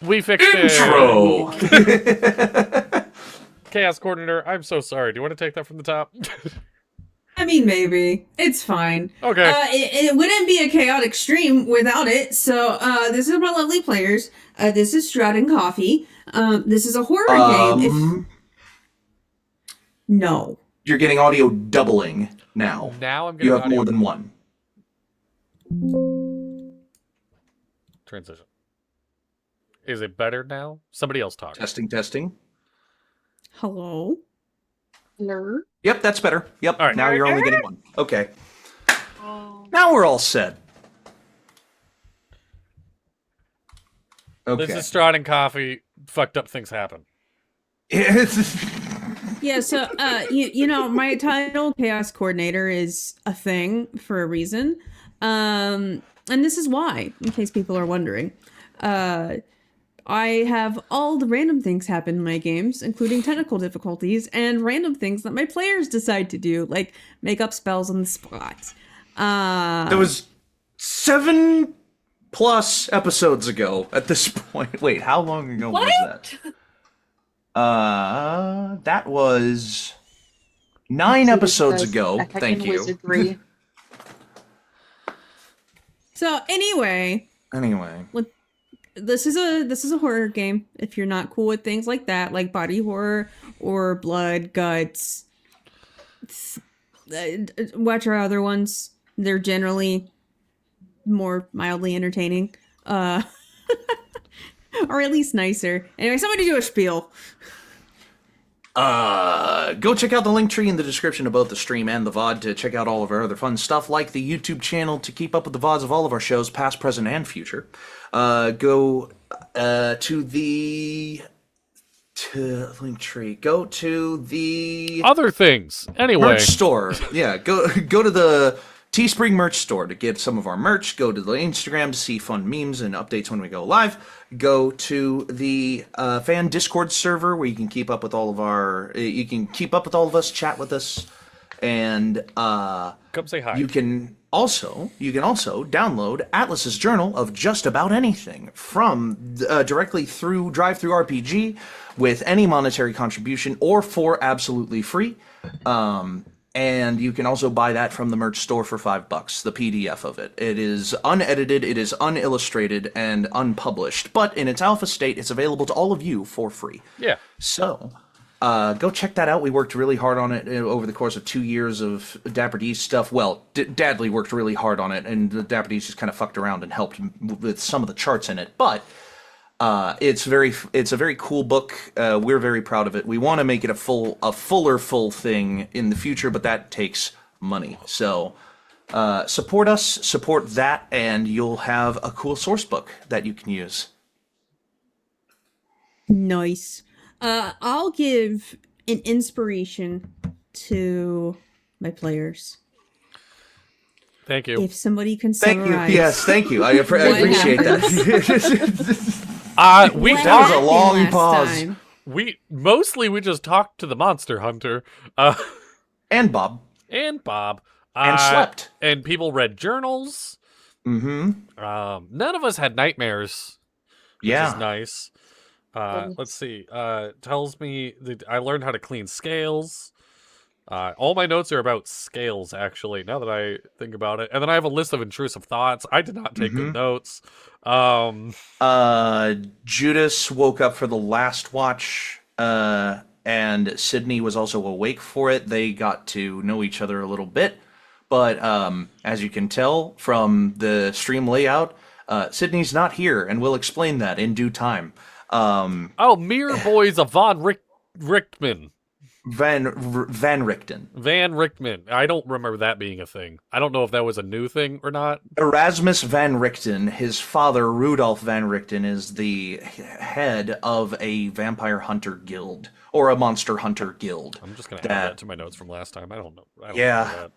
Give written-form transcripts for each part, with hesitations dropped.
We fixed Intro! it. Chaos Coordinator, I'm so sorry. Do you want to take that from the top? I mean, maybe. It's fine. Okay. It wouldn't be a chaotic stream without it. So, this is my lovely players. This is Strahd and Coffee. This is a horror game. No. You're getting audio doubling now. Now I'm getting You have audio. more than one. Transition. Is it better now? Somebody else talk. Testing. Hello? Hello? Yep, that's better. Yep, All right. now you're only getting one. Okay. Now we're all set. Okay. This is Strahd and Coffee. Fucked up things happen. Yeah, so, you know, my title, Chaos Coordinator, is a thing for a reason. And this is why, in case people are wondering. I have all the random things happen in my games, including technical difficulties and random things that my players decide to do, like make up spells on the spot. There was 7+ episodes ago at this point. Wait, how long ago was that? That was 9 episodes ago. Thank you. Wizardry. So anyway, this is a horror game. If you're not cool with things like that, like body horror or blood, guts, watch our other ones. They're generally more mildly entertaining, or at least nicer. Anyway, somebody do a spiel. Go check out the link tree in the description of both the stream and the VOD to check out all of our other fun stuff, like the YouTube channel to keep up with the VODs of all of our shows, past, present, and future. Go to the link tree. Go to the Other things. Anyway. merch store. Yeah, go to the Teespring merch store to get some of our merch. Go to the Instagram to see fun memes and updates when we go live. Go to the fan Discord server where you can keep up with all of us, chat with us, and Come say hi. you can also download Atlas's Journal of Just About Anything from directly through DriveThru RPG with any monetary contribution or for absolutely free. And you can also buy that from the merch store for $5, the PDF of it. It is unedited, it is unillustrated, and unpublished, but in its alpha state, it's available to all of you for free. Yeah. So, go check that out. We worked really hard on it over the course of 2 years of Dapper D's stuff. Well, Dadley worked really hard on it, and the Dapper D's just kind of fucked around and helped with some of the charts in it, but it's a very cool book. We're very proud of it. We want to make it a full thing in the future, but that takes money. So support us, support that, and you'll have a cool source book that you can use. Nice. I'll give an inspiration to my players. Thank you. If somebody can Thank summarize. you. Yes, thank you. I appreciate that. That What That was a happened long last pause. time? we just talked to the Monster Hunter. And Bob. And Bob. And slept. And people read journals. Mm-hmm. None of us had nightmares. Which Yeah. is nice. Let's see. Tells me that I learned how to clean scales. All my notes are about scales, actually, now that I think about it. And then I have a list of intrusive thoughts. I did not take good notes. Judas woke up for the last watch, and Sydney was also awake for it. They got to know each other a little bit, but as you can tell from the stream layout, Sydney's not here, and we'll explain that in due time. Mirror Boys of Richtman. Van Richten. Van Richtman. I don't remember that being a thing. I don't know if that was a new thing or not. Erasmus Van Richten, his father, Rudolf Van Richten, is the head of a vampire hunter guild, or a monster hunter guild. I'm just going to add that to my notes from last time. I don't know. Yeah.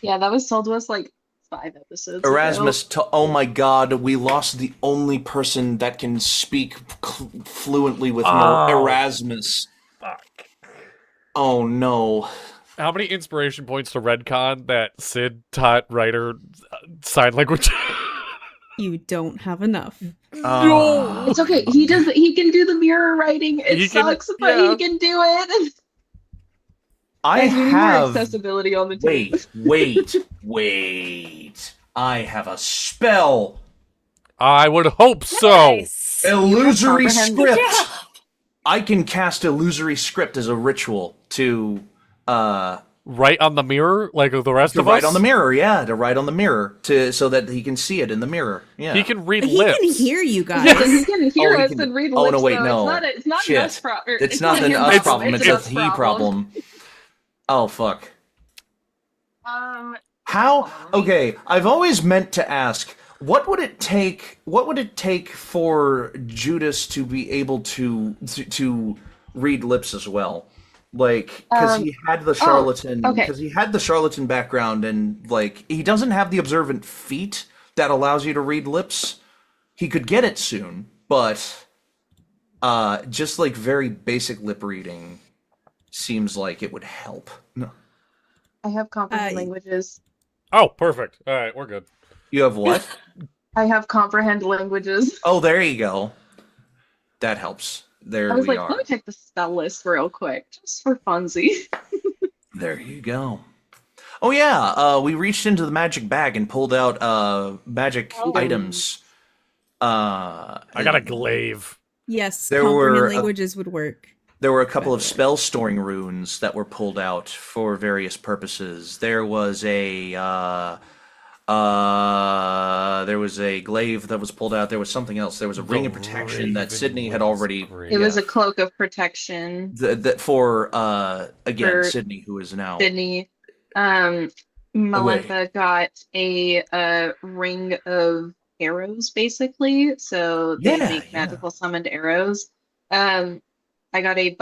Yeah, that was told to us like 5 episodes Erasmus, ago. oh my god, we lost the only person that can speak fluently with Erasmus. Fuck. Oh no. How many inspiration points to Redcon that Sid taught Ryder sign language? You don't have enough. No. It's okay. He can do the mirror writing. It He can- sucks, but yeah. he can do it. I Guys, we need more have. accessibility on the team. Wait. I have a spell. I would hope so. Nice. Illusory comprehend- script. Yeah. I can cast illusory script as a ritual to Right on the mirror, like the rest to of write us. on the mirror. Yeah, to write on the mirror so that he can see it in the mirror. Yeah. He can read He lips. can hear you guys. He can hear he us can- and read oh, lips. no, wait, though. no. It's not Shit. an us problem. It's not an him us problem. It's a us he problem. Oh fuck. Um, How? Okay, I've always meant to ask, what would it take for Judas to be able to read lips as well? Like, because he had the charlatan, okay. because he had the charlatan background, and like he doesn't have the observant feat that allows you to read lips. He could get it soon, but just like very basic lip reading seems like it would help. No. I have comprehend languages. Oh, perfect. All right, we're good. You have what? I have comprehend languages. Oh, there you go. That helps. There I was we like, are. let me check the spell list real quick, just for funsies. There you go. Oh yeah, we reached into the magic bag and pulled out magic items. I got a glaive. Yes, There comprehend were, languages would work. There were a couple of spell storing runes that were pulled out for various purposes. There was a glaive that was pulled out. There was something else. There was a ring of protection that Sydney had already. It was a cloak of protection. For again For Sydney, who is now Sydney. Melentha got a ring of arrows, basically. So they make magical summoned arrows. I got a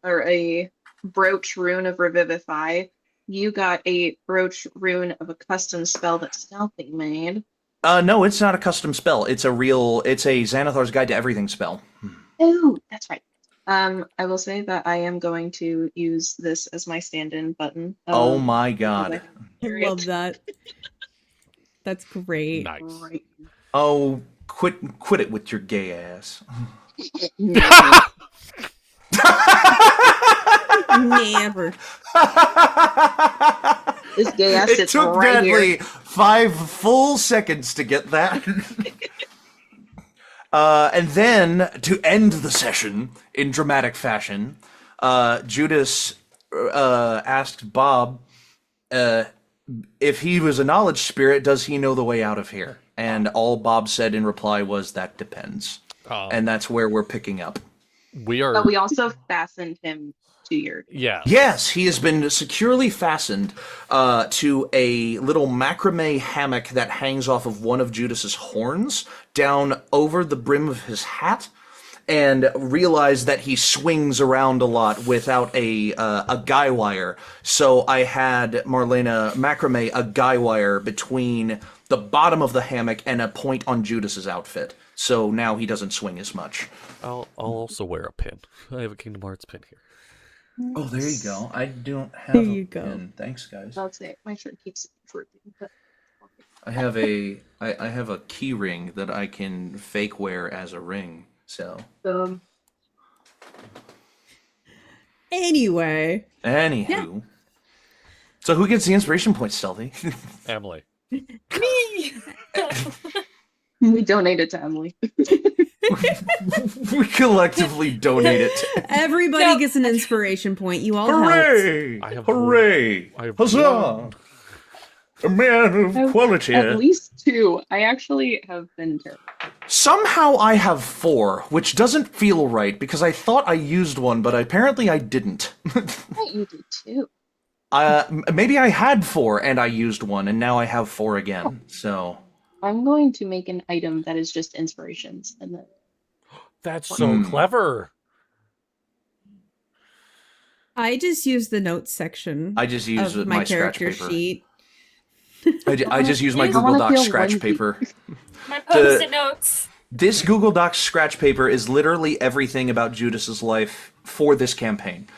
a brooch rune of Revivify. You got a brooch rune of a custom spell that Stealthy made. No, it's not a custom spell. It's a Xanathar's Guide to Everything spell. Oh, that's right. I will say that I am going to use this as my stand-in button. Oh my god. I love that. That's great. Nice. Right. Oh, quit it with your gay ass. Never. This gay ass It sits took right Dadley here. 5 full seconds to get that. And then, to end the session in dramatic fashion, Judas asked Bob if he was a knowledge spirit, does he know the way out of here? And all Bob said in reply was, that depends. And that's where we're picking up. We are. But we also fastened him to your. Yeah. Yes, he has been securely fastened to a little macrame hammock that hangs off of one of Judas's horns down over the brim of his hat, and realized that he swings around a lot without a guy wire. So I had Marlena macrame a guy wire between the bottom of the hammock and a point on Judas's outfit. So now he doesn't swing as much. I'll also wear a pin. I have a Kingdom Hearts pin here. Oh, there you go. I don't have There you go. pin. Thanks, guys. That's it. My shirt keeps drooping. But... I have a key ring that I can fake wear as a ring. So Anyway. anywho, so who gets the inspiration point, Stealthy? Emily. Me. we donated to Emily. We collectively donate it. Everybody No. gets an inspiration point. You all helped. Hooray! I have Hooray! I have Huzzah! A man of quality. At least 2. I actually have been terrible. Somehow I have 4, which doesn't feel right because I thought I used one, but apparently I didn't. I thought you did too. Maybe I had 4 and I used one, and now I have 4 again. So I'm going to make an item that is just inspirations, and then That's so clever. I just use the notes section I just use of my my scratch character paper. sheet. I just use my I Google wanna Docs feel scratch windy. paper. My post-it notes. This Google Docs scratch paper is literally everything about Judas's life for this campaign.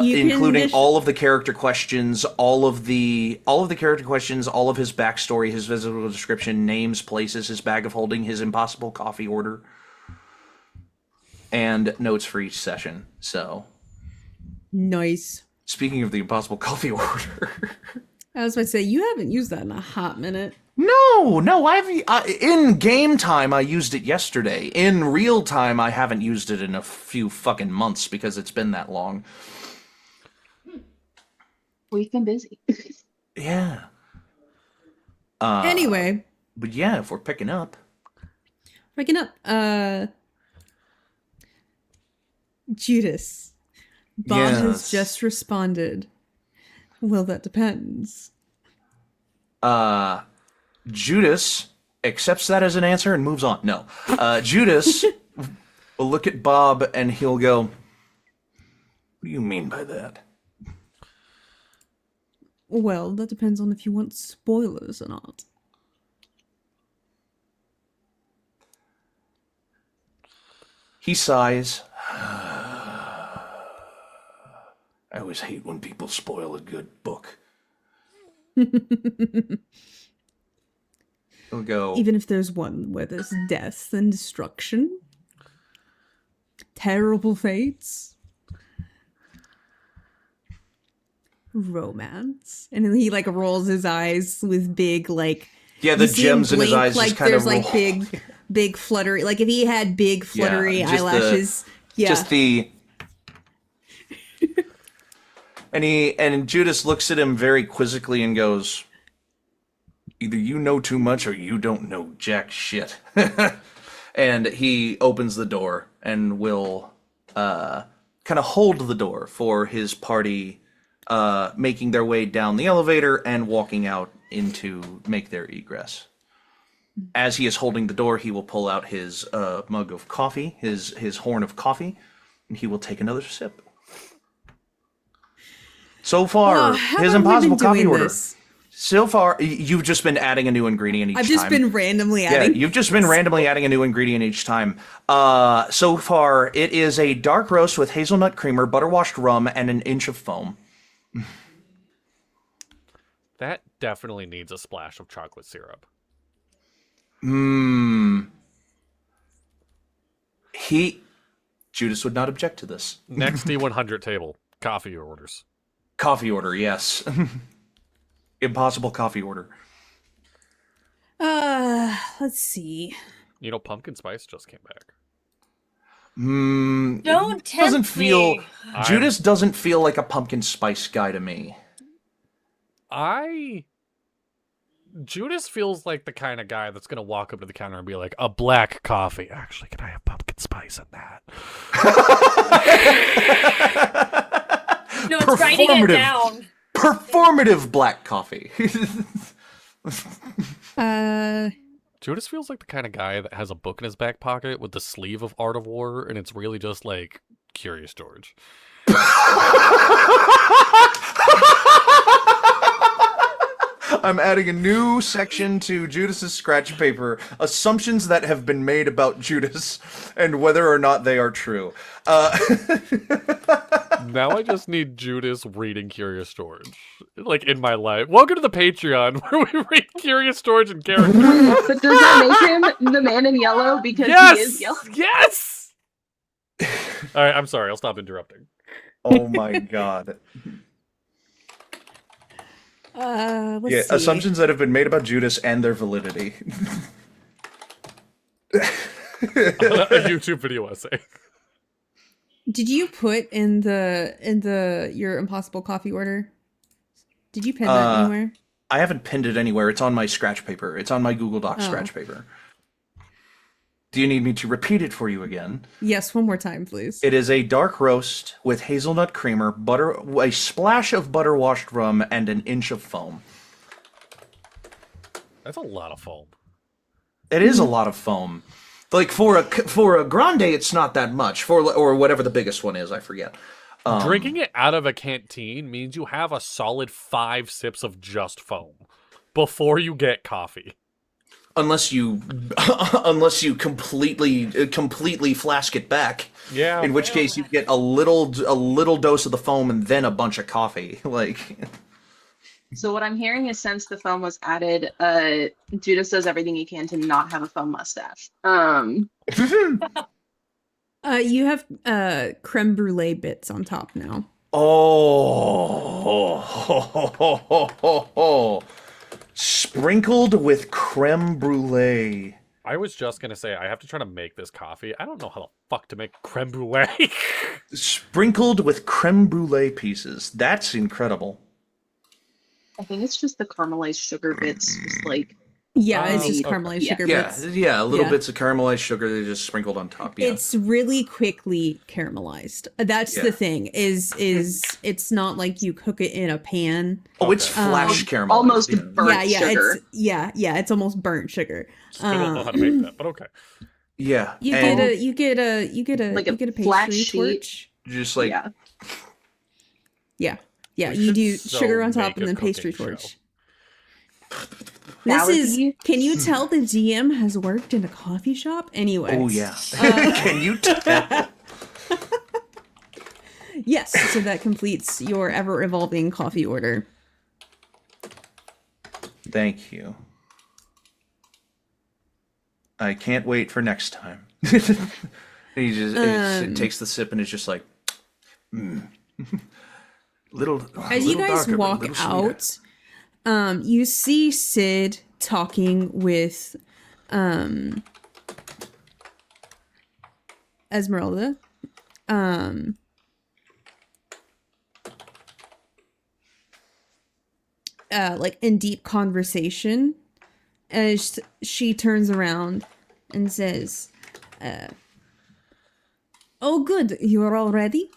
including all of the character questions, all of the character questions, all of his backstory, his physical description, names, places, his bag of holding, his impossible coffee order, and notes for each session. So nice. Speaking of the impossible coffee order, I was about to say you haven't used that in a hot minute. No, in game time I used it yesterday. In real time I haven't used it in a few fucking months because it's been that long. We've been busy. Yeah. Anyway. But yeah, if we're picking up. Judas. Bob has just responded. Well, that depends. Judas accepts that as an answer and moves on. No. Judas will look at Bob and he'll go, "What do you mean by that?" Well, that depends on if you want spoilers or not. He sighs. I always hate when people spoil a good book. He'll go, even if there's one where there's death and destruction, terrible fates, romance, and then he like rolls his eyes with big like the gems in his eyes like just kind there's of like big fluttery, like if he had big fluttery eyelashes, just the. And Judas looks at him very quizzically and goes, "Either you know too much or you don't know jack shit." And he opens the door and will kind of hold the door for his party making their way down the elevator and walking out into make their egress. As he is holding the door, he will pull out his mug of coffee, his horn of coffee, and he will take another sip. So far, his impossible coffee order. So far, you've just been adding a new ingredient each time. I've just been randomly adding. Yeah, you've just been randomly adding a new ingredient each time. So far, it is a dark roast with hazelnut creamer, butter-washed rum, and an inch of foam. That definitely needs a splash of chocolate syrup. Judas would not object to this. Next D100 table, coffee orders. Coffee order, yes. Impossible coffee order. Let's see. You know, pumpkin spice just came back. Don't tempt me. Judas doesn't feel like a pumpkin spice guy to me. Judas feels like the kind of guy that's gonna walk up to the counter and be like, "A black coffee. Actually, can I have pumpkin spice in that?" No, it's writing it down. Performative black coffee. Judas feels like the kind of guy that has a book in his back pocket with the sleeve of Art of War, and it's really just like Curious George. I'm adding a new section to Judas's scratch paper, assumptions that have been made about Judas and whether or not they are true. Now I just need Judas reading Curious George, like in my life. Welcome to the Patreon where we read Curious George in character. But does that make him the man in yellow because he is yellow? Yes. All right, I'm sorry. I'll stop interrupting. Oh my god. Let's see. Assumptions that have been made about Judas and their validity. A YouTube video essay. Did you put in your impossible coffee order? Did you pin that anywhere? I haven't pinned it anywhere. It's on my scratch paper. It's on my Google Docs scratch paper. Do you need me to repeat it for you again? Yes, one more time, please. It is a dark roast with hazelnut creamer, a splash of butter-washed rum, and an inch of foam. That's a lot of foam. It is a lot of foam. Like for a grande, it's not that much. Or whatever the biggest one is, I forget. Drinking it out of a canteen means you have a solid 5 sips of just foam before you get coffee. unless you unless you completely flask it back. Yeah. In which case you get a little dose of the foam and then a bunch of coffee. Like, So what I'm hearing is since the foam was added, Judas does everything he can to not have a foam mustache. You have creme brulee bits on top now. oh, sprinkled with creme brulee. I was just gonna say I have to try to make this coffee. I don't know how the fuck to make creme brulee. Sprinkled with creme brulee pieces. That's incredible. I think it's just the caramelized sugar bits, just like Yeah, it's Oh, just okay. caramelized Yeah. sugar bits. Yeah, little Yeah. bits of caramelized sugar they just sprinkled on top. Yeah. It's really quickly caramelized. That's Yeah. the thing. Is it's not like you cook it in a pan. Oh, it's Okay. flash caramel. almost Yeah. burnt sugar. It's almost burnt sugar. Still don't know how to make that, but okay. Yeah. You and get a flat pastry sheet. torch. just like Yeah. Yeah, We you should do so sugar on top make and a then cooking pastry show. torch. This is. Vallaki? Can you tell the GM has worked in a coffee shop? Anyway. oh yeah. Can you tell? Yes. So that completes your ever evolving coffee order. Thank you. I can't wait for next time. He just it takes the sip and it's just like, little. As you little guys darker, but a walk little sweeter. out, you see Sid talking with Esmeralda. Like in deep conversation, as she turns around and says, "Oh, good, you're all ready."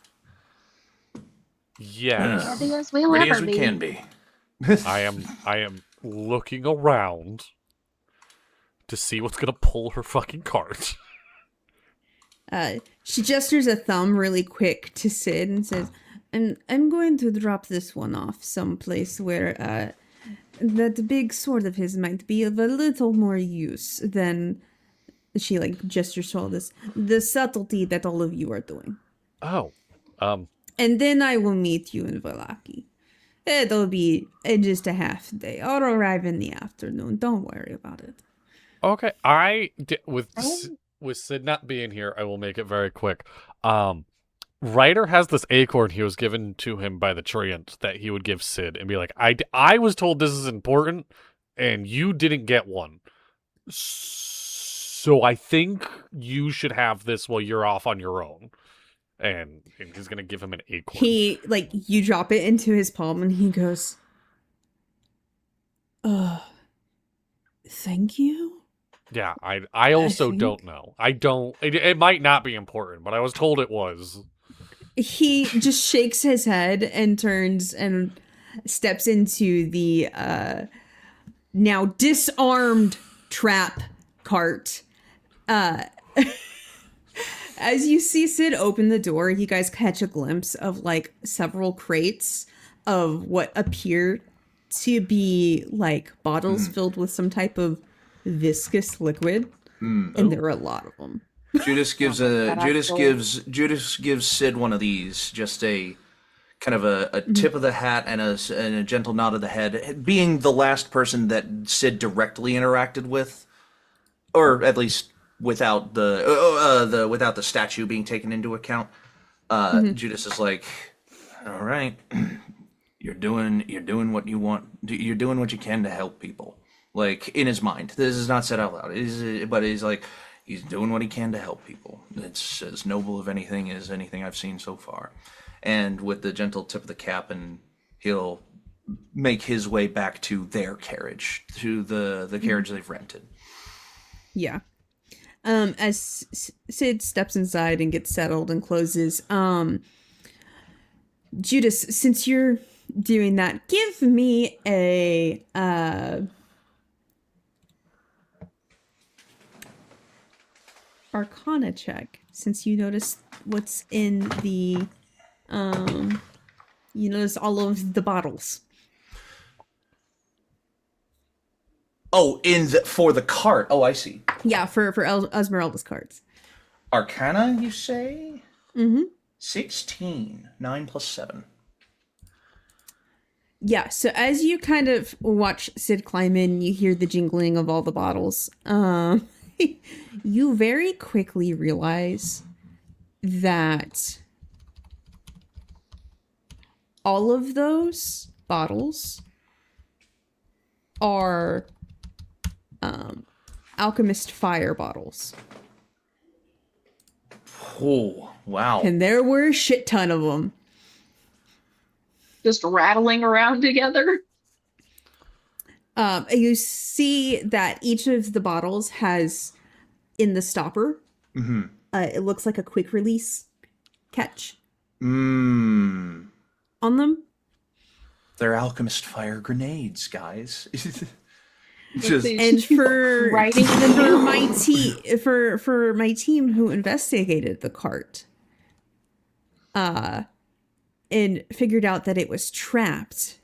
Yes. Ready as we'll Ready ever as we be. can be. I am looking around to see what's gonna pull her fucking cart. She gestures a thumb really quick to Sid and says, I'm going to drop this one off someplace where that big sword of his might be of a little more use than," she like gestures to all this, "the subtlety that all of you are doing. Oh. And then I will meet you in Vallaki. It'll be just a half day. I'll arrive in the afternoon. Don't worry about it." Okay. With Sid not being here, I will make it very quick. Ryder has this acorn he was given to him by the treant that he would give Sid and be like, I was told this is important and you didn't get one. So I think you should have this while you're off on your own. And he's going to give him an acorn. He, like, you drop it into his palm and he goes, thank you? Yeah, I also think- don't know. It might not be important, but I was told it was. He just shakes his head and turns and steps into the now disarmed trap cart. As you see Sid open the door, you guys catch a glimpse of like several crates of what appear to be like bottles filled with some type of viscous liquid, and there are a lot of them. Judas gives Sid one of these, just a kind of a tip of the hat and a gentle nod of the head, being the last person that Sid directly interacted with, or at least without the statue being taken into account. Judas is like, all right, you're doing what you want. You're doing what you can to help people. Like, in his mind, this is not said out loud. But he's like, he's doing what he can to help people. It's as noble of anything as anything I've seen so far. And with the gentle tip of the cap, and he'll make his way back to their carriage, to the carriage they've rented. Yeah. As Sid steps inside and gets settled and closes, Judas, since you're doing that, give me a Arcana check, since you notice what's in the you notice all of the bottles. Oh, for the cart. Oh, I see. Yeah, for Esmeralda's cards. Arcana, you say? Mm-hmm. 16. 9 plus 7. Yeah, so as you kind of watch Sid climb in, you hear the jingling of all the bottles. You very quickly realize that all of those bottles are alchemist fire bottles. Oh, wow. And there were a shit ton of them. Just rattling around together. You see that each of the bottles has, in the stopper, it looks like a quick release catch on them. They're alchemist fire grenades, guys. And for my team who investigated the cart, and figured out that it was trapped.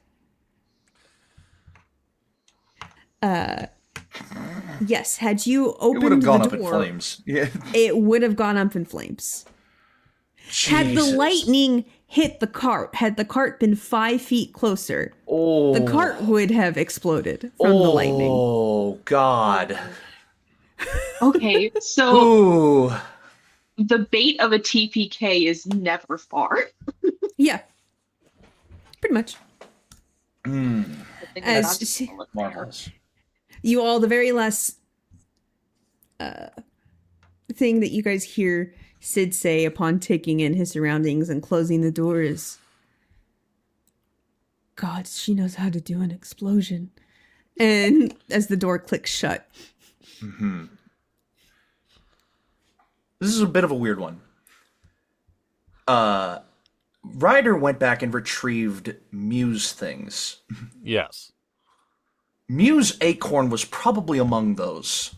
Yes, had you opened it would have gone the up in door, flames. Yeah. it would have gone up in flames. Had the Jesus. lightning hit the cart, had the cart been 5 feet closer, the cart would have exploded from the lightning. Oh, God. Okay, so Ooh. the bait of a TPK is never far. Yeah, pretty much. I think As that's just a little there. Marvelous. You all, the very last thing that you guys hear Sid say upon taking in his surroundings and closing the door is, God, she knows how to do an explosion. And as the door clicks shut. This is a bit of a weird one. Ryder went back and retrieved Muse things. Yes. Muse Acorn was probably among those.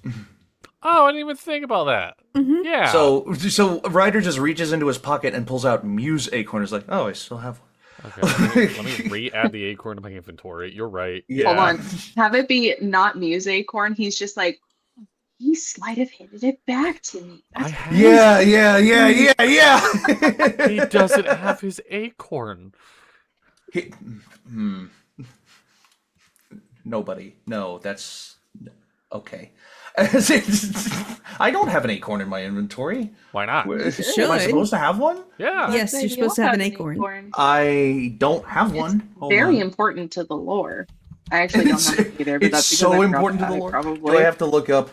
Oh, I didn't even think about that. Yeah. So Ryder just reaches into his pocket and pulls out Muse Acorn. Is like, oh, I still have one. Okay, let me re-add the acorn to my inventory. You're right. Yeah. Hold on. Have it be not Muse Acorn. He's just like, he sleight of handed it back to me. I have, Yeah. He doesn't have his acorn. Nobody. No, that's okay. I don't have an acorn in my inventory. Why not? Am I should. supposed to have one? Yeah. Yes, you're supposed to have an acorn. I don't have one. Hold Very on. important to the lore. I actually don't have it either, but It's that's because so I forgot important to about the it, lore. probably. Do I have to look up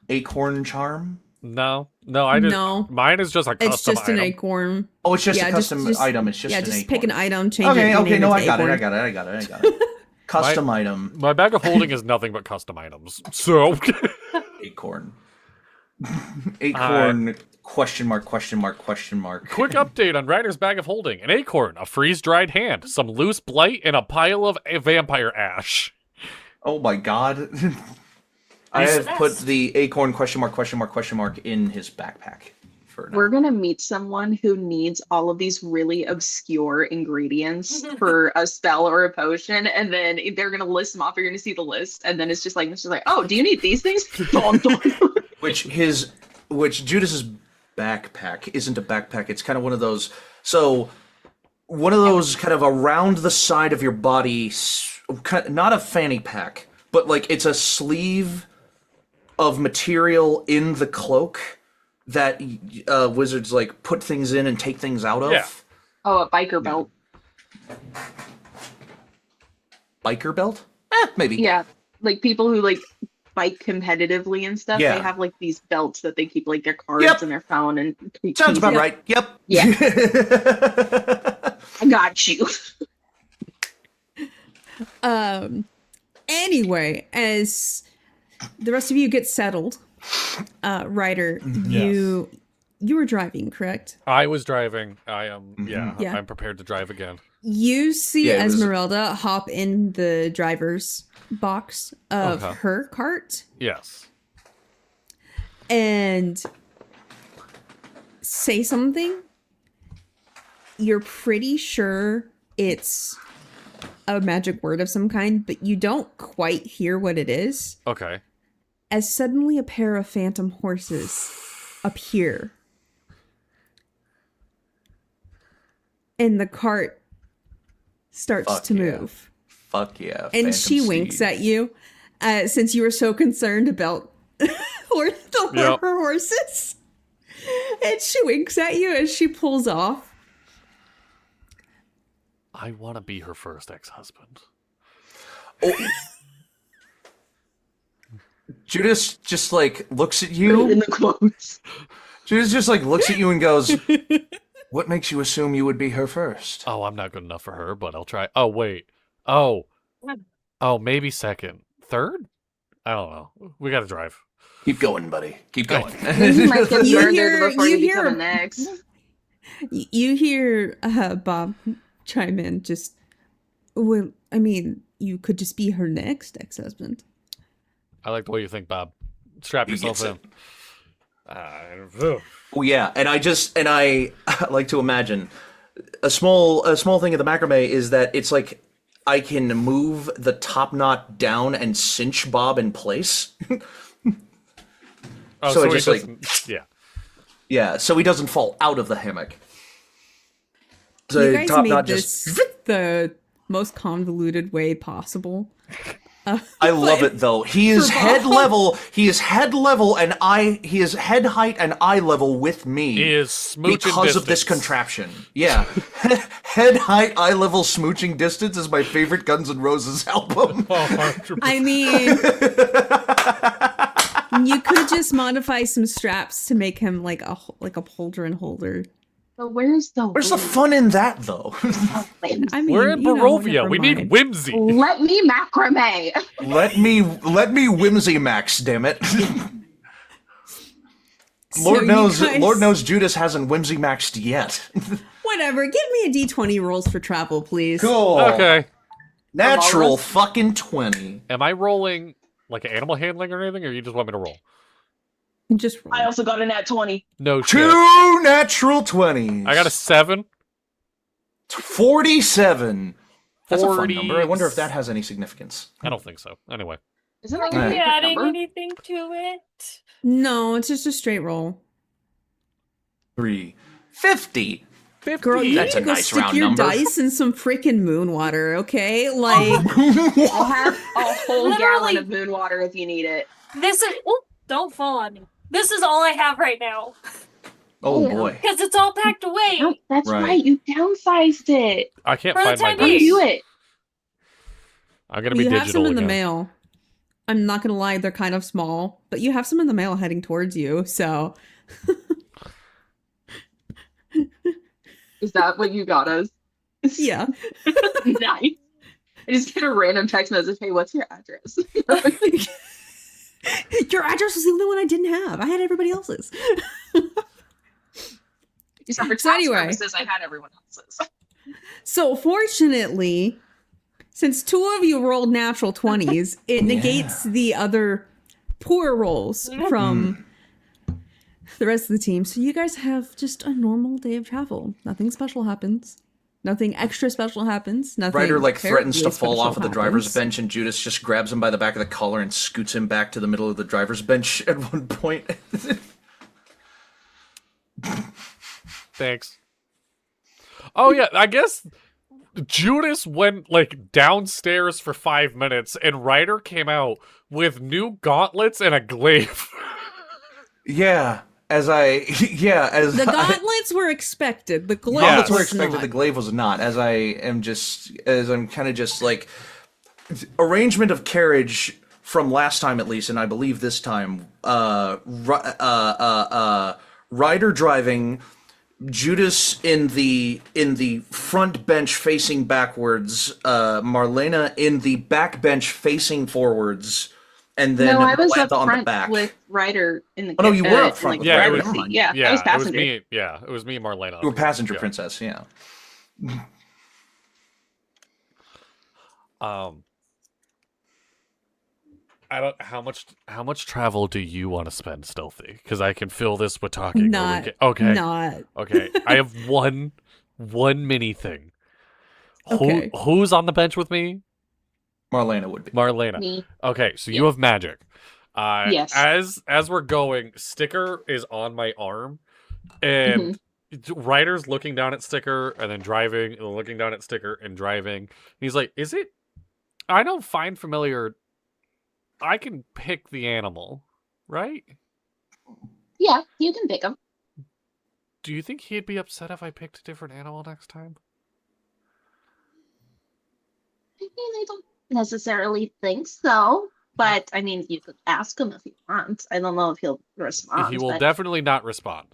acorn charm? No, I didn't. No. Mine is just a custom It's just an item. acorn. Oh, it's just Yeah, a just- custom just- item. It's just Yeah, an just acorn. pick an item, change it. Okay, rename no, to I got acorn. it. Custom item. My bag of holding is nothing but custom items. So Acorn. Acorn, question mark. Quick update on Ryder's bag of holding. An acorn, a freeze-dried hand, some loose blight, and a pile of vampire ash. Oh my god. I have put the acorn question mark in his backpack for now. We're gonna meet someone who needs all of these really obscure ingredients for a spell or a potion, and then they're gonna list them off. You're gonna see the list, and then it's just like, oh, do you need these things? Which Judas's backpack isn't a backpack. It's kind of one of those. So one of those kind of around the side of your body, not a fanny pack, but like it's a sleeve of material in the cloak that wizards like put things in and take things out of. Yeah. Oh, a biker belt. Biker belt? Maybe. Yeah, like people who like bike competitively and stuff. Yeah. They have like these belts that they keep like their cards and their phone and. Sounds about right. Yep. Yeah. I got you. Anyway, as the rest of you get settled, Ryder, you were driving, correct? I was driving. I am. Yeah. I'm prepared to drive again. You see Yeah, it was- Esmeralda hop in the driver's box of Okay. her cart Yes. and say something. You're pretty sure it's a magic word of some kind, but you don't quite hear what it is. Okay. As suddenly a pair of phantom horses appear. And the cart starts to move. Fuck yeah. And she winks at you, since you were so concerned about her horses. And she winks at you as she pulls off. I want to be her first ex-husband. Oh. Judas just like looks at you. In the quotes. Judas just like looks at you and goes, "What makes you assume you would be her first?" Oh, I'm not good enough for her, but I'll try. Oh, wait. Oh, maybe second. Third? I don't know. We got to drive. Keep going, buddy. Keep going. You might get You murdered hear- before you you hear- become an ex. You hear Bob chime in, just, well, I mean, you could just be her next ex-husband. I like the way you think, Bob. Strap He yourself gets in. Oh yeah, and I like to imagine a small thing of the macrame is that it's like I can move the top knot down and cinch Bob in place. Oh, so so it he just like doesn't... yeah, so he doesn't fall out of the hammock. So You guys top made knot this just. the most convoluted way possible. I love it though. He is For head Bob. level. He is head level, and he is head height and eye level with me. He is smooching because of this distance. contraption. Yeah, head height, eye level, smooching distance is my favorite Guns N' Roses album. I mean, you could just modify some straps to make him like a pauldron holder. So where's the fun in that though? I mean, We're in you know, Barovia. never We need mind. whimsy. Let me macrame. let me whimsy max, damn it. So Lord you knows guys- Judas hasn't whimsy maxed yet. Whatever. Give me a D20 rolls for travel, please. Cool. Okay. Natural Walrus? fucking 20. Am I rolling like animal handling or anything, or you just want me to roll? Just roll. I also got a nat 20. No shit. 2 natural 20s. I got a 7. 47. That's a fun 40. number. I wonder if that has any significance. I don't think so. Anyway. Isn't Are that Yeah. we your adding number? anything to it? No, it's just a straight roll. 3. 50. Girl, you That's need a to go nice stick round your number. dice in some freaking moon water, okay? Like, I'll have a whole Literally. gallon of moon water if you need it. This is. Oh, don't fall on me. This is all I have right now. Oh Yeah. boy. Because it's all packed away. No, that's Right. right. You downsized it. I can't For the find my time Don't being. dice. do it. I'm gonna be you have digital some in the again. mail. I'm not gonna lie, they're kind of small, but you have some in the mail heading towards you, so. Is that what you got us? Yeah. Nice. I just get a random text message. Hey, what's your address? Your address was the only one I didn't have. I had everybody else's. Except for So tax anyway. purposes, I had everyone else's. So fortunately, since 2 of you rolled natural 20s, it negates the other poor rolls from the rest of the team. So you guys have just a normal day of travel. Nothing special happens. Nothing extra special happens. Nothing. Ryder like threatens to terribly fall special off of the driver's happens. bench, and Judas just grabs him by the back of the collar and scoots him back to the middle of the driver's bench at one point. Thanks. Oh yeah, I guess Judas went like downstairs for 5 minutes, and Ryder came out with new gauntlets and a glaive. yeah, as The gauntlets were expected. The glove gauntlets were was expected. not. The glaive was not. As I'm kind of just like arrangement of carriage from last time at least, and I believe this time, Ryder driving, Judas in the front bench facing backwards, Marlena in the back bench facing forwards, and then No, I was Melentha up on the front back. with Ryder in the. Oh, no, you were up in, front with Yeah, it Ryder. was- Never mind. Yeah, I was it was passenger. me. Yeah, it was me and Marlena. You were passenger Yeah. princess. Yeah. I don't. How much travel do you want to spend, Stealthy? Because I can fill this with talking. or we Not. can- okay. Not. Okay. I have one mini thing. Okay. Who's on the bench with me? Marlena would be. Marlena. Me. Okay, so you have magic. Yes. As we're going, Sticker is on my arm, and Ryder's looking down at Sticker, and then driving, and looking down at Sticker, and driving. And he's like, "Is it? I don't find familiar. I can pick the animal, right? Yeah, you can pick them. Do you think he'd be upset if I picked a different animal next time?" I mean, I don't necessarily think so, but I mean, you could ask him if you want. I don't know if he'll respond. He will but definitely not respond.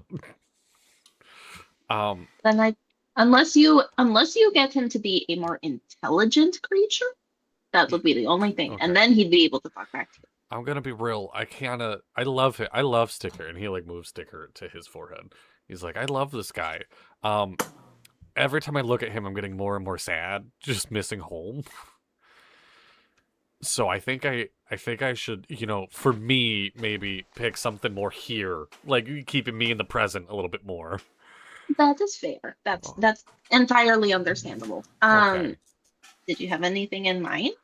then unless you get him to be a more intelligent creature, that would be the only thing, Okay. and then he'd be able to talk back to you. I'm gonna be real. I love him. I love Sticker, and he like moves Sticker to his forehead. He's like, I love this guy. Every time I look at him, I'm getting more and more sad, just missing home. So I think I should, for me, maybe pick something more here, like keeping me in the present a little bit more. That is fair. That's entirely understandable. Okay. Did you have anything in mind?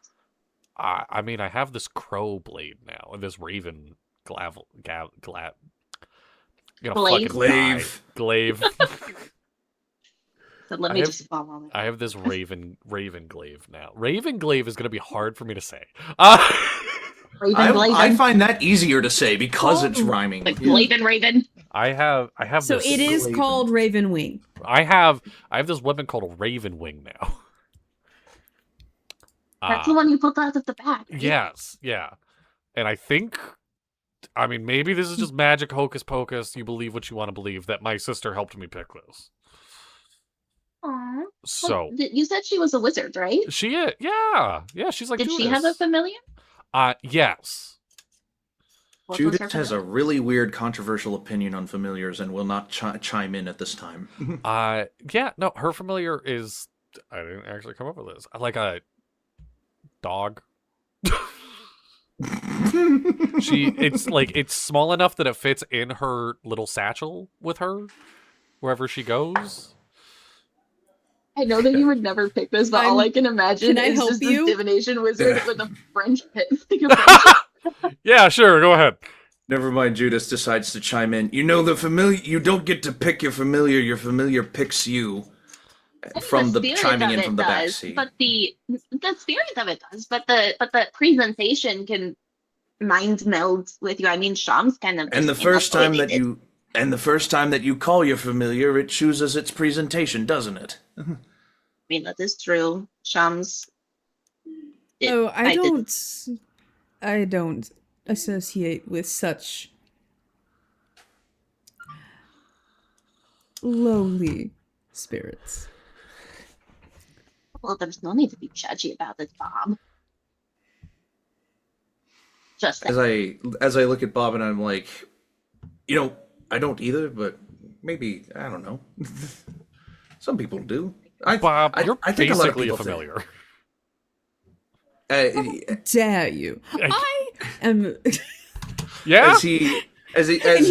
I mean, I have this crow blade now, and this raven glaive. Glaive. So let me just follow it. I have this raven glaive now. Raven glaive is going to be hard for me to say. I find that easier to say because it's rhyming. Like Raven. I have. So this it is called Raven Wing. I have this weapon called a Raven Wing now. That's the one you pulled out of the bag. Right? Yes, yeah. And I think, I mean, maybe this is just magic hocus pocus. You believe what you want to believe, that my sister helped me pick this. Aww. So. Well, you said she was a wizard, right? She is, yeah. Yeah, she's like Did Judas. she have a familiar? Yes. What was Judas her has a familiar? really weird, controversial opinion on familiars and will not chime in at this time. Yeah, no, her familiar is, I didn't actually come up with this. Like a dog. It's small enough that it fits in her little satchel with her wherever she goes. I know that you would never pick this, but all I can imagine Can I is help just you? this divination wizard with a French pit. Yeah, sure, go ahead. Never mind, Judas decides to chime in. You know, the familiar, you don't get to pick your familiar picks you. From the chiming in from the back seat. But the spirit of it does. But the presentation can mind meld with you. I mean, Shams kind of. And the first time that you call your familiar, it chooses its presentation, doesn't it? I mean, that is true. Shams. I don't associate with such lowly spirits. Well, there's no need to be judgy about it, Bob. Just as I look at Bob and I'm like, I don't either, but maybe I don't know. Some people do. Bob, you're I think basically a a familiar. Dare you? I am. Yeah. As he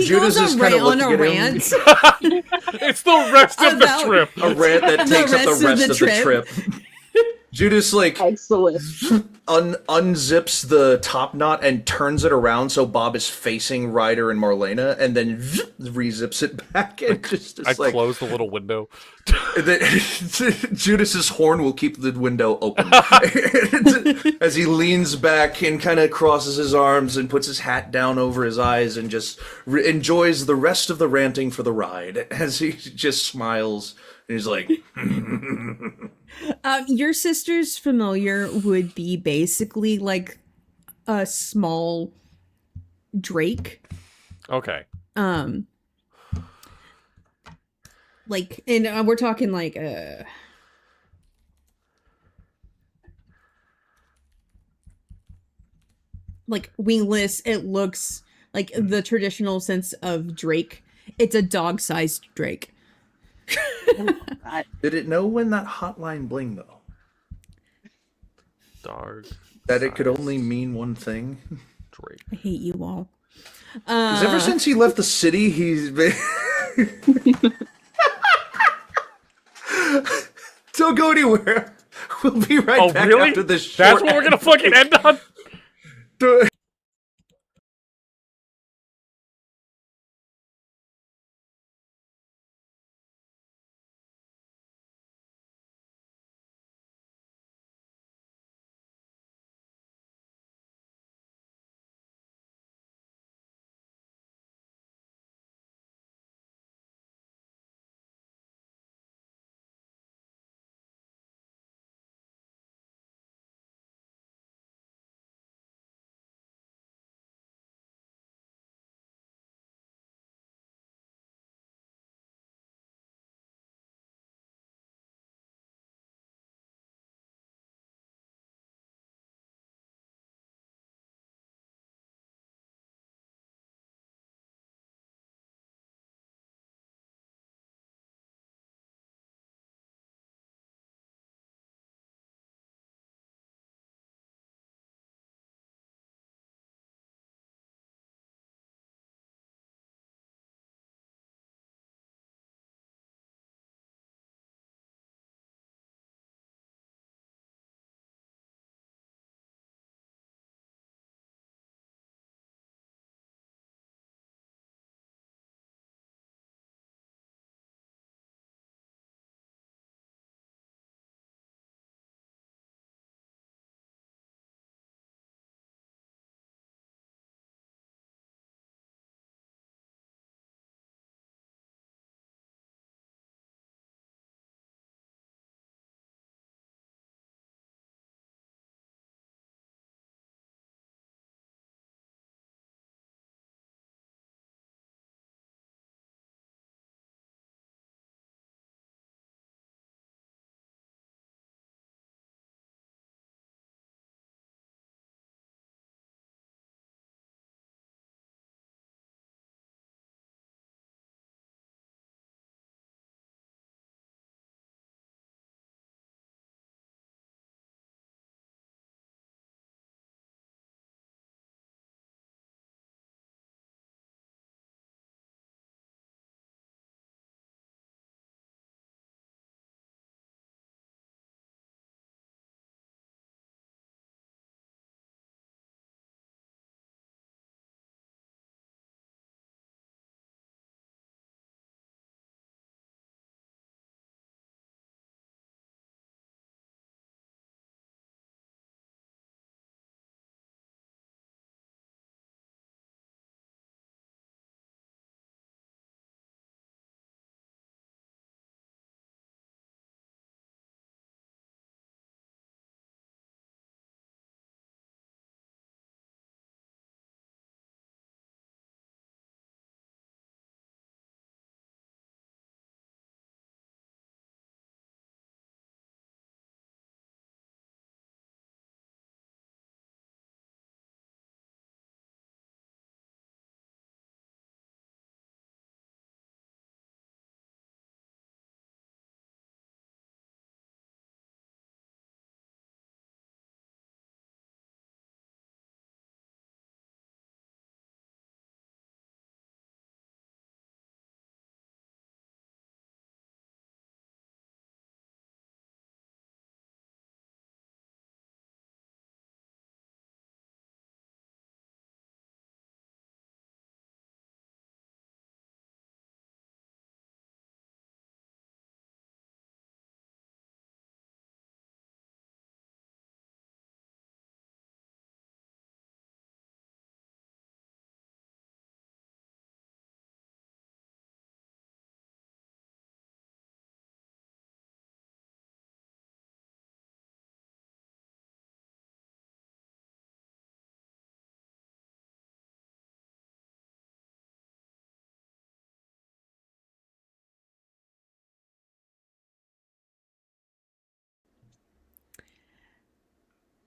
Judas goes is kind of looking on a at rant. him. It's the rest of the trip. A rant that takes up the rest of the trip. Judas excellent. Unzips the top knot and turns it around so Bob is facing Ryder and Marlena, and then rezips it back and I close the little window. Judas's horn will keep the window open as he leans back and kind of crosses his arms and puts his hat down over his eyes and just enjoys the rest of the ranting for the ride as he just smiles and he's like. Your sister's familiar would be basically like a small drake. Okay. Like, and we're talking like wingless. It looks like the traditional sense of drake. It's a dog-sized drake. Did it know when that hotline bling though? Dog. That it could only mean one thing. Drake. I hate you all. Because ever since he left the city, he's been. Don't go anywhere. We'll be right back really? after this short That's what we're gonna fucking end on?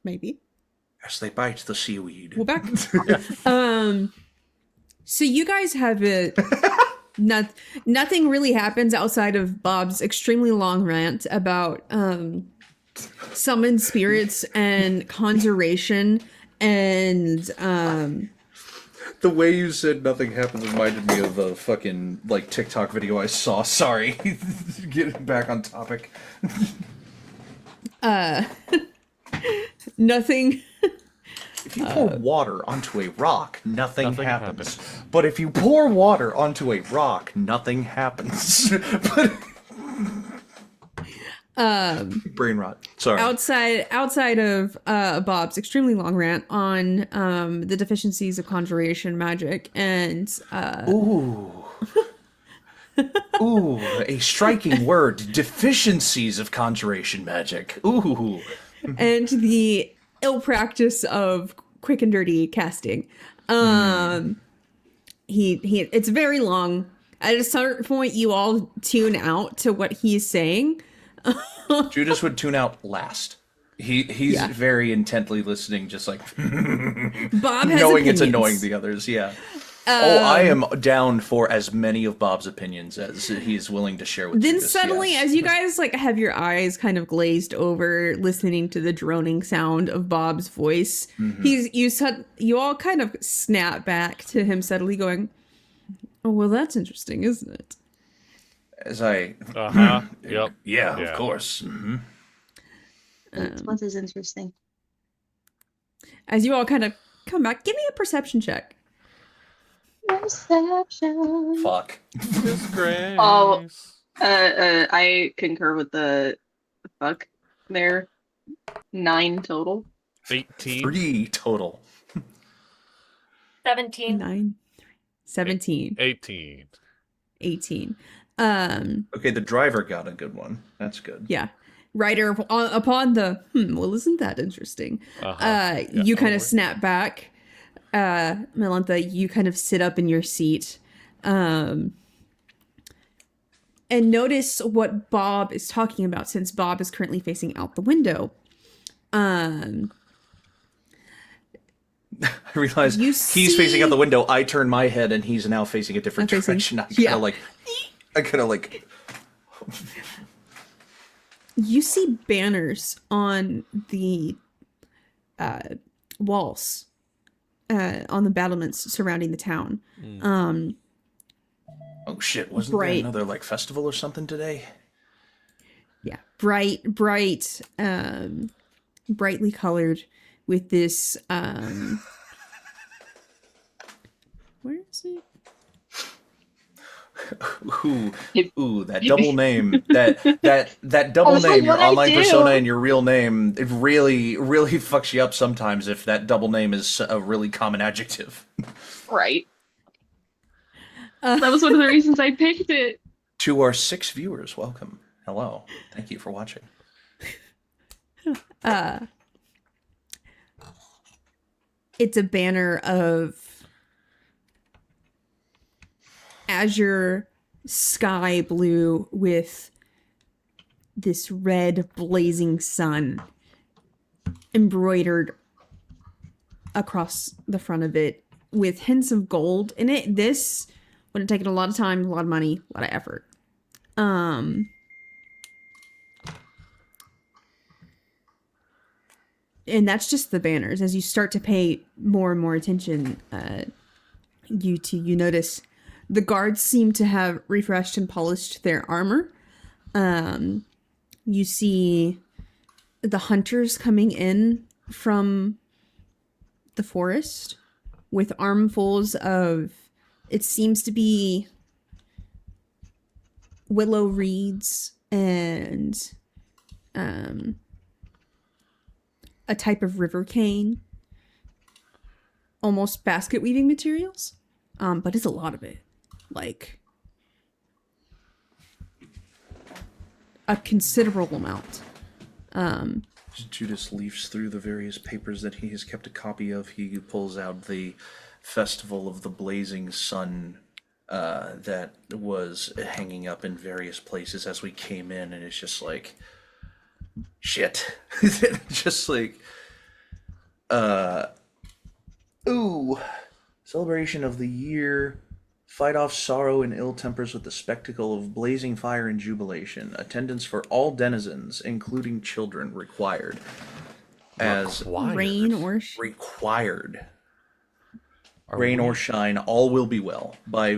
Maybe. As they bite the seaweed. We're back. Yeah. So you guys have it. Nothing really happens outside of Bob's extremely long rant about summoned spirits and conjuration and The way you said nothing happens reminded me of a fucking like TikTok video I saw. Sorry. Getting back on topic. Nothing. If you pour water onto a rock, nothing happens. happens. But if you pour water onto a rock, nothing happens. Brain rot. Sorry. Outside of Bob's extremely long rant on the deficiencies of conjuration magic and Ooh, a striking word. Deficiencies of conjuration magic. Ooh. and the ill practice of quick and dirty casting. He it's very long. At a certain point, you all tune out to what he's saying. Judas would tune out last. He's very intently listening, just like Bob has knowing opinions. it's annoying the others. Yeah. I am down for as many of Bob's opinions as he's willing to share with Then Judas, suddenly, yes. as you guys like have your eyes kind of glazed over, listening to the droning sound of Bob's voice, you all kind of snap back to him suddenly going, "Oh well, that's interesting, isn't it?" As I Yep. yeah, of course. Mm-hmm. What is interesting? As you all kind of come back, give me a perception check. Perception. Fuck. Disgrace. Oh. I concur with the fuck there. 9 total. 18. 3 total. 17. 9, 17, 18. 18. Okay, the driver got a good one. That's good. Yeah. Ryder, upon the, well, isn't that interesting? Yeah, you kind of totally. snap back. Melentha, you kind of sit up in your seat. And notice what Bob is talking about, since Bob is currently facing out the window. I realize You he's facing out see- the window. I turn my head, and he's now facing a different I'm facing- direction. I kind of like. You see banners on the walls, on the battlements surrounding the town. Oh shit! Wasn't Bright. there another festival or something today? Yeah, brightly colored with this. Where is it? Ooh, that double name, that double name, your online persona and your real name, it really fucks you up sometimes if that double name is a really common adjective. Right. That was one of the reasons I picked it. To our 6 viewers, welcome. Hello. Thank you for watching. It's a banner of azure sky blue with this red blazing sun embroidered across the front of it with hints of gold in it. This would have taken a lot of time, a lot of money, a lot of effort. And that's just the banners. As you start to pay more and more attention, you notice the guards seem to have refreshed and polished their armor. You see the hunters coming in from the forest with armfuls of, it seems to be willow reeds and a type of river cane, almost basket weaving materials, but it's a lot of it, like a considerable amount. Judas leafs through the various papers that he has kept a copy of. He pulls out the Festival of the Blazing Sun that was hanging up in various places as we came in, and it's just like, shit. Just like, ooh, celebration of the year. Fight off sorrow and ill tempers with the spectacle of blazing fire and jubilation. Attendance for all denizens, including children, required. As Rain or required. Rain or shine, all will be well by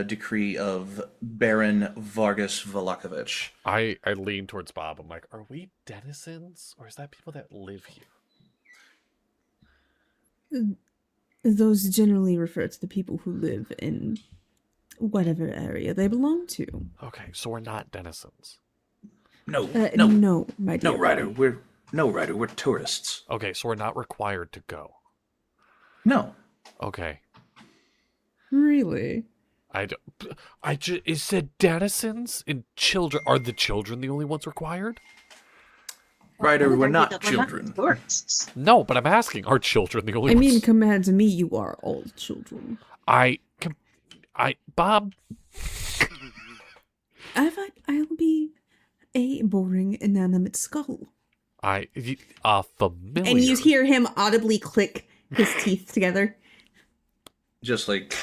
decree of Baron Vargas Valakovich. I lean towards Bob. I'm like, are we denizens, or is that people that live here? Those generally refer to the people who live in whatever area they belong to. Okay, so we're not denizens. No, my dear. No, Ryder, we're tourists. Okay, so we're not required to go. No. Okay. Really? It said denizens and children. Are the children the only ones required? Ryder, we're not children. No, but I'm asking, are children the only ones? I mean, compared to me, you are all children. Bob. I'll be a boring, inanimate skull. Familiar. And you hear him audibly click his teeth together. Just like...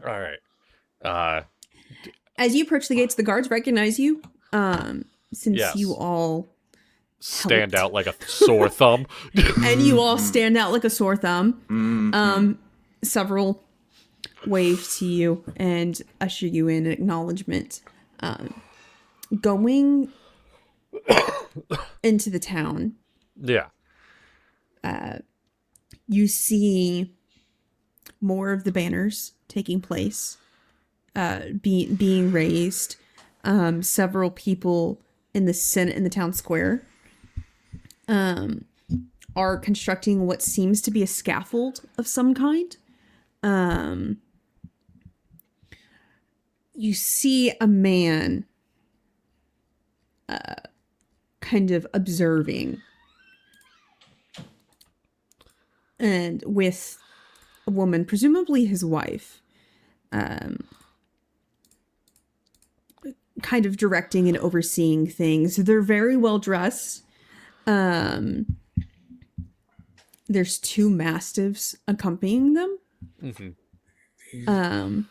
All right. As you approach the gates, the guards recognize you. Since yes. you all stand out like a sore thumb. And you all stand out like a sore thumb. Mm-hmm. Several wave to you and usher you in acknowledgement. Going into the town. Yeah. You see more of the banners taking place, being raised. Several people in the town square are constructing what seems to be a scaffold of some kind. You see a man kind of observing, and with a woman, presumably his wife, kind of directing and overseeing things. They're very well dressed. There's two mastiffs accompanying them. Mm-hmm.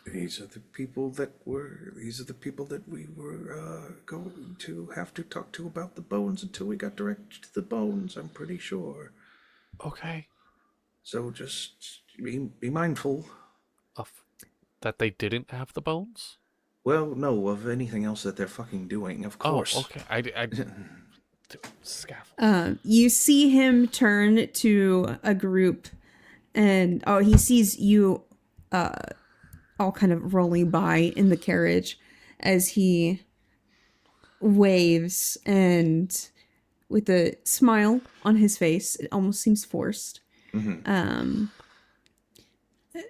These are the people that we were going to have to talk to about the bones until we got directed to the bones, I'm pretty sure. Okay. So just be mindful. Of that they didn't have the bones? Well, no, of anything else that they're fucking doing, of course. Oh, okay. Scaffold. You see him turn to a group, and he sees you all kind of rolling by in the carriage as he waves, and with a smile on his face, it almost seems forced. Mm-hmm.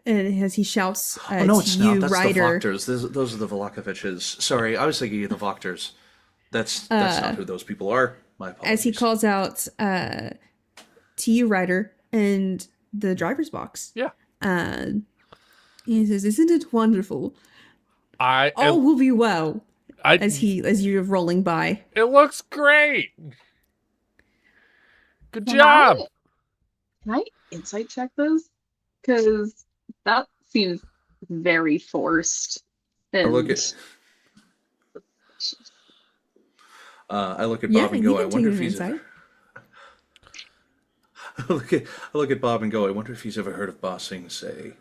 And as he shouts oh, no, to it's you, not. That's Ryder. the Vokters. Those are the Valakoviches. Sorry, I was thinking of the Vokters. That's not who those people are. My apologies. As he calls out to you, Ryder, and the driver's box. Yeah. He says, "Isn't it wonderful? All will be well." As you're rolling by. It looks great. Good job. Can I insight check those? Because that seems very forced. I look at Bob and go, I wonder if he's ever... I look at Bob and go, I wonder if he's ever heard of bossing, say.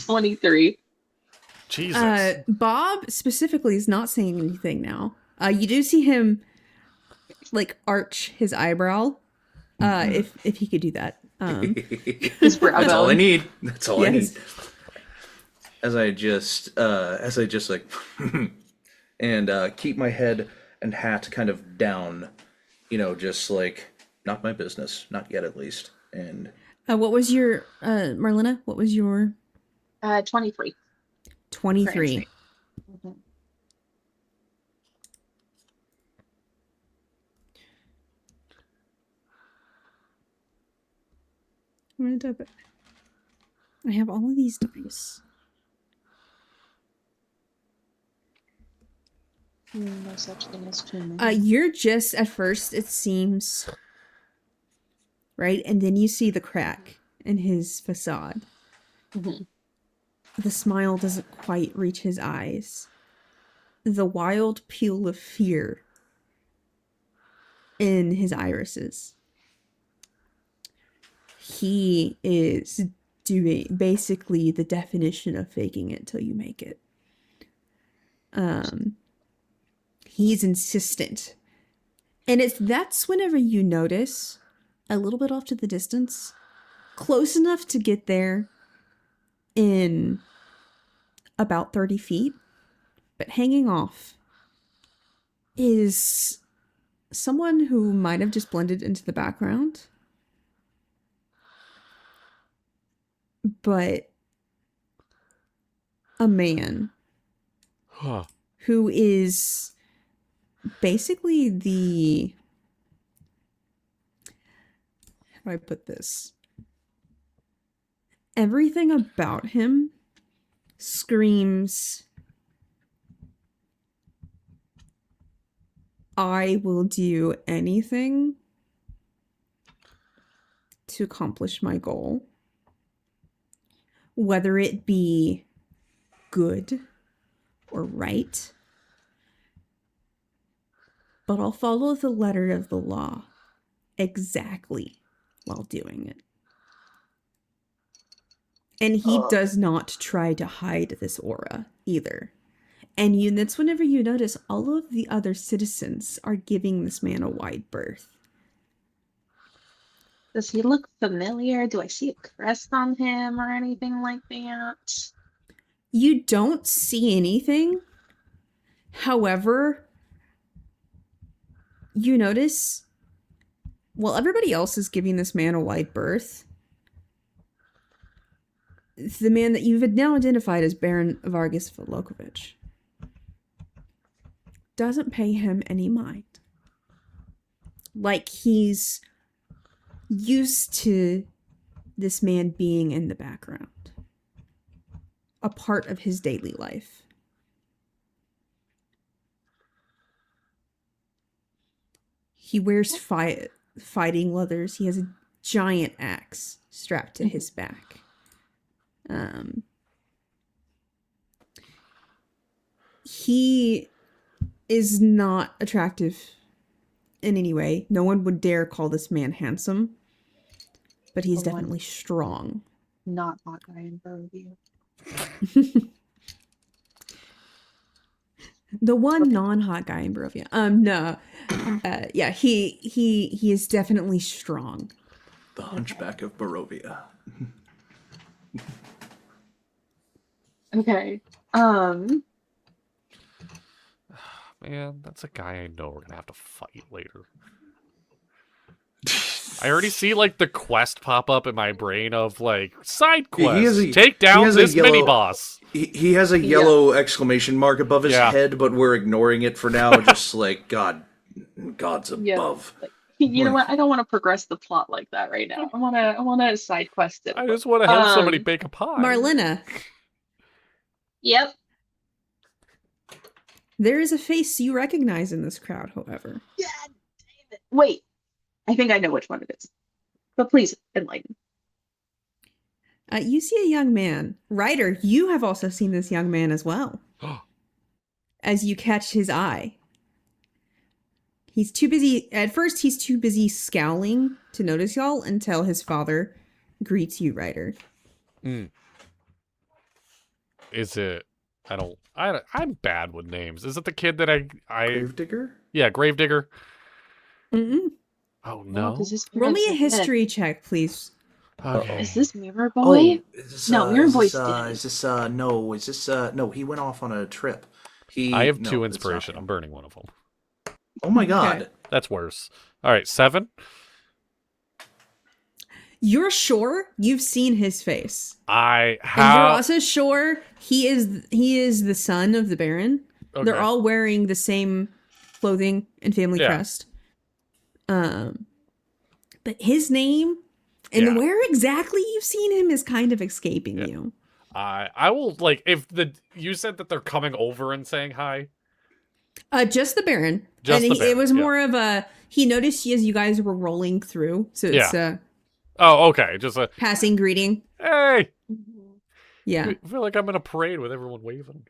23. Jesus. Bob specifically is not saying anything now. You do see him like arch his eyebrow. If he could do that. His brow That's bone. all I need. That's all I need. Yes. As I just like and keep my head and hat kind of down, just like not my business, not yet at least. And what was your Marlena? What was your 23. 23. Mm-hmm. I'm gonna type it. I have all of these dice. No such thing as two. You're just at first, it seems, right, and then you see the crack in his facade. Mm-hmm. The smile doesn't quite reach his eyes. The wild peel of fear in his irises. he is doing basically the definition of faking it till you make it. He's insistent. And that's whenever you notice, a little bit off to the distance, close enough to get there in about 30 feet, but hanging off, is someone who might have just blended into the background, but a man who is basically how do I put this? Everything about him screams, I will do anything to accomplish my goal, whether it be good or right, but I'll follow the letter of the law exactly while doing it. And he does not try to hide this aura either. And that's whenever you notice all of the other citizens are giving this man a wide berth. Does he look familiar? Do I see a crest on him or anything like that? You don't see anything. However, you notice, while everybody else is giving this man a wide berth, the man that you've now identified as Baron Vargas Volokovich doesn't pay him any mind. Like he's used to this man being in the background, a part of his daily life. He wears fighting leathers. He has a giant axe strapped to his back. He is not attractive in any way. No one would dare call this man handsome, but he's definitely strong. Not hot guy in Barovia. The one non-hot guy in Barovia. No. Yeah, he is definitely strong. The Hunchback of Barovia. Okay. Man, that's a guy I know we're gonna have to fight later. I already see like the quest pop up in my brain of like side quest. Take down this mini boss. He has a yellow exclamation mark above his head, but we're ignoring it for now. Just like God's above. Like, you know what? I don't want to progress the plot like that right now. I want to side quest it. I just want to help somebody bake a pie. Marlena. Yep. There is a face you recognize in this crowd, however. Yeah, damn it. Wait, I think I know which one it is. But please enlighten. You see a young man. Ryder, you have also seen this young man as well. As you catch his eye. He's too busy. At first, he's too busy scowling to notice y'all until his father greets you, Ryder. Is it? I'm bad with names. Is it the kid that I Gravedigger? Yeah, Gravedigger. Mm-mm. Oh no! Roll me a history check, please. Okay. Is this Mirror Boy? No, Mirror Boy's dead. No, he went off on a trip. I have 2 inspiration. I'm burning one of them. Oh my god. Okay. That's worse. All right, 7. You're sure you've seen his face. I have. And you're also sure he is the son of the Baron. Okay. They're all wearing the same clothing and family crest. But his name and where exactly you've seen him is kind of escaping you. I will like if you said that they're coming over and saying hi. Just the Baron. It was more of a he noticed as you guys were rolling through, so it's oh, okay. Just a passing greeting. Hey. Yeah. I feel like I'm in a parade with everyone waving.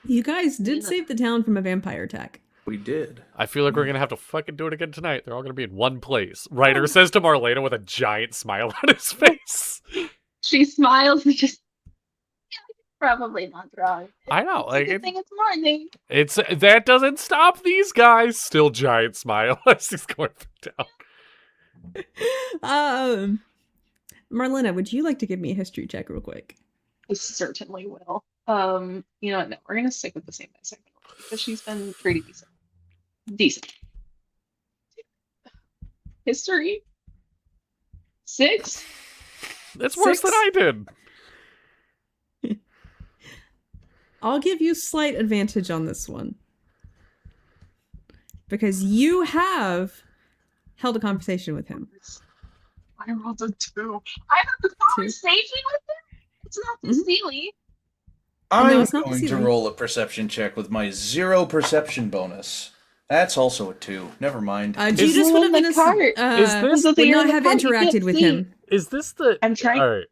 You guys did save the town from a vampire attack. We did. I feel like we're gonna have to fucking do it again tonight. They're all gonna be in one place. Ryder says to Marlena with a giant smile on his face. She smiles and just probably not wrong. I know, like I think it's morning. it's that doesn't stop these guys. Still giant smile as he's going down. Marlena, would you like to give me a history check real quick? I certainly will. You know what? No, we're gonna stick with the same dice because she's been pretty decent. Decent. History. 6. It's worse than I did. I'll give you slight advantage on this one. Because you have held a conversation with him. I rolled a 2. I had a conversation with him? It's not the Steely. I'm No, it's not going the to Steely. roll a perception check with my 0 perception bonus. That's also a 2. Never mind. Judas would have been is this would not have interacted with him. Is this the? I'm trying.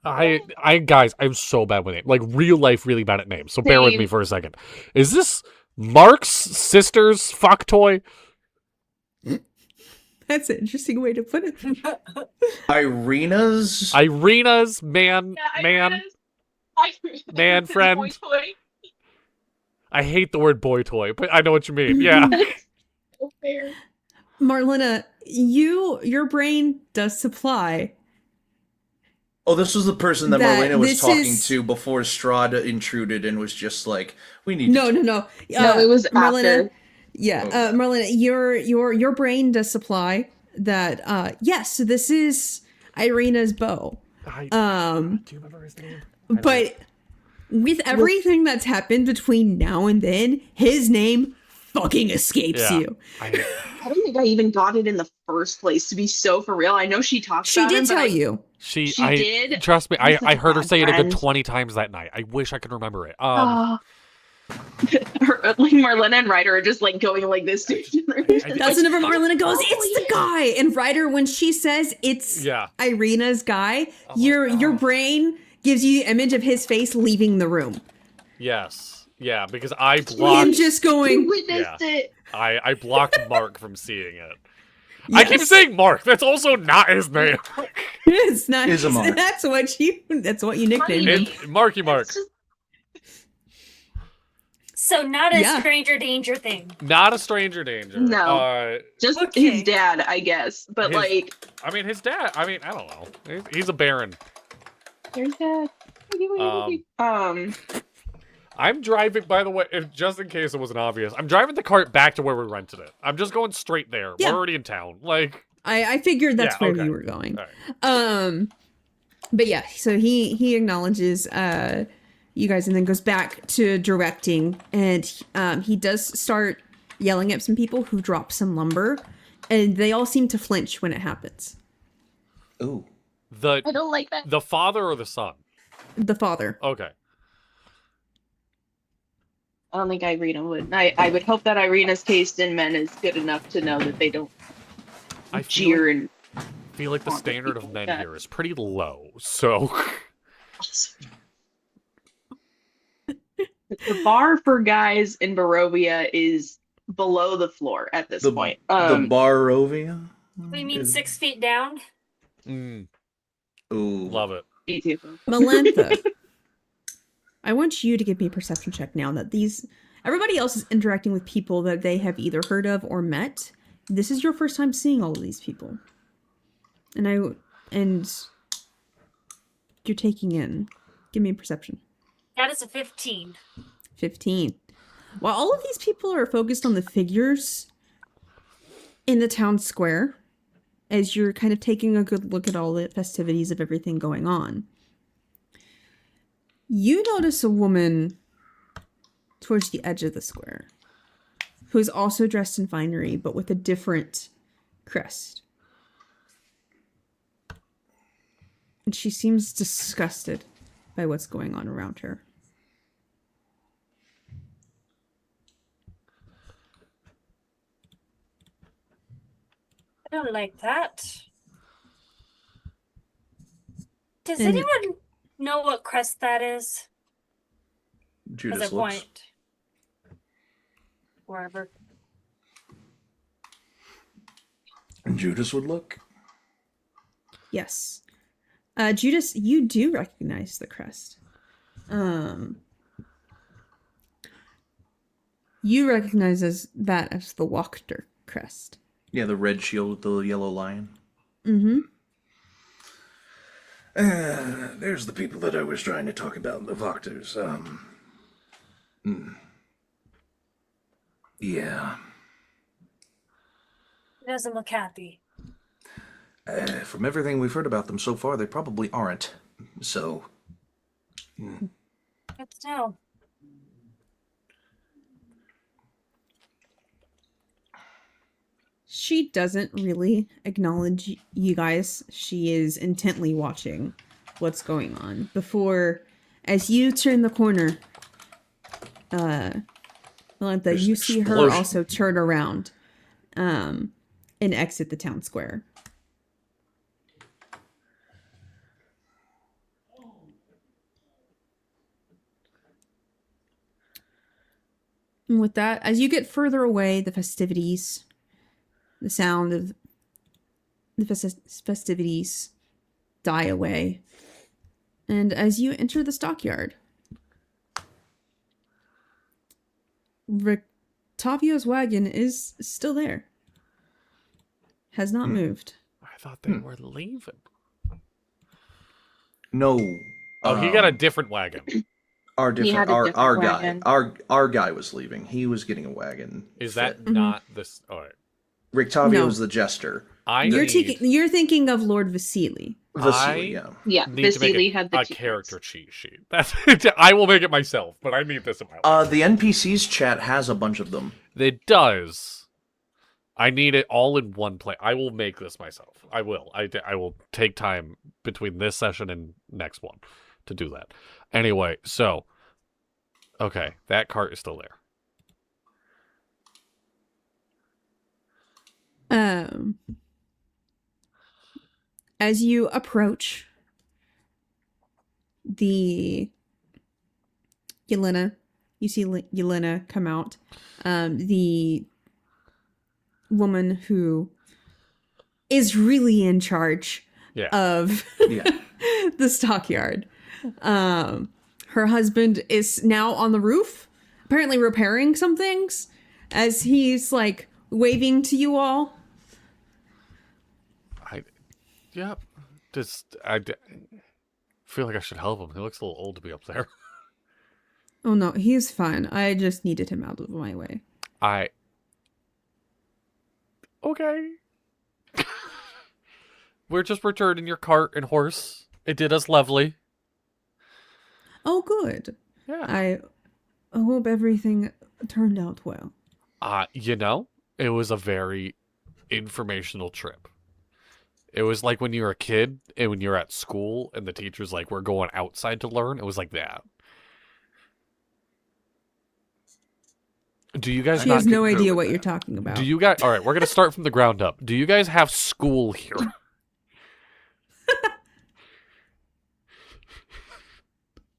All right. I guys, I'm so bad with names. Like real life, really bad at names. So bear with me for a second. Is this Mark's sister's fuck toy? That's an interesting way to put it. Irina's man friend. Boy toy. I hate the word boy toy, but I know what you mean. Yeah. So fair. Marlena, your brain does supply. Oh, this was the person that That Marlena was this talking is- to before Strahd intruded and was just like, "We need No. to." No, it was Marlena. after. Yeah, Okay. Marlena, your brain does supply that. Yes, this is Irina's bow. Do you remember his name? But with everything that's happened between now and then, his name fucking escapes Yeah. you. I don't think I even got it in the first place, to be so for real. I know she talked She about did him, but tell I- you. She did? Trust me, He's such I a heard her bad say it a good friend. 20 times that night. I wish I could remember it. Like Marlena and Ryder are just like going like this to each other. That's whenever Marlena goes, "It's the guy," and Ryder, when she says it's Yeah. Irina's guy, your brain gives you the image of his face leaving the room. Yes. Yeah, because I And blocked just You going, witnessed it. I blocked Mark from seeing it. I keep Yes. saying Mark. That's also not his name. it's not. Is a mark. That's what you nicknamed him. It's Marky Mark. It's just- So not a Yeah. stranger danger thing. Not a stranger danger. No. Just Okay. his dad, I guess. But His- like, I mean, his dad. I mean, I don't know. He's a baron. there's dad. I'm driving. By the way, just in case it wasn't obvious, I'm driving the cart back to where we rented it. I'm just going straight there. Yeah. We're already in town. Like, I figured that's Yeah, where okay. you were going. all right. But yeah, so he acknowledges you guys and then goes back to directing, and he does start yelling at some people who drop some lumber, and they all seem to flinch when it happens. Ooh. I don't like that. The father or the son? The father. Okay. I don't think Irina would. I would hope that Irina's taste in men is good enough to know that they don't I jeer and. feel like the want standard people of like men that. here is pretty low. So The bar for guys in Barovia is below the floor at this point. The Barovia? We mean 6 feet down. Ooh. love it. Me too. Melentha. I want you to give me a perception check now that everybody else is interacting with people that they have either heard of or met. This is your first time seeing all of these people. And you're taking in. Give me a perception. That is a 15. 15. While all of these people are focused on the figures in the town square, as you're kind of taking a good look at all the festivities of everything going on, you notice a woman towards the edge of the square who's also dressed in finery, but with a different crest. And she seems disgusted by what's going on around her. I don't like that. Does And- anyone know what crest that is? As Judas a looks. point. wherever. And Judas would look. Yes. Judas, you do recognize the crest. You recognize that as the Wachter crest. Yeah, the red shield with the yellow lion. Mm-hmm. There's the people that I was trying to talk about, the Wachters. Yeah. It doesn't look happy. From everything we've heard about them so far, they probably aren't. So. It's down. She doesn't really acknowledge you guys. She is intently watching what's going on. Before, as you turn the corner, Melentha, you see her also turn around and exit the town square. And with that, as you get further away, the festivities, the sound of the festivities die away. And as you enter the stockyard, Rictavio's wagon is still there. Has not moved. I thought they were leaving. No. Oh, he got a different wagon. Our had a different our wagon. guy. Our guy was leaving. He was getting a wagon. Is that not this? All right. Rictavio No. was the jester. You're thinking of Lord Vasily. Vasily, yeah. Yeah, Need to make Vasily had the a two character cards. cheat sheet. That's I will make it myself, but I need this in my life. The NPCs chat has a bunch of them. It does. I need it all in one place. I will make this myself. I will. I will take time between this session and next one to do that. Anyway, so okay, that cart is still there. As you approach the Yelena, you see Yelena come out. The woman who is really in charge of the stockyard. Her husband is now on the roof, apparently repairing some things, as he's like waving to you all. I feel like I should help him. He looks a little old to be up there. Oh no, he's fine. I just needed him out of my way. Okay. We're just returning your cart and horse. It did us lovely. Oh, good. Yeah. I hope everything turned out well. It was a very informational trip. It was like when you were a kid and when you're at school and the teacher's like, we're going outside to learn. It was like that. Do you guys She has no idea what you're talking about. Do you guys... All right, we're going to start from the ground up. Do you guys have school here?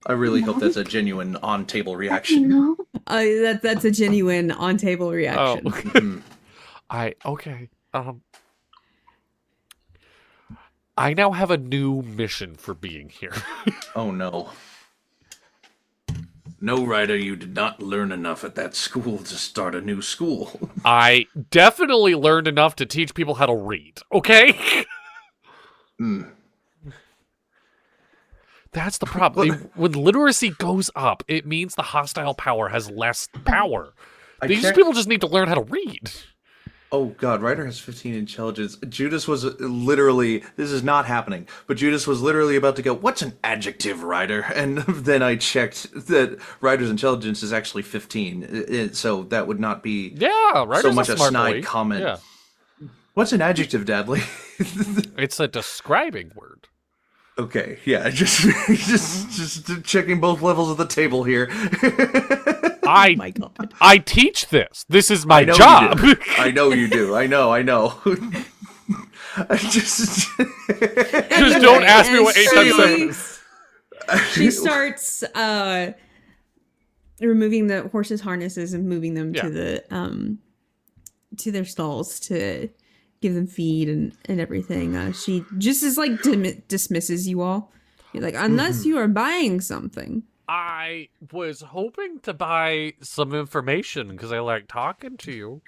I really hope that's a genuine on-table reaction. No. That's a genuine on-table reaction. Okay. I now have a new mission for being here. Oh no. No, Ryder, you did not learn enough at that school to start a new school. I definitely learned enough to teach people how to read, okay? That's the problem. When literacy goes up, it means the hostile power has less power. These people just need to learn how to read. Oh god, Ryder has 15 intelligence. Judas was literally, this is not happening, but Judas was literally about to go, what's an adjective, Ryder? And then I checked that Ryder's intelligence is actually 15, so that would not be Ryder's so much a smart snide boy. comment. Yeah. What's an adjective, Dadley? It's a describing word. Okay, yeah, just checking both levels of the table here. Oh my god. I teach this. This is my job. I know you do. I know. I just don't ask me what 8 times 7 is. She starts removing the horses' harnesses and moving them to the to their stalls to give them feed and everything. She just is like dismisses you all. You're like, unless you are buying something. I was hoping to buy some information because I like talking to you.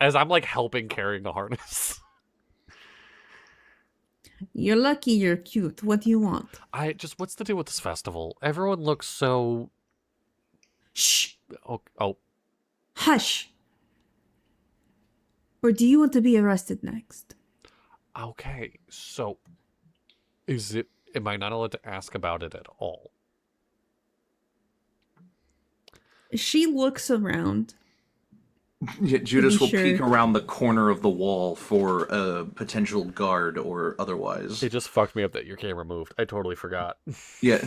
As I'm like helping carrying the harness. You're lucky you're cute. What do you want? What's the deal with this festival? Everyone looks so... Shh. Oh. Hush. Or do you want to be arrested next? Okay, so... Am I not allowed to ask about it at all? She looks around. Yeah, Judas will peek around the corner of the wall for a potential guard or otherwise. It just fucked me up that your camera moved. I totally forgot. Yeah.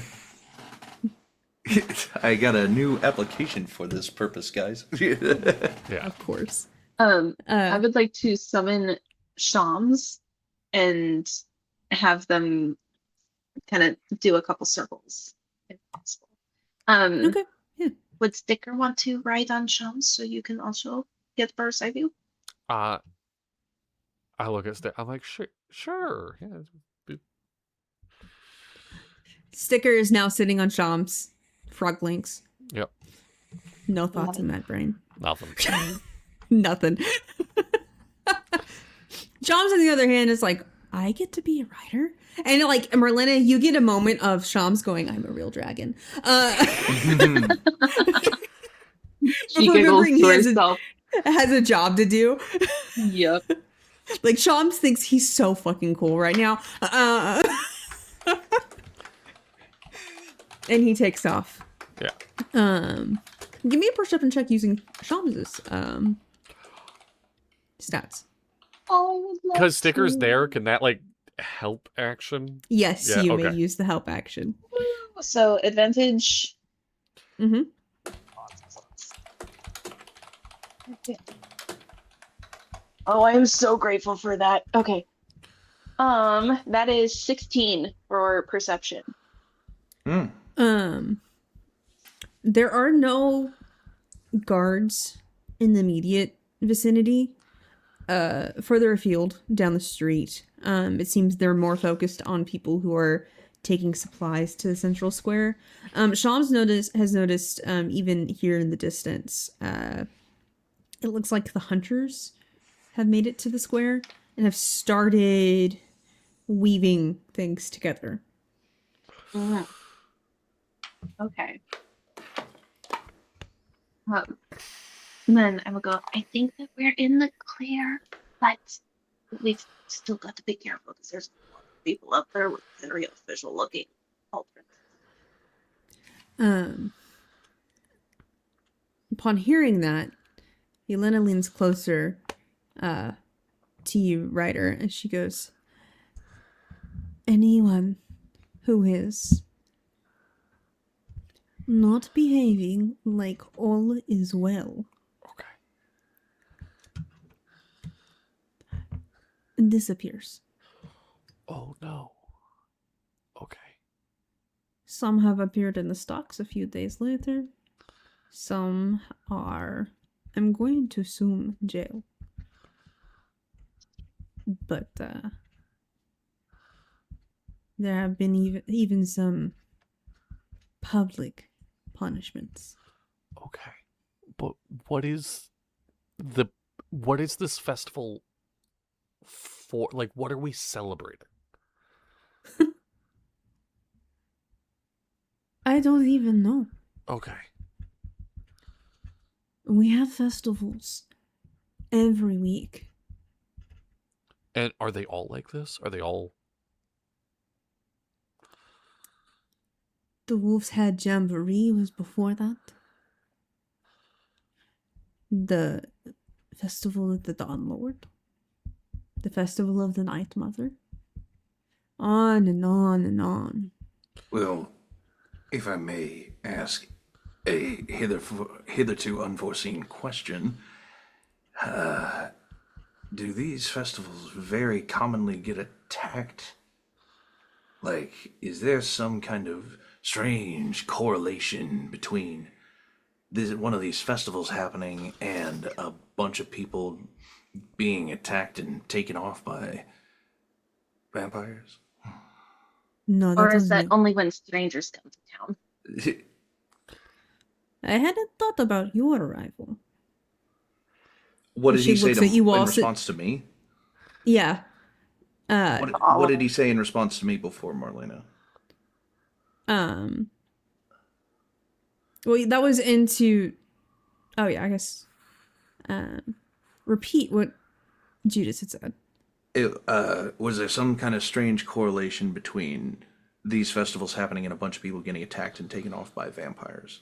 I got a new application for this purpose, guys. Yeah. Of course. I would like to summon Shams and have them kind of do a couple circles if possible. Okay. Yeah. Would Sticker want to ride on Shams so you can also get bird's eye view? I look at Sticker. I'm like, sure. Yeah. Sticker is now sitting on Shams. Frog links. Yep. No thoughts in that brain. Nothing. Nothing. Shams, on the other hand, is like, I get to be a rider? And like, Marlena, you get a moment of Shams going, I'm a real dragon. She giggles to herself. Has a job to do. Yep. Like, Shams thinks he's so fucking cool right now. And he takes off. Yeah. Give me a perception check using Shams's stats. Because Sticker's there, can that like help action? Yes, Yeah, you okay. may use the help action. So advantage. Mm-hmm. Okay. Oh, I am so grateful for that. Okay. That is 16 for perception. There are no guards in the immediate vicinity. Further afield down the street, it seems they're more focused on people who are taking supplies to the central square. Shams has noticed, even here in the distance, it looks like the hunters have made it to the square and have started weaving things together. Okay. Then I will go, I think that we're in the clear, but we've still got to be careful because there's a lot of people up there with very official looking alternates. Upon hearing that, Yelena leans closer to you, Ryder, and she goes, anyone who is not behaving like all is well disappears. Oh no. Okay. Some have appeared in the stocks a few days later. Some are, I'm going to assume, jail. But there have been even some public punishments. Okay. But what is this festival for? Like, what are we celebrating? I don't even know. Okay. We have festivals every week. And are they all like this? Are they all... The Wolf's Head Jamboree was before that. The Festival of the Dawn Lord. The Festival of the Night Mother. On and on and on. Well, if I may ask a hitherto unforeseen question, do these festivals very commonly get attacked? Like, is there some kind of strange correlation between one of these festivals happening and a bunch of people being attacked and taken off by vampires. No, that Or is wasn't that it. only when strangers come to town? I hadn't thought about your arrival. What did She he say looks to, at you in all response to me? Yeah. What did he say in response to me before, Marlena? Well, that was into. Oh yeah, I guess. Repeat what Judas had said. Was there some kind of strange correlation between these festivals happening and a bunch of people getting attacked and taken off by vampires?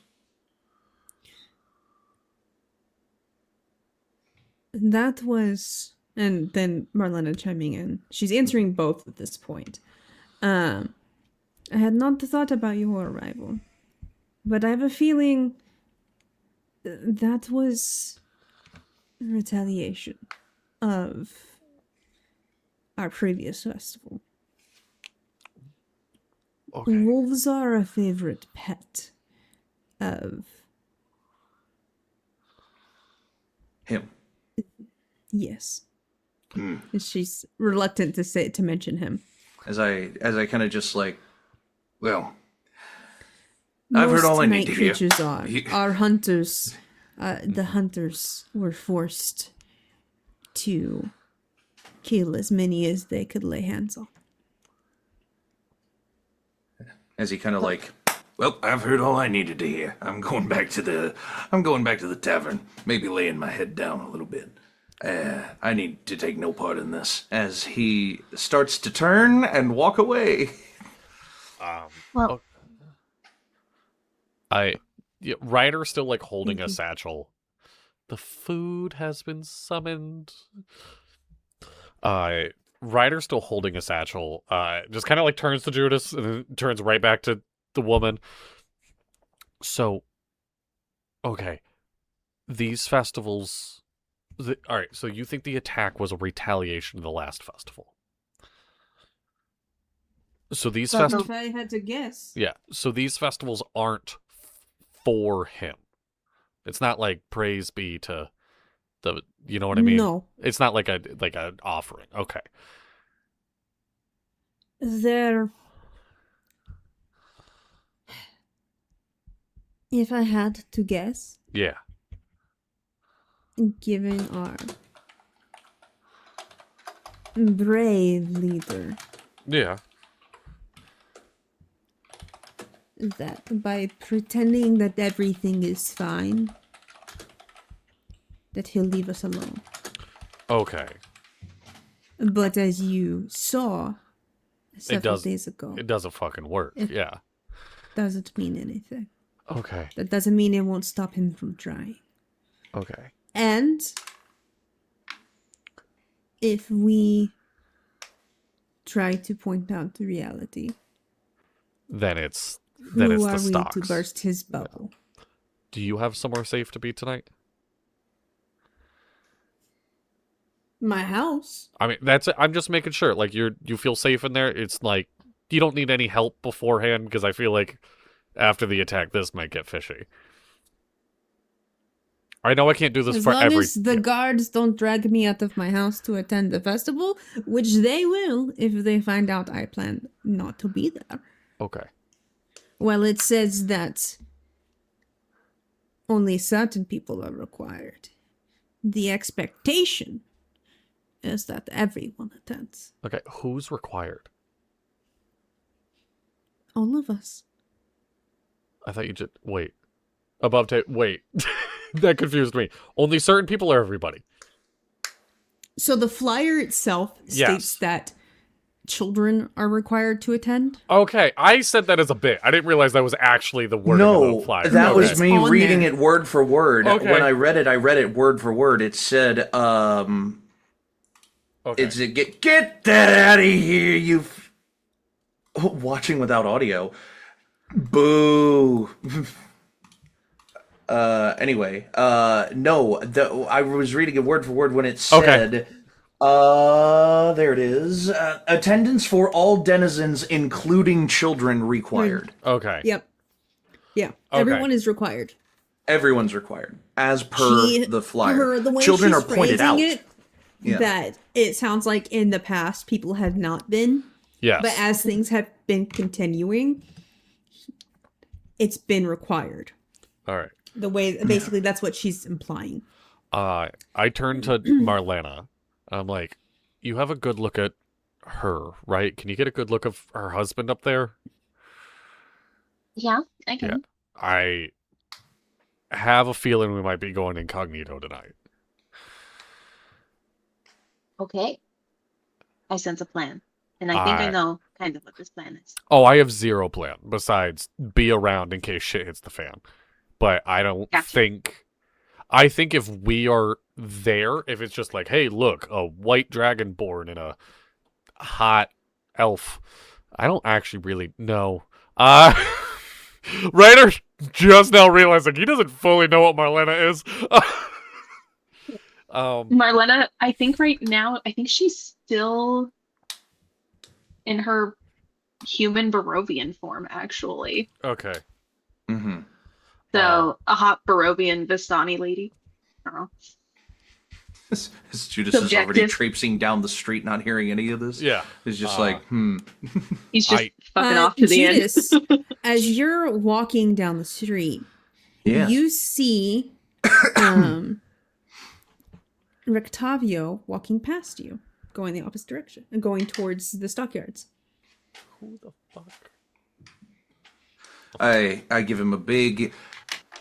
That was, and then Marlena chiming in. She's answering both at this point. I had not thought about your arrival, but I have a feeling that was retaliation of our previous festival. Okay. Wolves are a favorite pet of Him. yes. She's reluctant to mention him. As I kind of just like, well, I've heard all I need to hear. Most night creatures are hunters. The hunters were forced to kill as many as they could lay hands on. As he kind of like, well, I've heard all I needed to hear. I'm going back to the tavern. Maybe laying my head down a little bit. I need to take no part in this. As he starts to turn and walk away. Well, Ryder's still like holding a satchel. The food has been summoned. Ryder's still holding a satchel. Just kind of like turns to Judas and then turns right back to the woman. So, okay, these festivals. All right, so you think the attack was a retaliation of the last festival? So these festivals. If I had to guess. Yeah, so these festivals aren't for him. It's not like praise be to the, you know what I mean? No. It's not like an offering. Okay. They're... If I had to guess, Yeah. given our brave leader, Yeah. that by pretending that everything is fine, that he'll leave us alone. Okay. But as you saw several days ago, It doesn't fucking work. Yeah. doesn't mean anything. Okay. That doesn't mean it won't stop him from trying. Okay. And if we try to point out the reality, Then it's who the are we stocks. to burst his bubble? Do you have somewhere safe to be tonight? My house. I mean, that's it. I'm just making sure. Like you feel safe in there. It's like you don't need any help beforehand because I feel like after the attack, this might get fishy. I know I can't do this As for long every. as the guards don't drag me out of my house to attend the festival, which they will if they find out I plan not to be there. Okay. Well, it says that only certain people are required. The expectation is that everyone attends. Okay. Who's required? All of us. I thought you just wait. Wait. That confused me. Only certain people or everybody? So the flyer itself states that children are required to attend. Okay, I said that as a bit. I didn't realize that was actually the wording of the flyer. That Okay. was me reading it word for word. Okay. When I read it word for word. It said, Okay. it's get that out of here, you... Watching without audio. Boo. Anyway, no, I was reading it word for word when it said There it is. Attendance for all denizens, including children, required. Okay. Yep. Yeah. Okay. Everyone is required. Everyone's required, as per the flyer. The way Children she's are pointed out. That it sounds like in the past people have not been. Yes. But as things have been continuing, it's been required. All right. The way, basically, that's what she's implying. I turn to Marlena. I'm like, you have a good look at her, right? Can you get a good look of her husband up there? Yeah, I can. Yeah. I have a feeling we might be going incognito tonight. Okay. I sense a plan. And I think I know kind of what this plan is. Oh, I have zero plan besides be around in case shit hits the fan. But I don't think... I think if we are there, if it's just like, hey, look, a white dragonborn and a hot elf, I don't actually really know. Ryder just now realizing he doesn't fully know what Marlena is. Marlena, I think right now, I think she's still in her human Barovian form, actually. Okay. Mm-hmm. So, a hot Barovian Vistani lady. I don't know. As Judas is already traipsing down the street, not hearing any of this. Yeah. He's just He's just fucking off to the Judas, end. as you're walking down the street, yes. you see Rictavio walking past you, going the opposite direction, and going towards the stockyards. Who the fuck? I give him a big...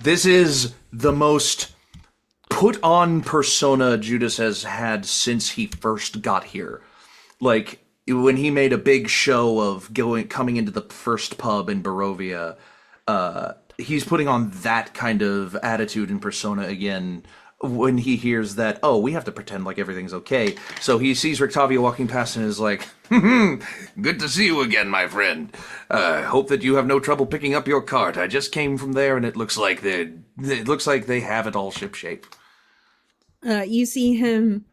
This is the most put-on persona Judas has had since he first got here. Like, when he made a big show of coming into the first pub in Barovia, he's putting on that kind of attitude and persona again when he hears that, oh, we have to pretend like everything's okay. So he sees Rictavio walking past and is like, good to see you again, my friend. Hope that you have no trouble picking up your cart. I just came from there and it looks like they have it all shipshape. You see him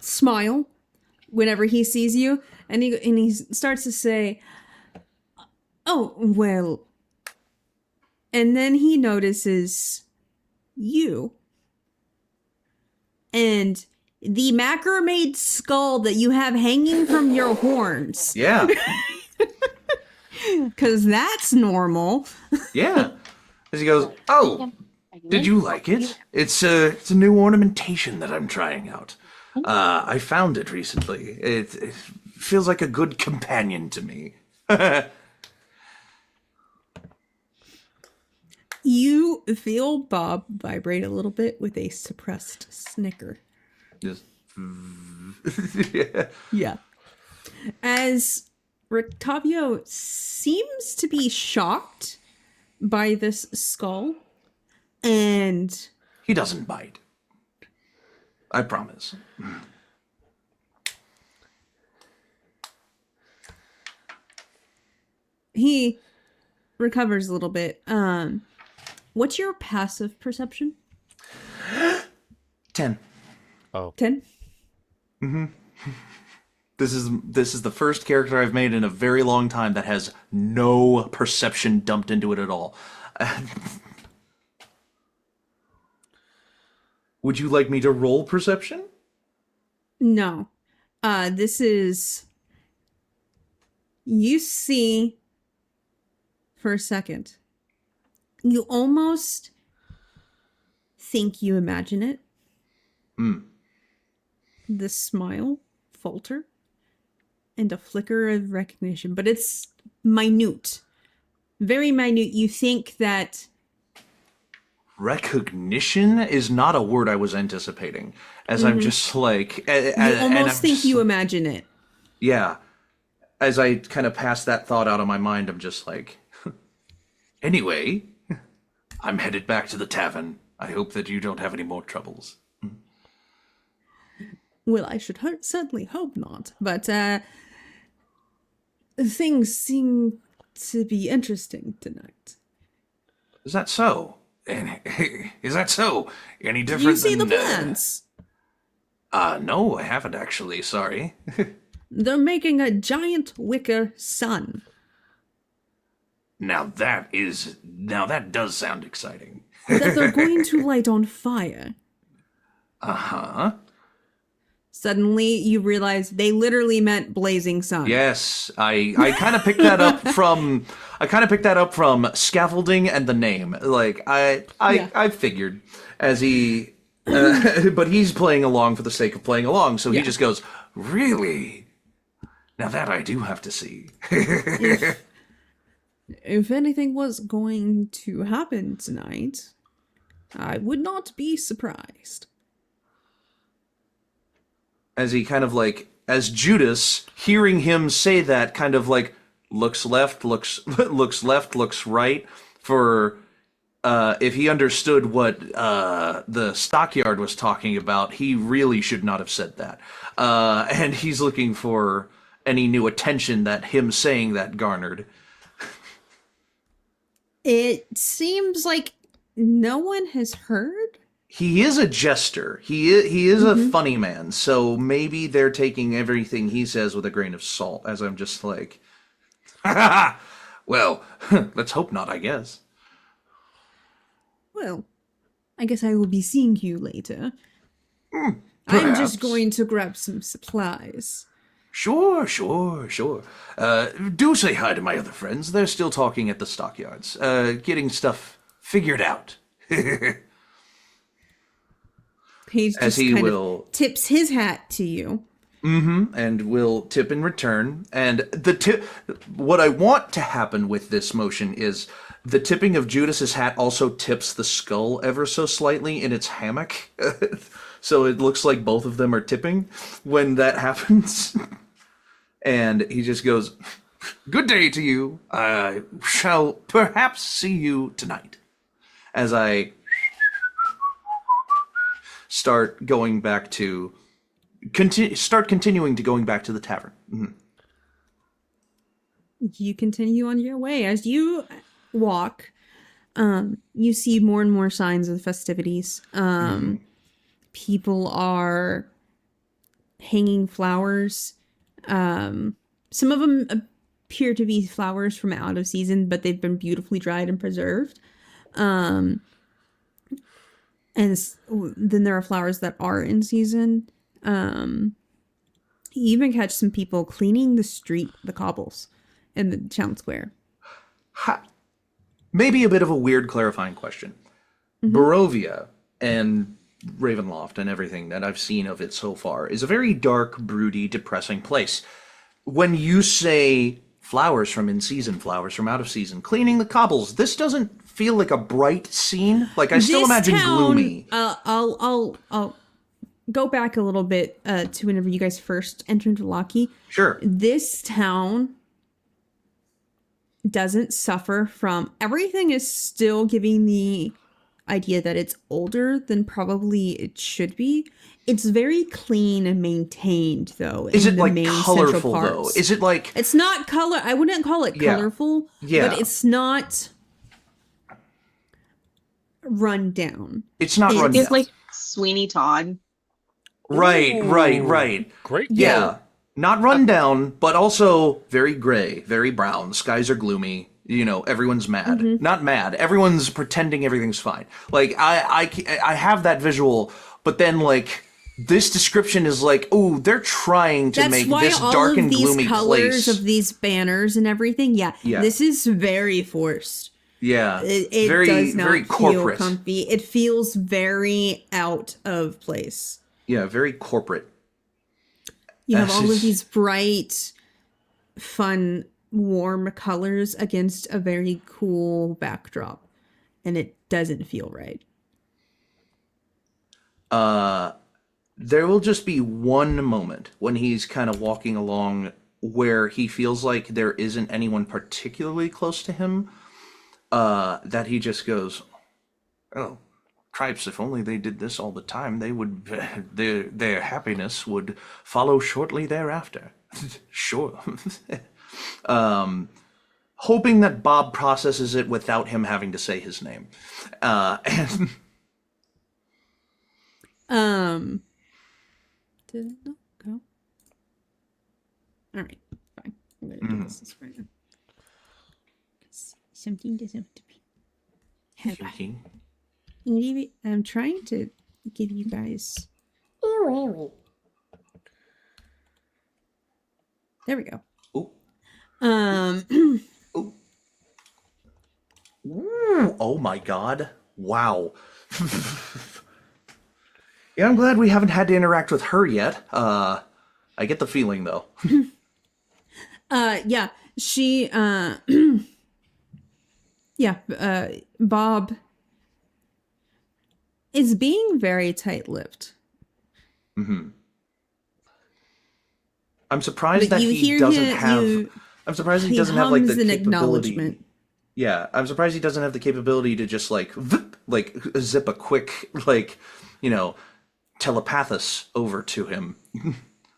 smile whenever he sees you, and he starts to say, oh, well. And then he notices you. And the macrame skull that you have hanging from your horns. Yeah. Because that's normal. Yeah. As he goes, oh, did you like it? It's a new ornamentation that I'm trying out. I found it recently. It feels like a good companion to me. You feel Bob vibrate a little bit with a suppressed snicker. Just... Yeah. As Rictavio seems to be shocked by this skull, and... He doesn't bite. I promise. He recovers a little bit. What's your passive perception? 10. Oh. 10? Mm-hmm. This is the first character I've made in a very long time that has no perception dumped into it at all. Would you like me to roll perception? No. This is... You see... For a second. You almost think you imagine it. The smile falter and a flicker of recognition, but it's minute. Very minute. You think that... Recognition is not a word I was anticipating, as I'm just like... You almost think you imagine it. Yeah. As I kind of pass that thought out of my mind, I'm just like... Anyway, I'm headed back to the tavern. I hope that you don't have any more troubles. Well, I should certainly hope not. But things seem to be interesting tonight. Is that so? Is that so? Any different You see than, the plans. No, I haven't actually, sorry. They're making a giant wicker sun. Now that does sound exciting. That they're going to light on fire. Uh-huh. Suddenly, you realize they literally meant blazing sun. Yes, I kind of picked that up from scaffolding and the name. Like I figured as he, but he's playing along for the sake of playing along. So he just goes, "Really? Now that I do have to see." If anything was going to happen tonight, I would not be surprised. As he kind of like, as Judas, hearing him say that, kind of like looks left, looks left, looks right, for if he understood what the stockyard was talking about, he really should not have said that. And he's looking for any new attention that him saying that garnered. It seems like no one has heard. He is a jester. He is a funny man. So maybe they're taking everything he says with a grain of salt. As I'm just like, well, let's hope not. I guess. Well, I guess I will be seeing you later. I'm just Perhaps. going to grab some supplies. Sure. Do say hi to my other friends. They're still talking at the stockyards, getting stuff figured out. He just As he kind will of tips his hat to you. and will tip in return. And the tip. What I want to happen with this motion is the tipping of Judas's hat also tips the skull ever so slightly in its hammock, so it looks like both of them are tipping when that happens. And he just goes, "Good day to you. I shall perhaps see you tonight." As I start going back to continuing to going back to the tavern. You continue on your way. As you walk, you see more and more signs of the festivities. People are hanging flowers. Some of them appear to be flowers from out of season, but they've been beautifully dried and preserved. And then there are flowers that are in season. You even catch some people cleaning the cobbles in the town square. Maybe a bit of a weird clarifying question. Barovia and Ravenloft and everything that I've seen of it so far is a very dark, broody, depressing place. When you say flowers from in season, flowers from out of season, cleaning the cobbles, this doesn't feel like a bright scene. Like I still imagine gloomy. I'll go back a little bit to whenever you guys first entered Vallaki. Sure. This town doesn't suffer from, everything is still giving the idea that it's older than probably it should be. It's very clean and maintained, though. Is it like colorful though? Is it like, it's not color? I wouldn't call it colorful. Yeah. But it's not run down. It's not run down. It's like Sweeney Todd. Right. Great. Yeah. Not run down, but also very gray, very brown. Skies are gloomy. You know, everyone's mad. Not mad. Everyone's pretending everything's fine. Like, I have that visual, but then, like, this description is like, oh, they're trying to make this dark and gloomy place. That's why all of these colors of these banners and everything, this is very forced. Yeah. It very, does not very corporate. Feel comfy. It feels very out of place. Yeah, very corporate. You have all of these bright, fun, warm colors against a very cool backdrop, and it doesn't feel right. There will just be one moment when he's kind of walking along where he feels like there isn't anyone particularly close to him, that he just goes, "Oh, cripes, if only they did this all the time, they would their happiness would follow shortly thereafter." Sure. Hoping that Bob processes it without him having to say his name. Did it not go? All right, fine. I'm gonna do this right now. Something doesn't have to be. Thinking. I'm trying to give you guys. There we go. Ooh. Um. Ooh. Ooh. Oh my god. Wow. Yeah, I'm glad we haven't had to interact with her yet. I get the feeling though. Yeah. She yeah, Bob is being very tight-lipped. Mm-hmm. I'm surprised But that you he hear doesn't him- have. you- I'm surprised he he doesn't have like the hums an capability. acknowledgement. Yeah, I'm surprised he doesn't have the capability to just like zip a quick telepathos over to him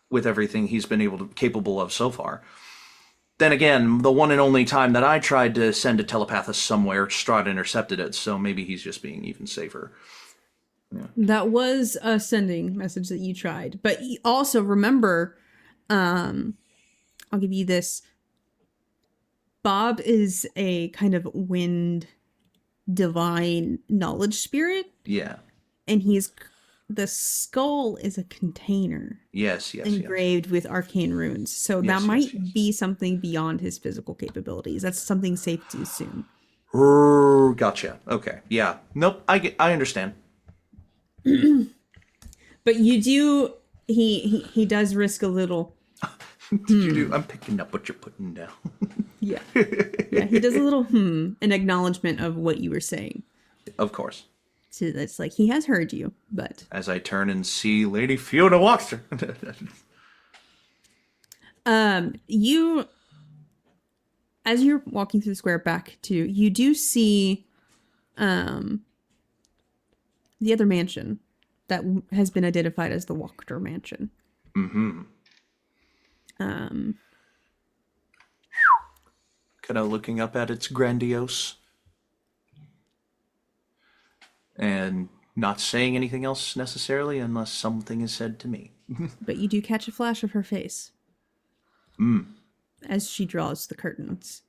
with everything he's been capable of so far. Then again, the one and only time that I tried to send a telepathos somewhere, Strahd intercepted it, so maybe he's just being even safer. Yeah. That was a sending message that you tried. But also remember, I'll give you this. Bob is a kind of wind divine knowledge spirit. Yeah. And the skull is a container. Yes. Engraved with arcane runes. So that might be something beyond his physical capabilities. That's something safe to assume. Gotcha. Okay. Yeah. Nope. I understand. But you do. He does risk a little. You do. I'm picking up what you're putting down. Yeah. Yeah. He does a little an acknowledgement of what you were saying. Of course. So it's like he has heard you, but as I turn and see Lady Fiona Walker. You, as you're walking through the square back to, you do see the other mansion that has been identified as the Walker Mansion. Mm-hmm. Kind of looking up at its grandiose and not saying anything else necessarily unless something is said to me. But you do catch a flash of her face. As she draws the curtains.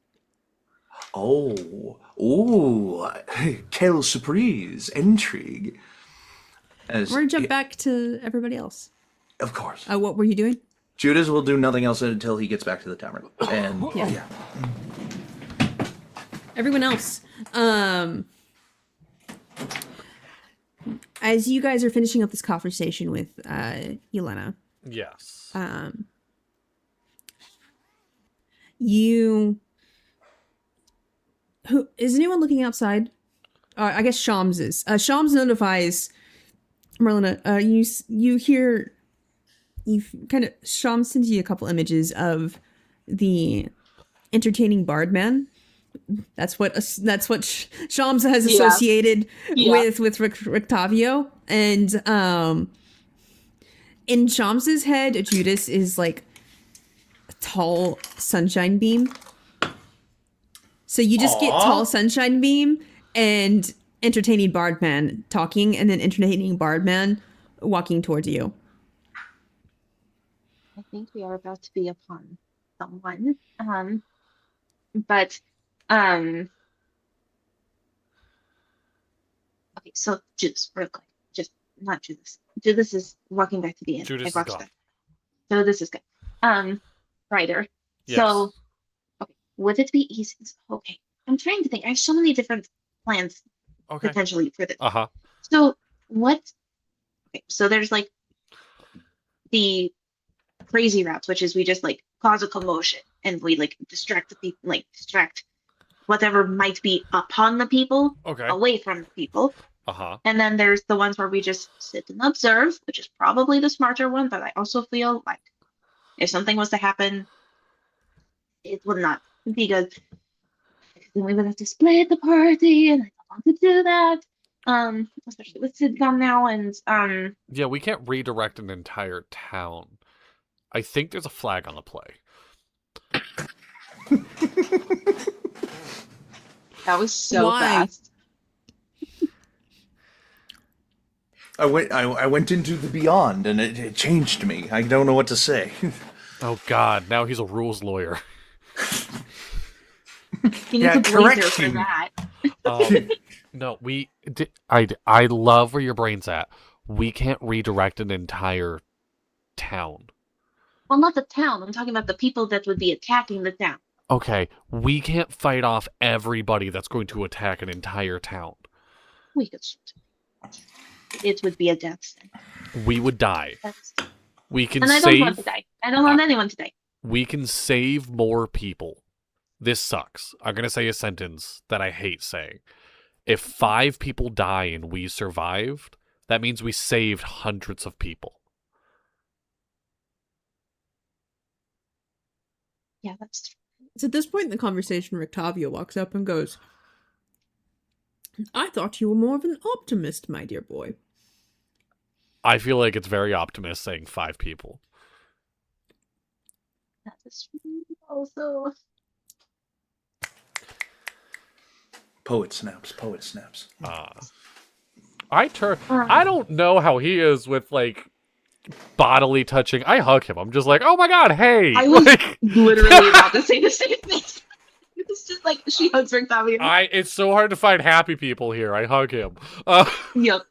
Oh, quelle surprise, intrigue. We're gonna jump back to everybody else. Of course. What were you doing? Judas will do nothing else until he gets back to the tavern. And yeah. Everyone else. As you guys are finishing up this conversation with Yelena. Yes. Who is anyone looking outside? I guess Shams is. Shams notifies Marlena. You hear. Shams sends you a couple images of the entertaining bard man. That's what Shams has associated with Rictavio, and in Shams's head, Judas is like a tall sunshine beam. So you just get tall sunshine beam and entertaining bard man talking, and then entertaining bard man walking towards you. I think we are about to be upon someone. But okay, so Judas, real quick. Just not Judas. Judas is walking back to the inn. Judas is gone. So this is good. Ryder. Yes. So okay, would it be easy? Okay. I'm trying to think. I have so many different plans potentially for this. Uh-huh. So what okay, so there's like the crazy routes, which is we just like cause a commotion and we like distract the people, like distract whatever might be upon the people away from the people. And then there's the ones where we just sit and observe, which is probably the smarter one, but I also feel like if something was to happen, it would not be good. Then we would have to split the party, and I don't want to do that. Especially with Sid gone now, and yeah, we can't redirect an entire town. I think there's a flag on the play. That was so fast. I went into the beyond, and it changed me. I don't know what to say. Oh God! Now he's a rules lawyer. He needs a blazer for that. No, I love where your brain's at. We can't redirect an entire town. Well, not the town. I'm talking about the people that would be attacking the town. Okay, we can't fight off everybody that's going to attack an entire town. We could. It would be a death sentence. We would die. We can and I don't want to die. I don't want anyone to die. We can save more people. This sucks. I'm going to say a sentence that I hate saying. If 5 people die and we survived, that means we saved hundreds of people. Yeah, that's true. So at this point in the conversation, Rictavio walks up and goes, I thought you were more of an optimist, my dear boy. I feel like it's very optimist saying 5 people. That is also... Poet snaps. I don't know how he is with, like, bodily touching. I hug him. I'm just like, oh my God, hey! I was like, literally about to say the same thing. It's just like, she hugs Rictavio. It's so hard to find happy people here. I hug him. Yep.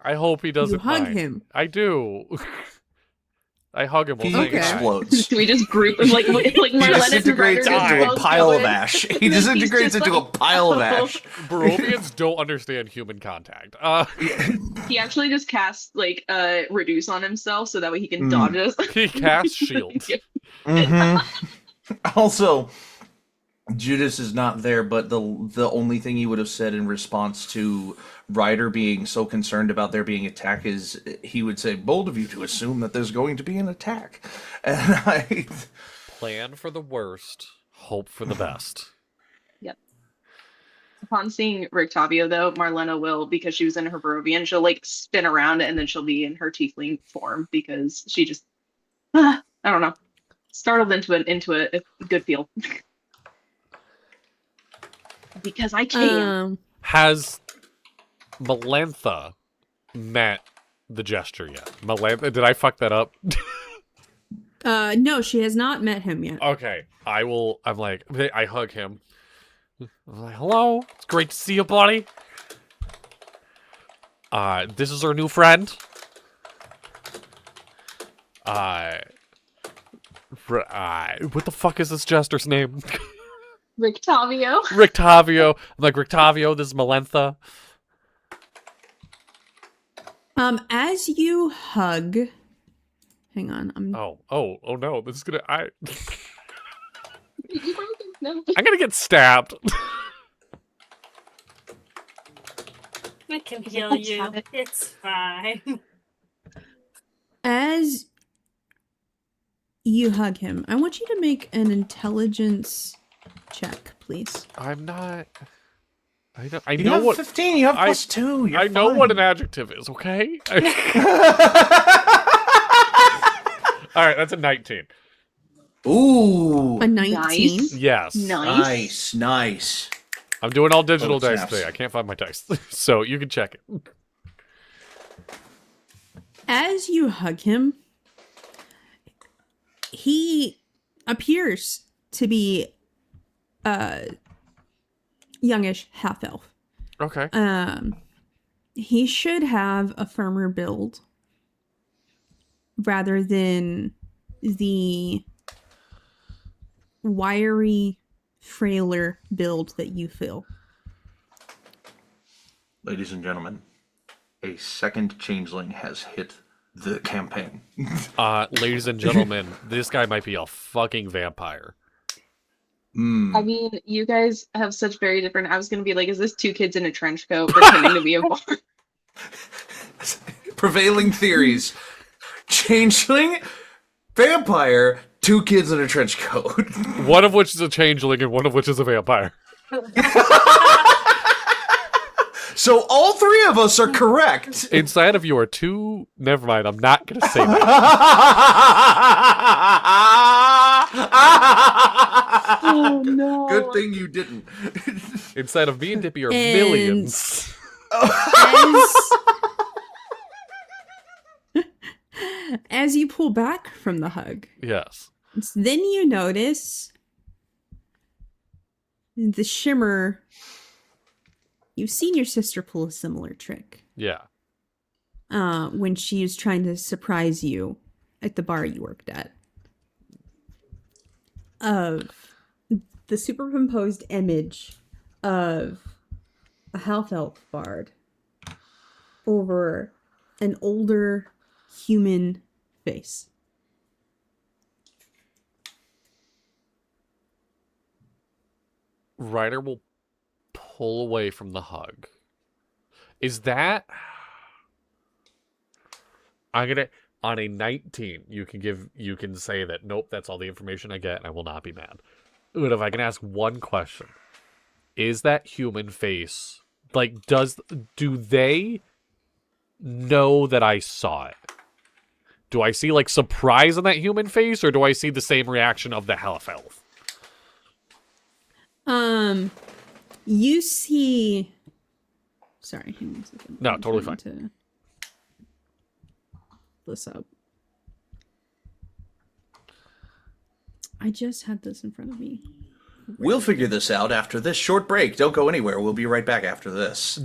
I hope he doesn't You hug mind. him. I do. I hug him. He Okay. explodes. Do we just group him like Marlena and Ryder Disintegrates just into a both pile go of in? ash. He disintegrates just into a like, pile of ash. Barovians don't understand human contact. He actually just casts like reduce on himself so that way he can dodge us. He casts shields. Also, Judas is not there, but the only thing he would have said in response to Ryder being so concerned about there being attack is he would say, bold of you to assume that there's going to be an attack. And Plan for the worst, hope for the best. Yep. Upon seeing Rictavio, though, Marlena will, because she was in her Barovian, she'll like spin around and then she'll be in her tiefling form because she just, I don't know, startled into a good feel. Because I can. Has Melentha met the gesture yet? Melentha, did I fuck that up? No, she has not met him yet. Okay, I hug him. I'm like, hello, it's great to see you, buddy. This is our new friend. What the fuck is this jester's name? Rictavio. Rictavio. I'm like, Rictavio, this is Melentha. As you hug, hang on, Oh no, this is gonna, No. I'm gonna get stabbed. I can heal you. It's fine. As you hug him, I want you to make an intelligence check, please. I'm not. I you know have what 15. You have +2. You're I know fine. what an adjective is. Okay. All right, that's a 19. Ooh. A 19. Nice. Yes. Nice. I'm doing all digital dice snaps. today. I can't find my dice, so you can check it. As you hug him, he appears to be youngish half elf. Okay. He should have a firmer build rather than the wiry, frailer build that you feel. Ladies and gentlemen, a second changeling has hit the campaign. Ladies and gentlemen, this guy might be a fucking vampire. I mean, you guys have such very different. I was gonna be like, is this 2 kids in a trench coat pretending to be a bar? Prevailing theories: changeling, vampire, 2 kids in a trench coat. One of which is a changeling and one of which is a vampire. So all 3 of us are correct. Inside of you are 2. Never mind. I'm not gonna say that. Oh no! Good thing you didn't. Inside of me and Dippy are millions. As you pull back from the hug, Yes. then you notice the shimmer. You've seen your sister pull a similar trick. Yeah. When she was trying to surprise you at the bar you worked at. Of the superimposed image of a half elf bard over an older human face. Ryder will pull away from the hug. Is that... I'm gonna... On a 19, you can say that, nope, that's all the information I get, and I will not be mad. But if I can ask one question, is that human face... Like, do they know that I saw it? Do I see, like, surprise on that human face, or do I see the same reaction of the half elf? You see... Sorry, hang on a second. No, I'm totally trying fine. to this up. I just had this in front of me. We'll figure this out after this short break. Don't go anywhere. We'll be right back after this.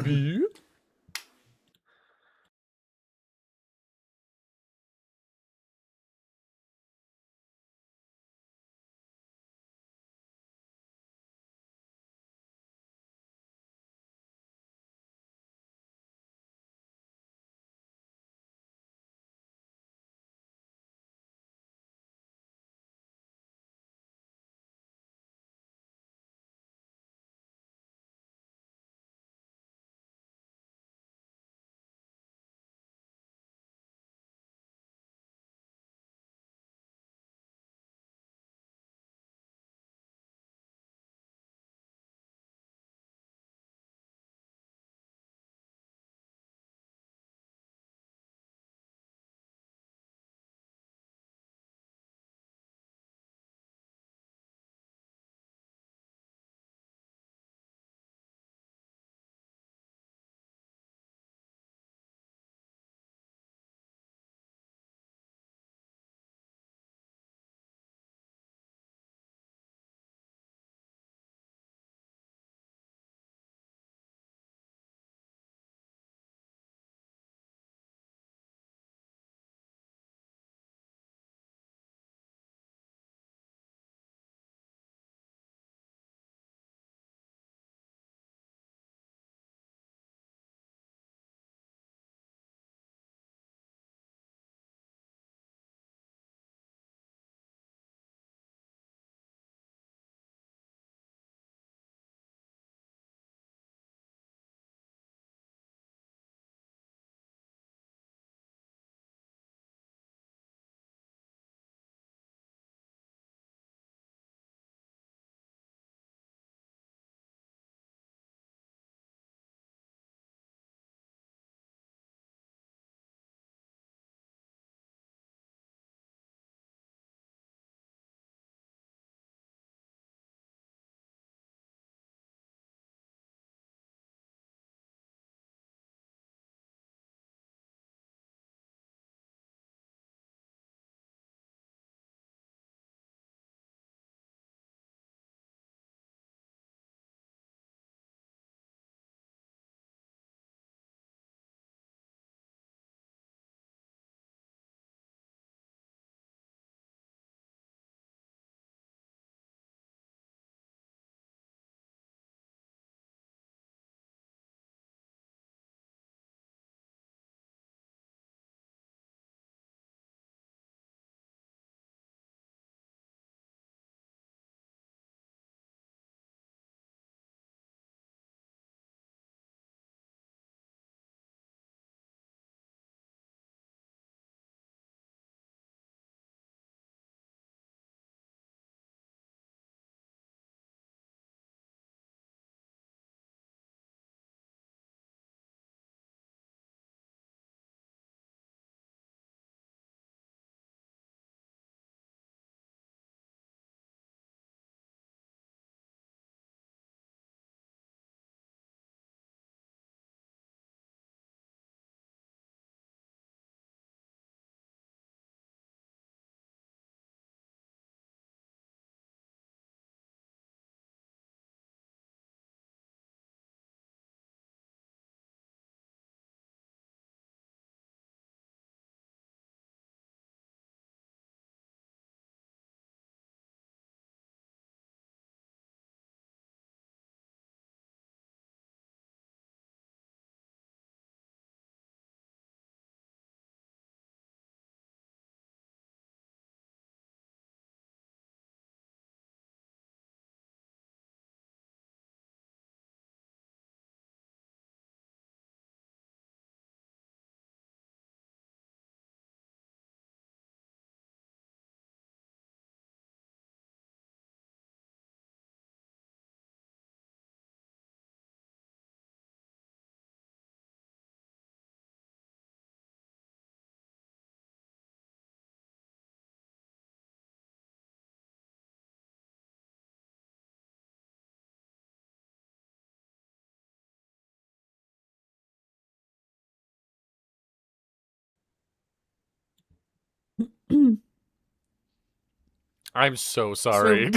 I'm so sorry.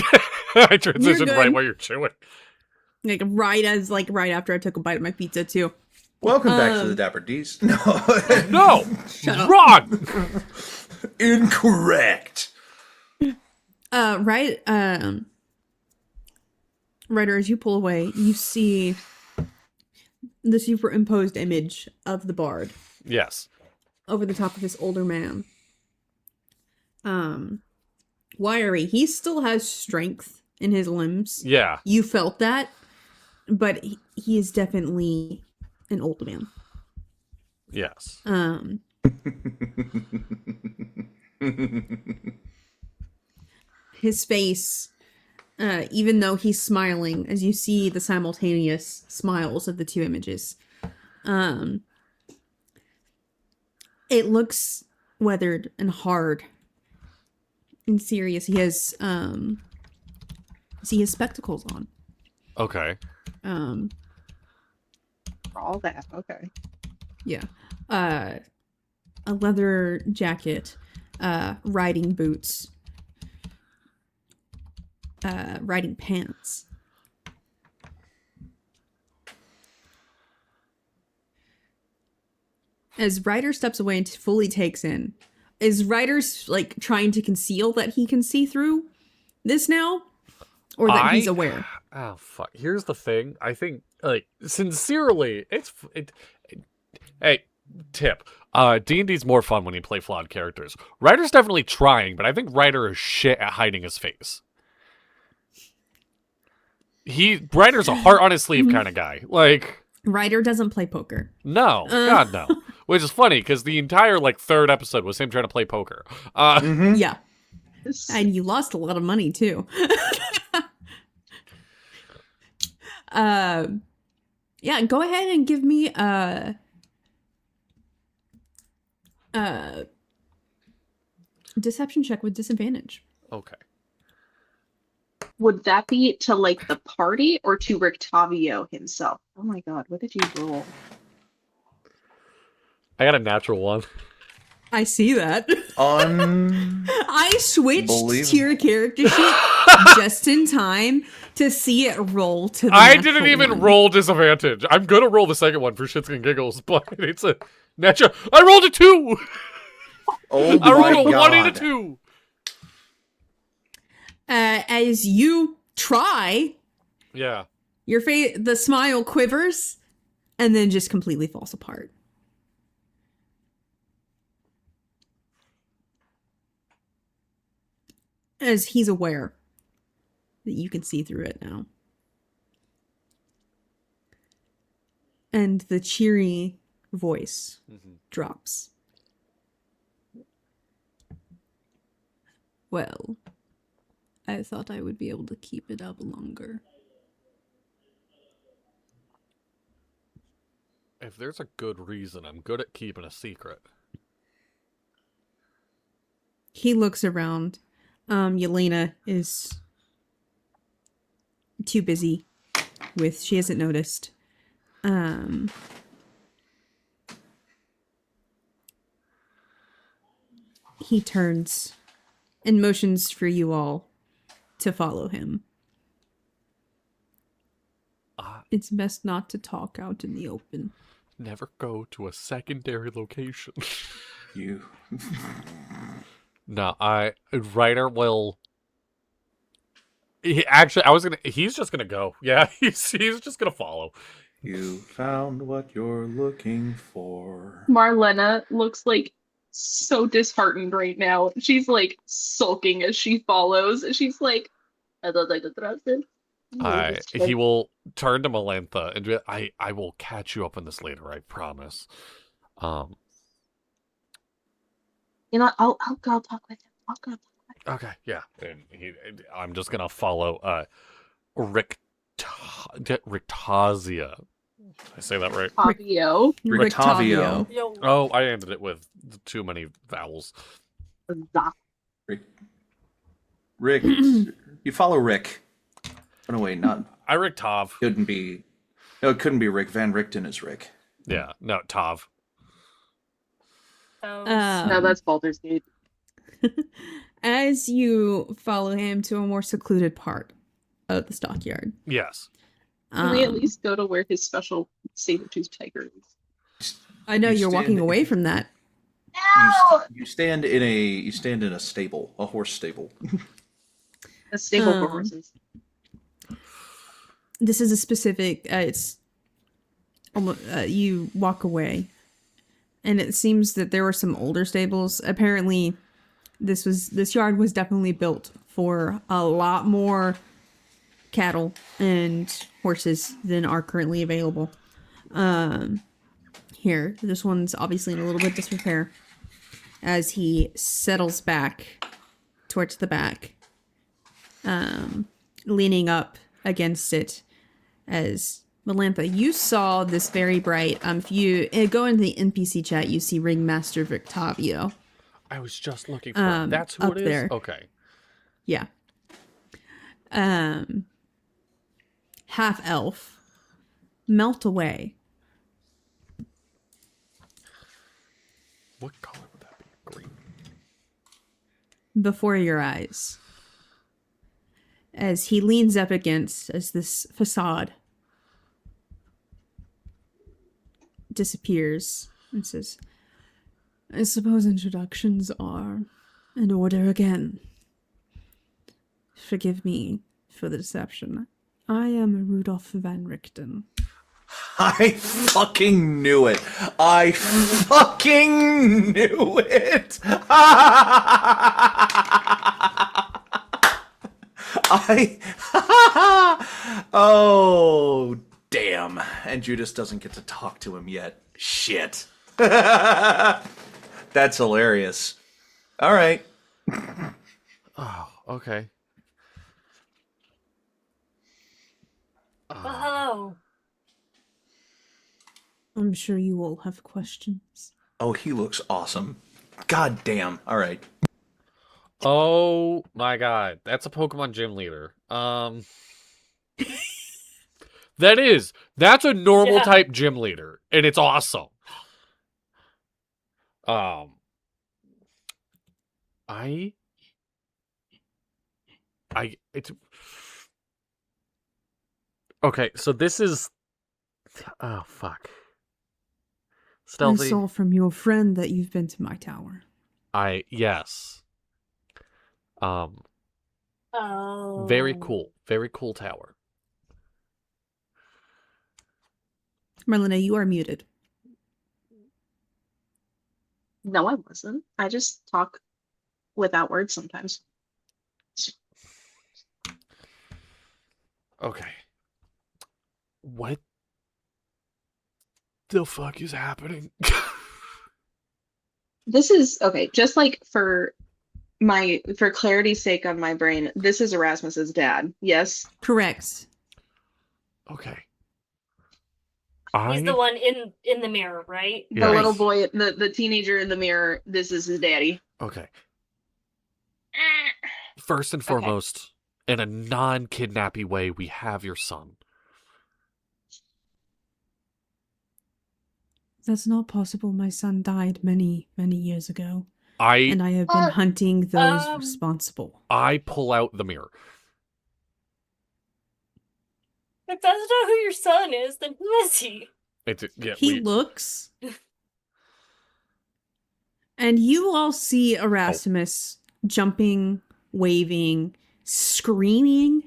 I transitioned right while you're chewing. Like right after I took a bite of my pizza too. Welcome back to the Dapper D's. No. No! Shut up. Wrong! Incorrect. Ryder, as you pull away, you see the superimposed image of the bard. Yes. Over the top of this older man. Wiry. He still has strength in his limbs. Yeah. You felt that, but he is definitely an old man. Yes. His face, even though he's smiling, as you see the simultaneous smiles of the two images, it looks weathered and hard and serious. He has spectacles on. Okay. All that. Okay. Yeah. A leather jacket, riding boots, riding pants. As Ryder steps away and fully takes in, is Ryder's like trying to conceal that he can see through this now? Or that he's aware? Oh, fuck. Here's the thing. I think, like, sincerely, hey, tip. D&D's more fun when you play flawed characters. Ryder's definitely trying, but I think Ryder is shit at hiding his face. Ryder's a heart on his sleeve kind of guy. Like... Ryder doesn't play poker. No. God, no. Which is funny, because the entire, like, third episode was him trying to play poker. Yeah. And you lost a lot of money, too. Yeah, go ahead and give me a deception check with disadvantage. Okay. Would that be to, like, the party or to Rictavio himself? Oh my god, what did you roll? I got a natural one. I see that. I switched Believe- to your character sheet just in time to see it roll to the I didn't even one. roll disadvantage. I'm gonna roll the second one for shits and giggles, but it's a natural. I rolled a 2! Oh I my rolled a 1 and a god. 2! As you try, Yeah. your the smile quivers and then just completely falls apart. As he's aware that you can see through it now. And the cheery voice drops. Well, I thought I would be able to keep it up longer. If there's a good reason, I'm good at keeping a secret. He looks around. Yelena is too busy she hasn't noticed. He turns and motions for you all to follow him. It's best not to talk out in the open. Never go to a secondary location. You. No, Ryder will... he's just gonna go. Yeah, he's just gonna follow. You found what you're looking for. Marlena looks like so disheartened right now. She's like sulking as she follows. She's like, I don't like to trust this. He will turn to Melentha and be, I will catch you up on this later, I promise. You know, I'll go talk with him. I'll go talk with him. Okay, yeah. And I'm just gonna follow Rictavio. Did I say that right? Rictavio. Rictavio. Oh, I ended it with too many vowels. Rick. You follow Rick. Oh, no, wait, not... I Rictav. Couldn't be... No, it couldn't be Rick. Van Richten is Rick. Yeah, no, Tav. No, that's Baldur's Gate. as you follow him to a more secluded part of the stockyard. Yes. Can we at least go to where his special saber-toothed tiger is? I know you're walking away from that. You stand in a stable, a horse stable. A stable for horses. This is a specific. It's almost. You walk away, and it seems that there were some older stables. Apparently, this yard was definitely built for a lot more cattle and horses than are currently available. Here, this one's obviously in a little bit disrepair as he settles back towards the back, leaning up against it. As Melentha, you saw this very bright. If you go into the NPC chat, you see Ringmaster Rictavio. I was just looking for that's who it is? There. Okay. Yeah. Half elf melt away. What color would that be? Green. Before your eyes. As he leans up against as this facade disappears and says, I suppose introductions are in order again. Forgive me for the deception. I am Rudolph Van Richten. I fucking knew it. I fucking knew it. Oh, damn. And Judas doesn't get to talk to him yet. Shit. That's hilarious. All right. Oh, okay. Hello. I'm sure you all have questions. Oh, he looks awesome. God damn. All right. Oh my god, that's a Pokemon gym leader. That's a normal type gym leader, and it's awesome. It's okay. So this is, oh fuck, Stealthy. I saw from your friend that you've been to my tower. Yes. Oh. Very cool tower. Marlena, you are muted. No, I wasn't. I just talk without words sometimes. Okay. What the fuck is happening? This is okay, just like for clarity's sake on my brain, this is Erasmus's dad. Yes? Correct. Okay. He's the one in the mirror, right? The little boy, the teenager in the mirror, this is his daddy. Okay. First and foremost, in a non-kidnappy way, we have your son. That's not possible. My son died many, many years ago. And I have been hunting those responsible. I pull out the mirror. If that's not who your son is, then who is he? He looks. And you all see Erasmus jumping, waving, screaming.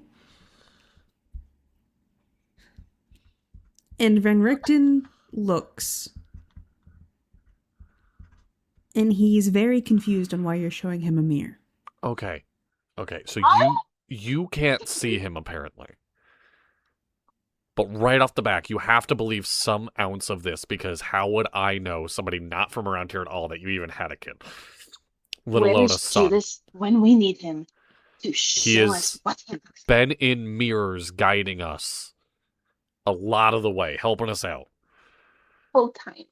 And Van Richten looks. And he's very confused on why you're showing him a mirror. Okay. So you can't see him apparently. But right off the back, you have to believe some ounce of this, because how would I know, somebody not from around here at all, that you even had a kid? Let alone a son. Judas when we need him to show us what he looks like. Been in mirrors guiding us a lot of the way, helping us out. Full time.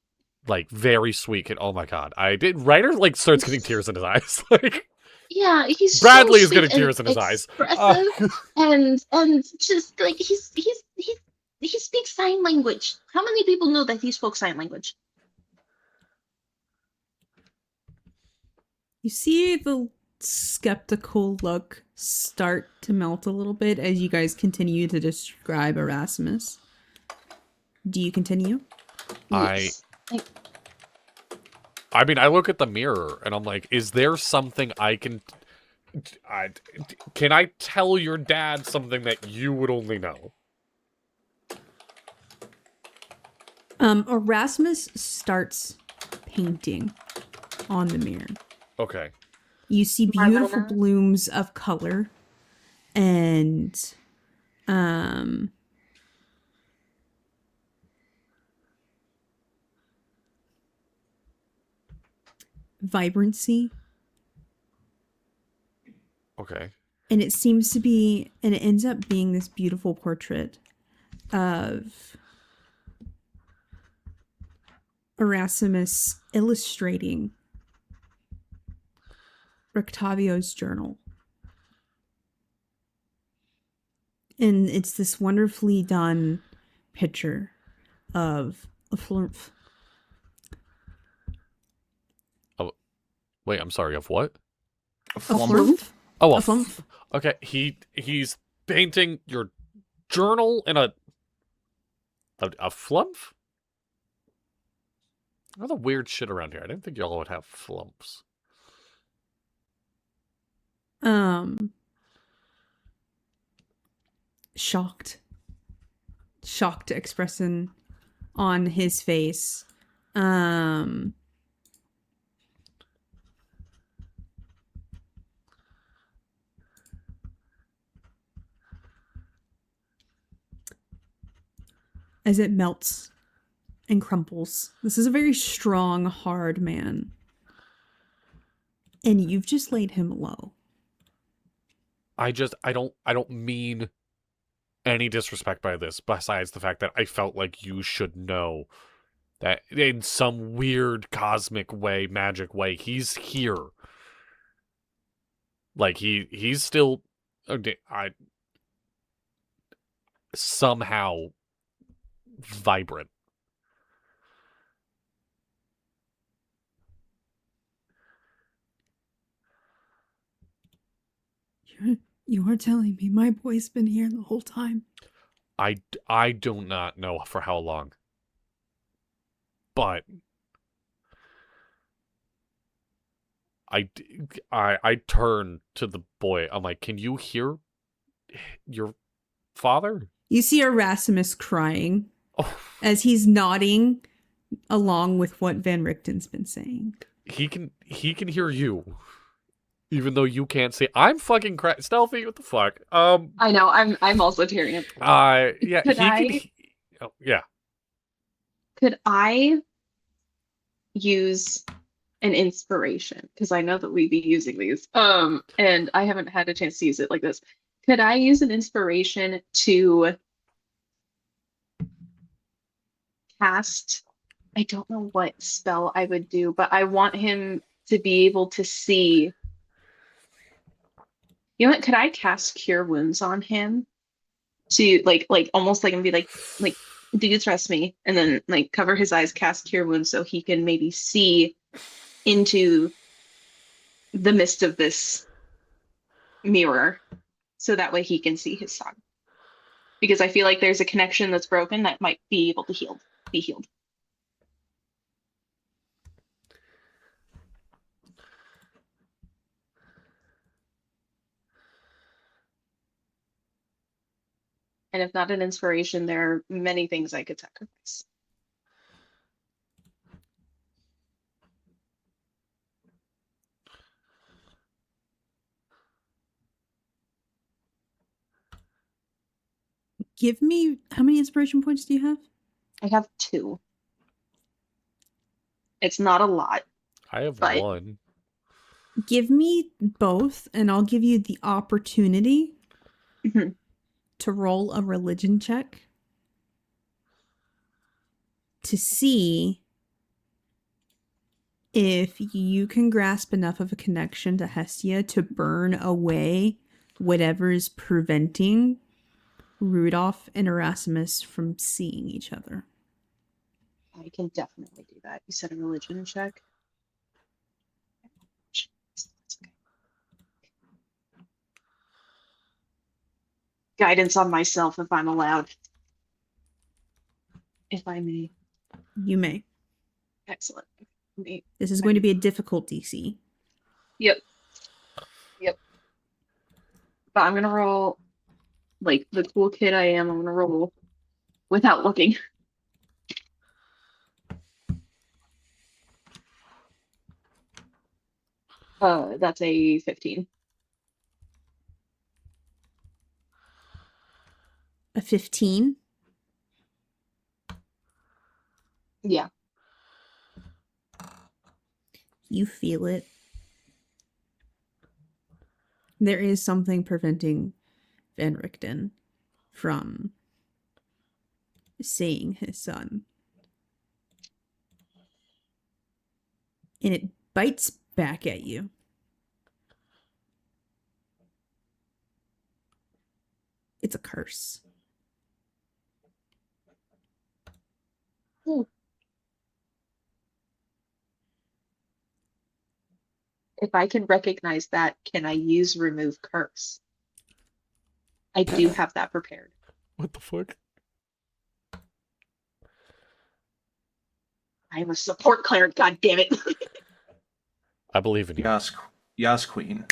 Like, very sweet kid. Oh my god. Ryder, like, starts getting tears in his eyes. Like, yeah, he's Bradley so is getting sweet tears in his eyes. And just like he speaks sign language. How many people know that he spoke sign language? You see the skeptical look start to melt a little bit as you guys continue to describe Erasmus. Do you continue? Yes. I mean, I look at the mirror and I'm like, is there something I can I tell your dad something that you would only know? Erasmus starts painting on the mirror. Okay. You see beautiful Marlena. blooms of color and vibrancy. Okay. And it seems to be, and it ends up being this beautiful portrait of Erasmus illustrating Rictavio's journal. And it's this wonderfully done picture of a flurf. Wait, I'm sorry, of what? A A flump? flurf? Oh, A flump? Okay, he's painting your journal in a flump? All the weird shit around here. I didn't think y'all would have flumps. Shocked expression on his face. As it melts and crumples. This is a very strong, hard man. And you've just laid him low. I don't mean any disrespect by this, besides the fact that I felt like you should know that in some weird cosmic way, magic way, he's here. Like he's still somehow vibrant. You are telling me my boy's been here the whole time? I do not know for how long. But I turn to the boy. I'm like, can you hear your father? You see Erasmus crying Oh, as he's nodding along with what Van Richten's been saying. he can hear you, even though you can't see. I'm fucking Stealthy. What the fuck? I know. I'm also hearing it. Yeah. Could Yeah. Could I use an inspiration? Because I know that we'd be using these. And I haven't had a chance to use it like this. Could I use an inspiration to cast? I don't know what spell I would do, but I want him to be able to see. You know what? Could I cast Cure Wounds on him? To like almost like and be like, do you trust me? And then like cover his eyes, cast Cure Wounds so he can maybe see into the midst of this mirror, so that way he can see his son. Because I feel like there's a connection that's broken that might be able to be healed. And if not an inspiration, there are many things I could sacrifice. Give me, how many inspiration points do you have? I have 2. It's not a lot. I have but 1. Give me both, and I'll give you the opportunity to roll a religion check to see if you can grasp enough of a connection to Hestia to burn away whatever is preventing Rudolph and Erasmus from seeing each other. I can definitely do that. You said a religion check. guidance on myself if I'm allowed. If I may. You may. Excellent. This is going to be a difficult DC. Yep. But I'm gonna roll like the cool kid I am. I'm gonna roll without looking. That's a 15. A 15? Yeah. You feel it. There is something preventing Van Richten from seeing his son. And it bites back at you. It's a curse. If I can recognize that, can I use remove curse? I do have that prepared. What the fuck? I am a support cleric, god damn it. I believe in you. Yas, queen.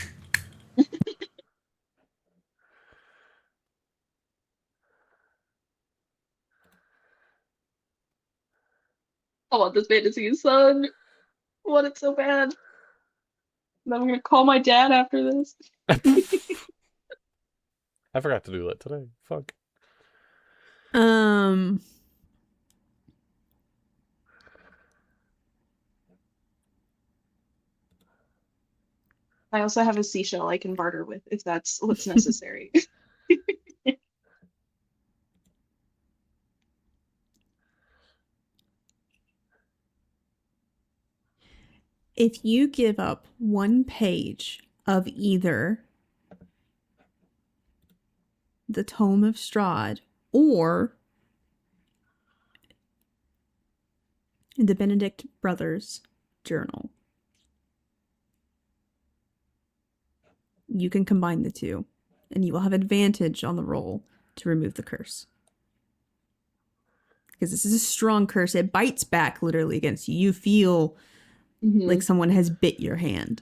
I want this man to see his son. I want it so bad. And I'm gonna call my dad after this. I forgot to do that today. Fuck. I also have a seashell I can barter with if that's what's necessary. If you give up one page of either the Tome of Strahd or the Benedict Brothers journal, you can combine the two, and you will have advantage on the roll to remove the curse. Because this is a strong curse. It bites back literally against you. You feel like someone has bit your hand.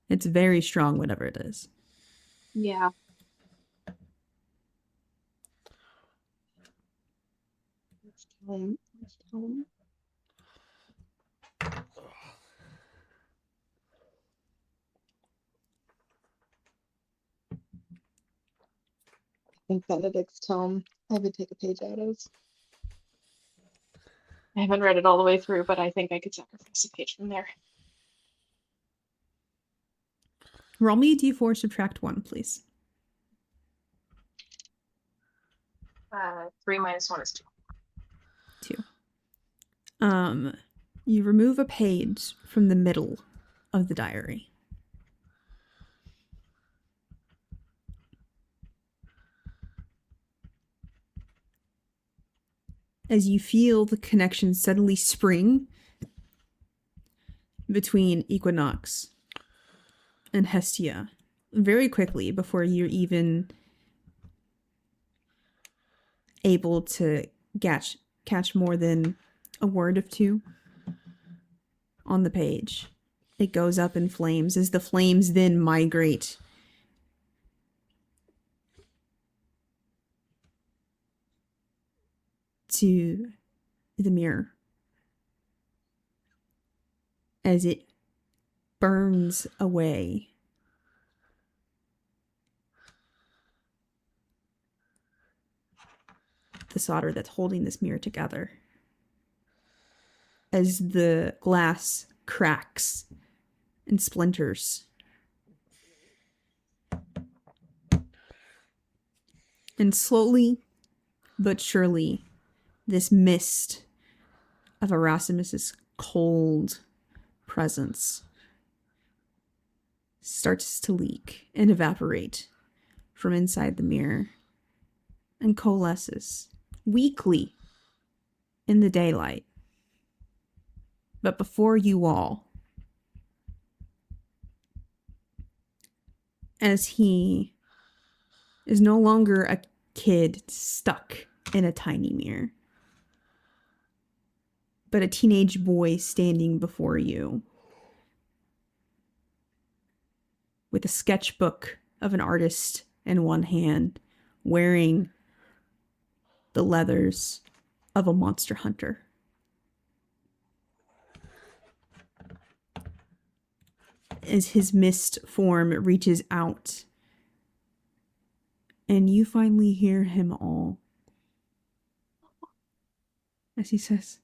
It's very strong, whatever it is. Yeah. Let's tell him. I think Benedict's tome I would take a page out of. I haven't read it all the way through, but I think I could sacrifice a page from there. Roll me a d4, subtract 1, please. 3 minus 1 is 2. 2. You remove a page from the middle of the diary. As you feel the connection suddenly spring between Equinox and Hestia very quickly before you're even able to catch more than a word of two on the page. It goes up in flames as the flames then migrate to the mirror as it burns away. The solder that's holding this mirror together. As the glass cracks and splinters. And slowly but surely, this mist of Erasmus's cold presence starts to leak and evaporate from inside the mirror and coalesces weakly in the daylight. But before you all, as he is no longer a kid stuck in a tiny mirror, but a teenage boy standing before you with a sketchbook of an artist in one hand, wearing the leathers of a monster hunter. As his mist form reaches out, and you finally hear him all as he says,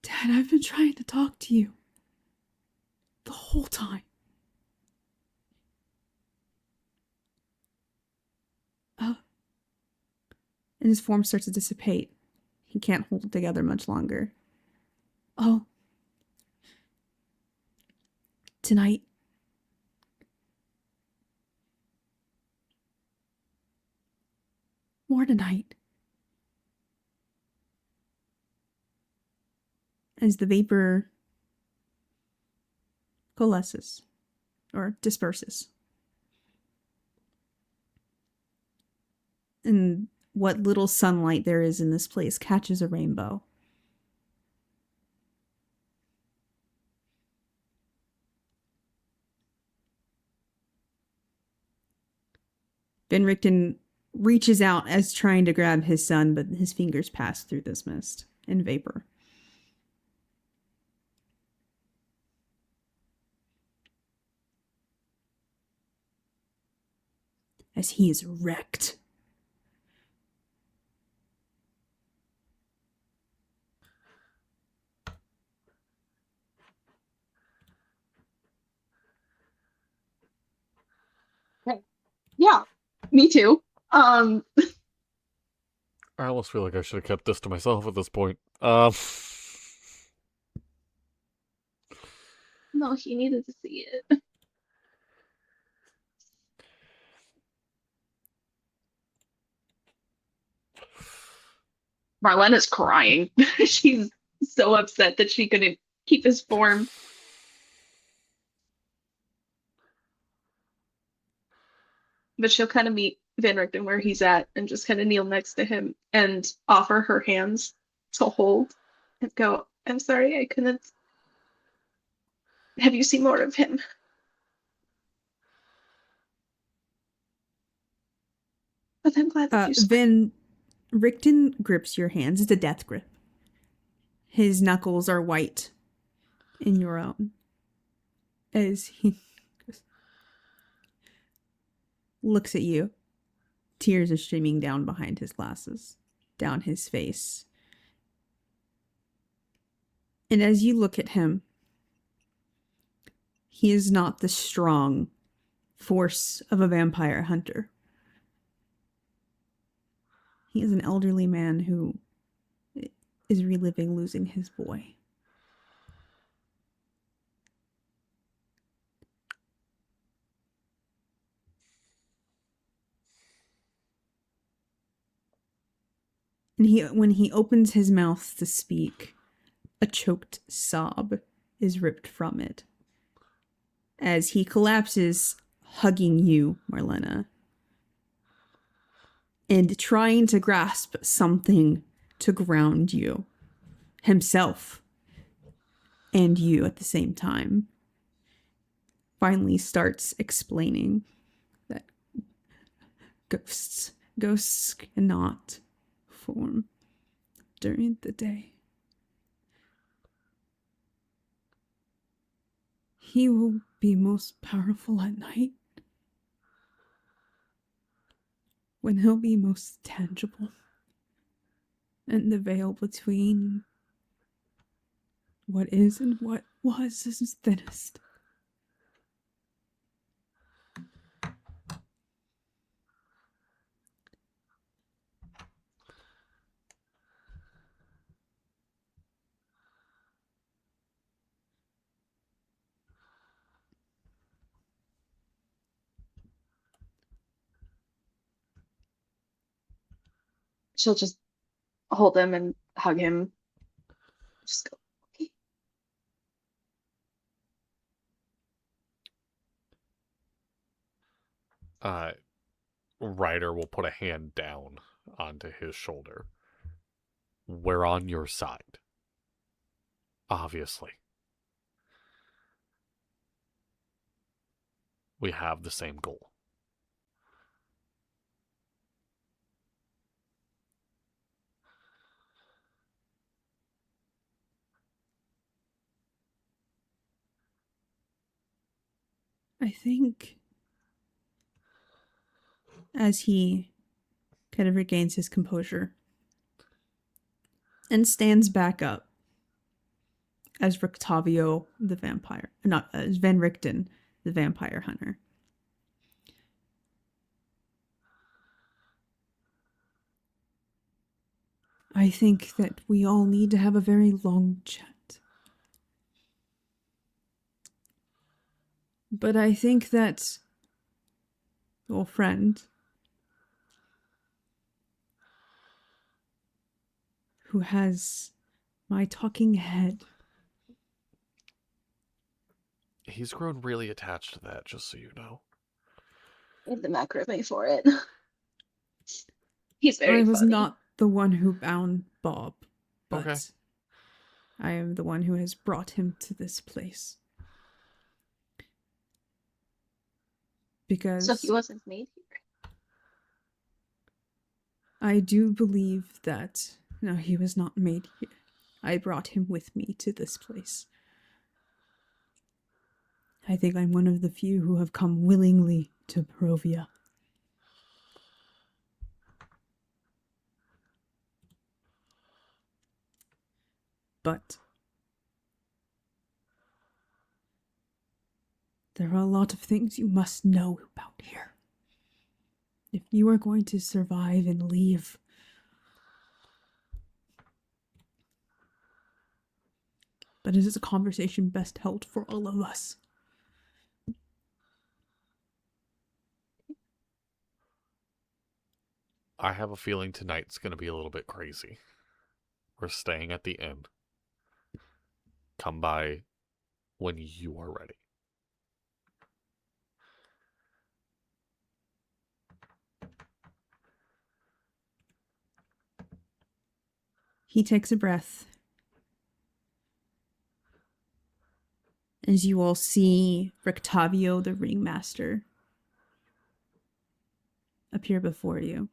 Dad, I've been trying to talk to you the whole time. And his form starts to dissipate. He can't hold it together much longer. Oh. Tonight. More tonight. As the vapor coalesces or disperses. And what little sunlight there is in this place catches a rainbow. Ben Richten reaches out as trying to grab his son, but his fingers pass through this mist and vapor. As he is wrecked. Yeah, me too. I almost feel like I should have kept this to myself at this point. No, he needed to see it. Marlena's crying. She's so upset that she couldn't keep his form. But she'll kind of meet Van Richten where he's at and just kind of kneel next to him and offer her hands to hold and go, I'm sorry I couldn't have you see more of him. But I'm glad that you Van Richten grips your hands. It's a death grip. His knuckles are white in your own. As he looks at you. Tears are streaming down behind his glasses, down his face. And as you look at him, he is not the strong force of a vampire hunter. He is an elderly man who is reliving losing his boy. And when he opens his mouth to speak, a choked sob is ripped from it. As he collapses, hugging you, Marlena. And trying to grasp something to ground you. Himself. And you at the same time. Finally starts explaining that ghosts cannot form during the day. He will be most powerful at night, when he'll be most tangible, and the veil between what is and what was is thinnest. she'll just hold him and hug him. Just go, okay. Ryder will put a hand down onto his shoulder. We're on your side. Obviously. We have the same goal. I think as he kind of regains his composure and stands back up as Rictavio the vampire, not as Van Richten the vampire hunter. I think that we all need to have a very long chat. But I think that your friend, who has my talking head, He's grown really attached to that, just so you know. I have the macrame for it. He's very I was funny. not the one who bound Bob, but Okay. I am the one who has brought him to this place. Because So he wasn't made here? I do believe that, no, he was not made here. I brought him with me to this place. I think I'm one of the few who have come willingly to Barovia. But there are a lot of things you must know about here. If you are going to survive and leave, but it is a conversation best held for all of us. I have a feeling tonight's going to be a little bit crazy. We're staying at the inn. Come by when you are ready. He takes a breath. As you all see Rictavio, the ringmaster, appear before you.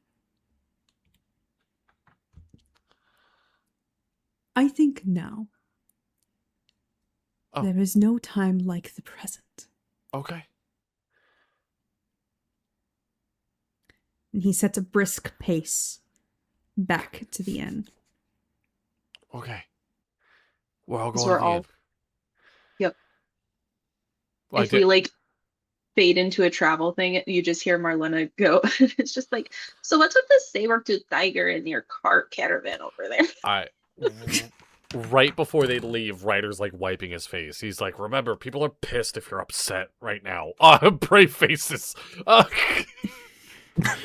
I think now there is no time like the present. Okay. And he sets a brisk pace back to the inn. Okay. We're all So going we're to the all- inn. Yep. Well, If we like fade into a travel thing, you just hear Marlena go. It's just like, so what's with this saber-tooth tiger in your cart caravan over there? Right before they leave, Ryder's like wiping his face. He's like, remember, people are pissed if you're upset right now. Brave faces.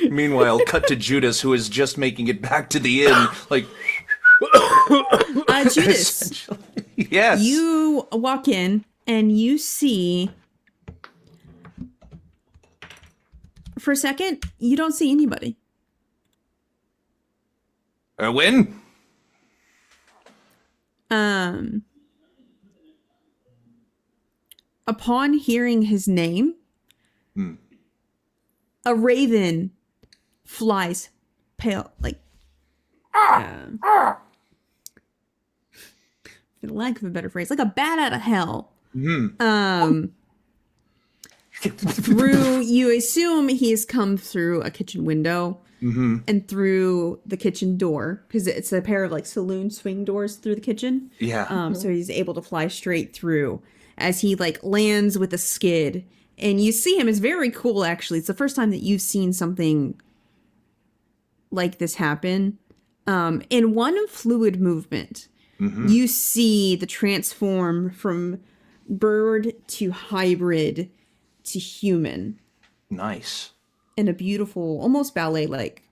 Meanwhile, cut to Judas, who is just making it back to the inn, like... Judas, yes. you walk in and you see, for a second, you don't see anybody. Erwin? Upon hearing his name, a raven flies pale, like, for the lack of a better phrase, like a bat out of hell. Through, you assume he's come through a kitchen window and through the kitchen door, because it's a pair of like saloon swing doors through the kitchen. Yeah. So he's able to fly straight through as he like lands with a skid. And you see him. It's very cool, actually. It's the first time that you've seen something like this happen. In one fluid movement, you see the transform from bird to hybrid to human. Nice. In a beautiful, almost ballet-like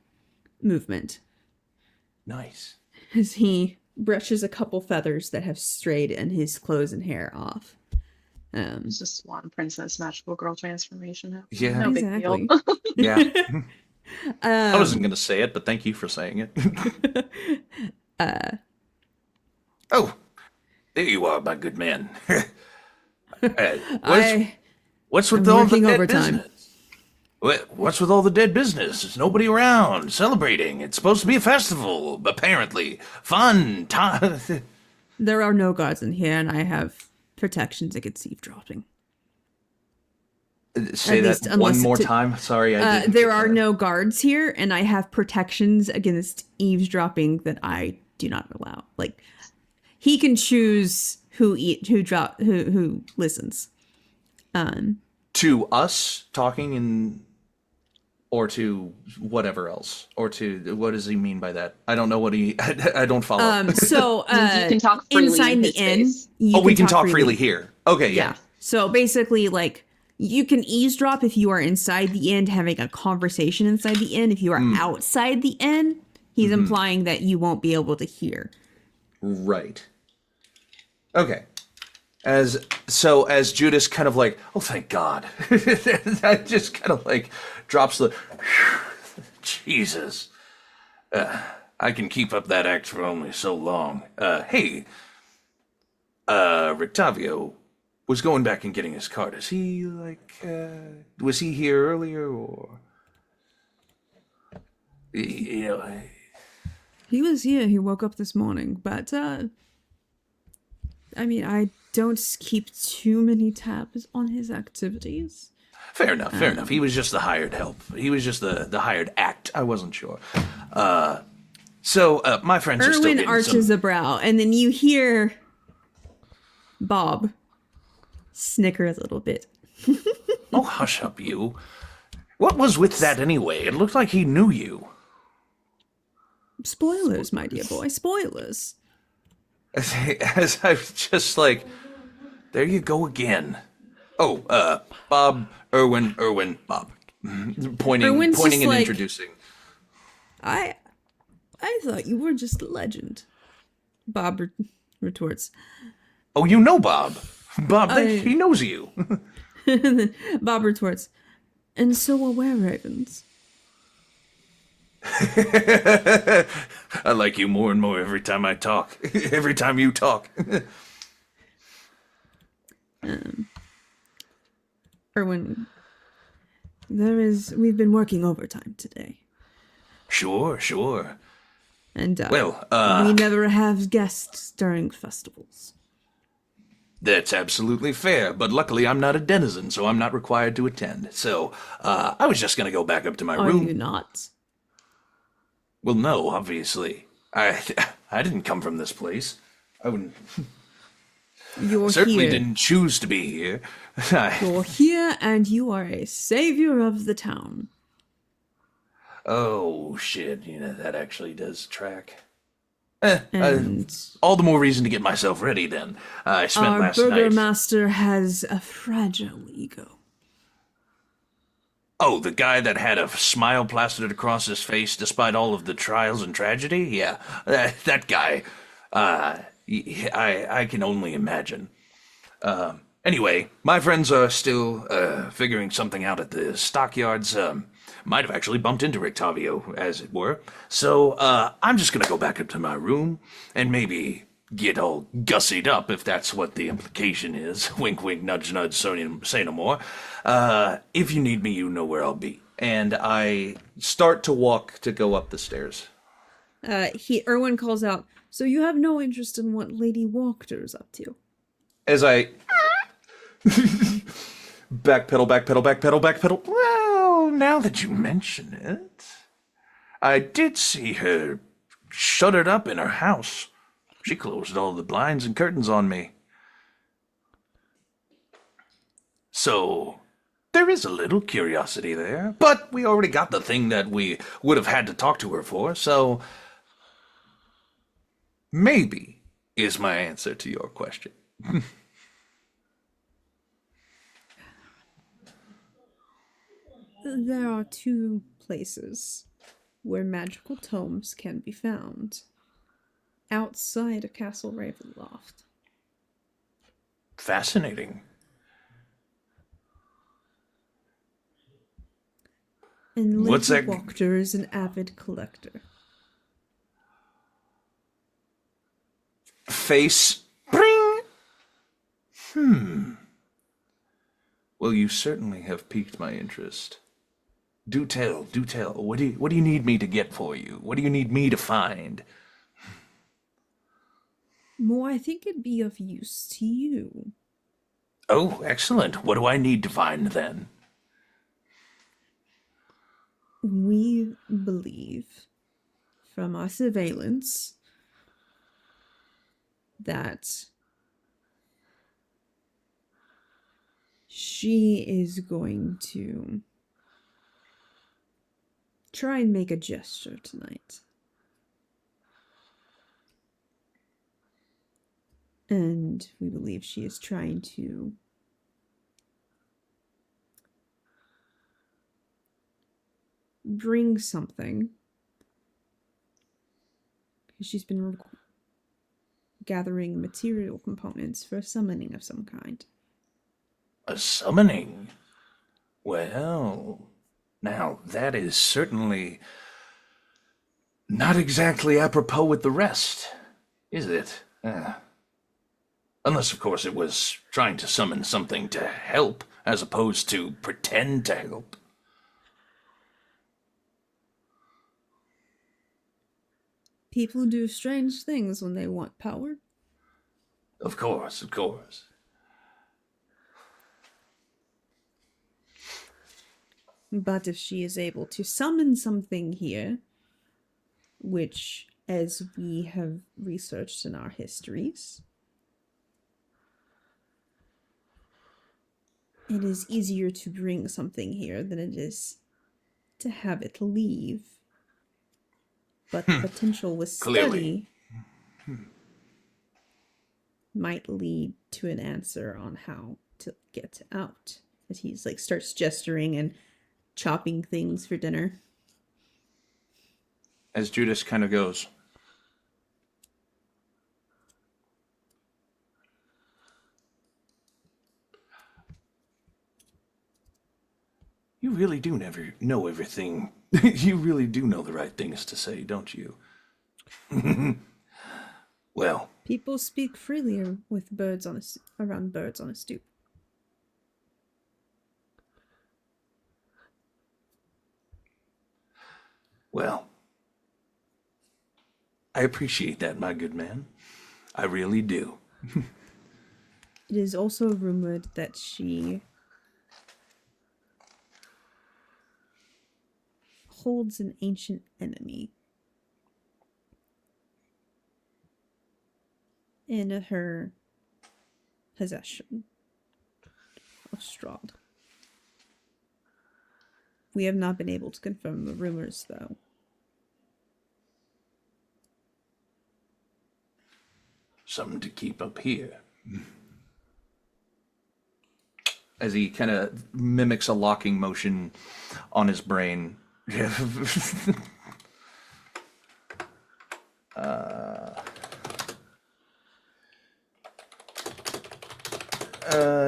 movement. Nice. As he brushes a couple feathers that have strayed in his clothes and hair off. It's just Swan Princess Magical Girl transformation. Yeah. No big deal. Exactly. Yeah. I wasn't Um, going to say it, but thank you for saying it. uh, Oh, there you are, my good man. I What's with am all the working dead overtime. business? What's with all the dead business? There's nobody around celebrating. It's supposed to be a festival, apparently. Fun time. There are no guards in here, and I have protections against eavesdropping. Say At that least one unless more to- time. Sorry, I didn't. There get are that. no guards here, and I have protections against eavesdropping that I do not allow. Like, he can choose who listens. To us talking in, or to whatever else, or to what does he mean by that? I don't know what he. I don't follow. So You can talk freely inside in the his inn, space. We can talk freely here. Okay, yeah. So basically, like, you can eavesdrop if you are inside the inn having a conversation inside the inn. If you are outside the inn, he's implying that you won't be able to hear. Right. Okay. As Judas kind of like, oh, thank God. That just kind of like drops the, Jesus. I can keep up that act for only so long. Hey, Rictavio was going back and getting his card. Is he was he here earlier or? You know, He was here. He woke up this morning, but I mean, I don't keep too many tabs on his activities. fair enough, fair enough. He was just the hired help. He was just the hired act. I wasn't sure. So my friends are still Erwin getting arches some... a brow, and then you hear Bob snicker a little bit. Oh, hush up, you. What was with that anyway? It looked like he knew you. Spoilers, my dear boy, spoilers. As I was just like, there you go again. Oh, Bob, Erwin, Bob. Pointing Erwin's just and like, introducing. I thought you were just a legend. Bob retorts. Oh, you know Bob. Bob, he knows you. Bob retorts, and so are were-ravens. I like you more and more every time I talk. Every time you talk. Erwin, we've been working overtime today. Sure. And, Well, we never have guests during festivals. That's absolutely fair, but luckily I'm not a denizen, so I'm not required to attend. So, I was just gonna go back up to my Are room. you not? Well, no, obviously. I didn't come from this place. I wouldn't... You're certainly here. didn't choose to be here. You're here, and you are a savior of the town. Oh, shit, that actually does track. And All the more reason to get myself ready, then. I spent our last night... burgomaster has a fragile ego. Oh, the guy that had a smile plastered across his face despite all of the trials and tragedy? Yeah, that guy. I can only imagine. Anyway, my friends are still figuring something out at the stockyards. Might have actually bumped into Rictavio, as it were. So I'm just gonna go back up to my room and maybe get all gussied up, if that's what the implication is. Wink, wink, nudge, nudge, say no more. If you need me, you know where I'll be. And I start to walk to go up the stairs. Erwin calls out, so you have no interest in what Lady Walker's up to? As I backpedal. Well, now that you mention it, I did see her shuttered up in her house. She closed all the blinds and curtains on me. So, there is a little curiosity there. But we already got the thing that we would have had to talk to her for, so... maybe is my answer to your question. There are two places where magical tomes can be found. Outside of Castle Ravenloft. Fascinating. And What's Lady that? Wachter is an avid collector. Face. Bring. Well, you certainly have piqued my interest. Do tell, do tell. What do you need me to get for you? What do you need me to find? More, I think it'd be of use to you. Oh, excellent. What do I need to find then? We believe, from our surveillance, that she is going to try and make a gesture tonight. And we believe she is trying to bring something. Because she's been gathering material components for a summoning of some kind. A summoning? Well, now that is certainly not exactly apropos with the rest, is it? Unless, of course, it was trying to summon something to help, as opposed to pretend to help. People do strange things when they want power. Of course, of course. But if she is able to summon something here, which, as we have researched in our histories, it is easier to bring something here than it is to have it leave. But the potential with study might lead to an answer on how to get out. As he's like starts gesturing and chopping things for dinner. As Judas kind of goes, you really do never know everything. You really do know the right things to say, don't you? Well, People speak freely with birds on around birds on a stoop. well, I appreciate that, my good man. I really do. It is also rumored that she holds an ancient enemy in her possession of Strahd. We have not been able to confirm the rumors, though. Something to keep up here. As he kind of mimics a locking motion on his brain.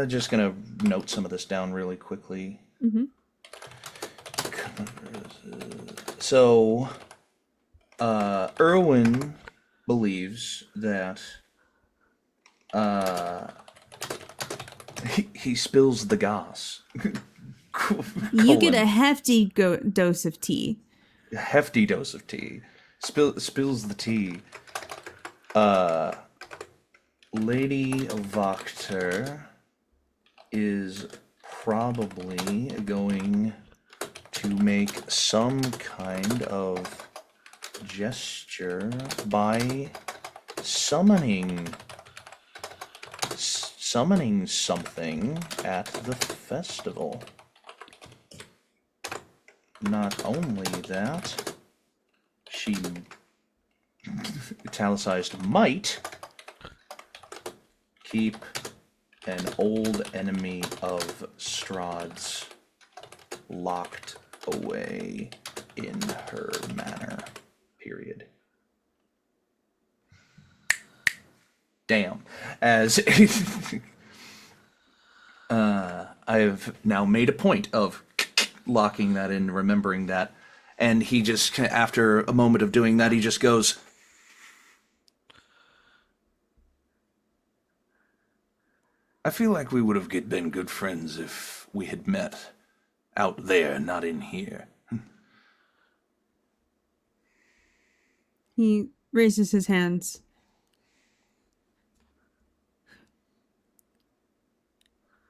Just gonna note some of this down really quickly. Mm-hmm. So, Erwin believes that he spills the gas. You get a hefty dose of tea. A hefty dose of tea. Spills the tea. Lady Wachter is probably going to make some kind of gesture by summoning something at the festival. Not only that, she italicized might keep an old enemy of Strahd's locked away in her manor. Period. Damn. As I have now made a point of locking that in, remembering that. And he just, after a moment of doing that, he just goes, I feel like we would have been good friends if we had met out there, not in here. He raises his hands.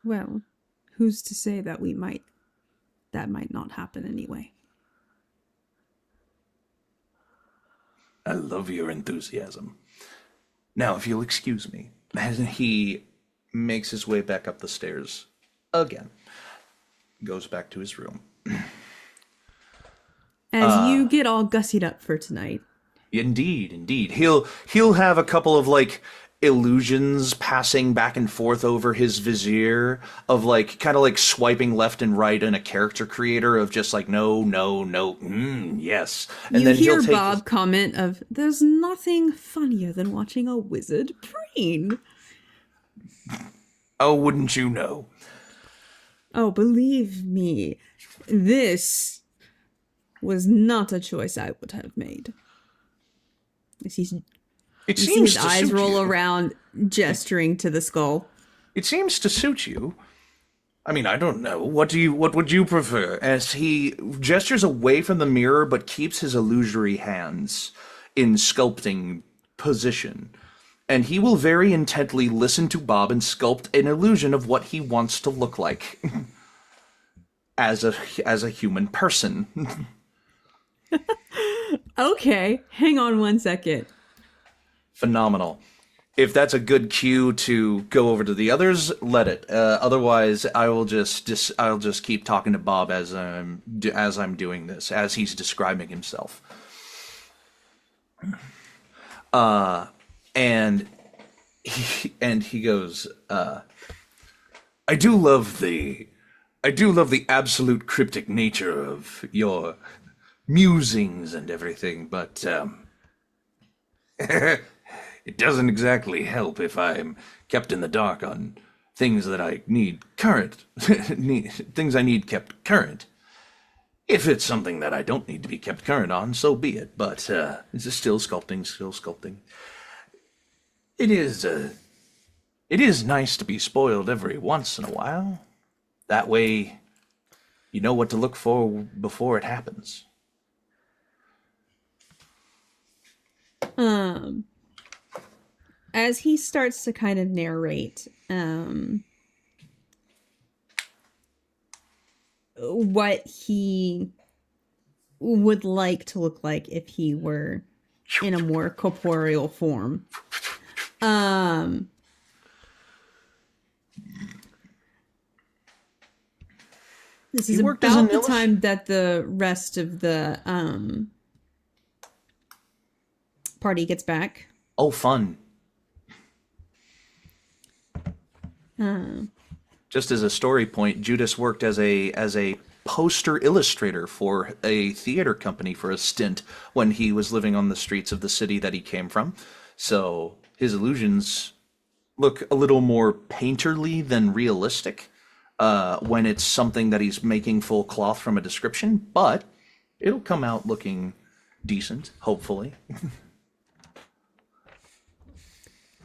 Well, who's to say that that might not happen anyway? I love your enthusiasm. Now, if you'll excuse me, and he makes his way back up the stairs again. Goes back to his room. As you get all gussied up for tonight. Indeed. He'll have a couple of, like, illusions passing back and forth over his vizier of, like, kind of like swiping left and right in a character creator of just like, no, yes. And you then hear he'll take Bob comment of, there's nothing funnier than watching a wizard preen. Oh, wouldn't you know? Oh, believe me, this was not a choice I would have made. You see his eyes roll around, gesturing to the skull. It seems to suit you. I mean, I don't know. What would you prefer? As he gestures away from the mirror, but keeps his illusory hands in sculpting position. And he will very intently listen to Bob and sculpt an illusion of what he wants to look like as a human person. Okay, hang on 1 second. Phenomenal. If that's a good cue to go over to the others, let it. Otherwise, I'll just keep talking to Bob as I'm doing this, as he's describing himself. And he goes, I do love the absolute cryptic nature of your musings and everything, but it doesn't exactly help if I'm kept in the dark on things that I need things I need kept current. If it's something that I don't need to be kept current on, so be it. But it's still sculpting. It is nice to be spoiled every once in a while. That way, you know what to look for before it happens. As he starts to kind of narrate, what he would like to look like if he were in a more corporeal form. This is about the time that the rest of the party gets back. Oh, fun. Just as a story point, Judas worked as a poster illustrator for a theater company for a stint when he was living on the streets of the city that he came from. So his illusions look a little more painterly than realistic when it's something that he's making full cloth from a description, but it'll come out looking decent, hopefully. I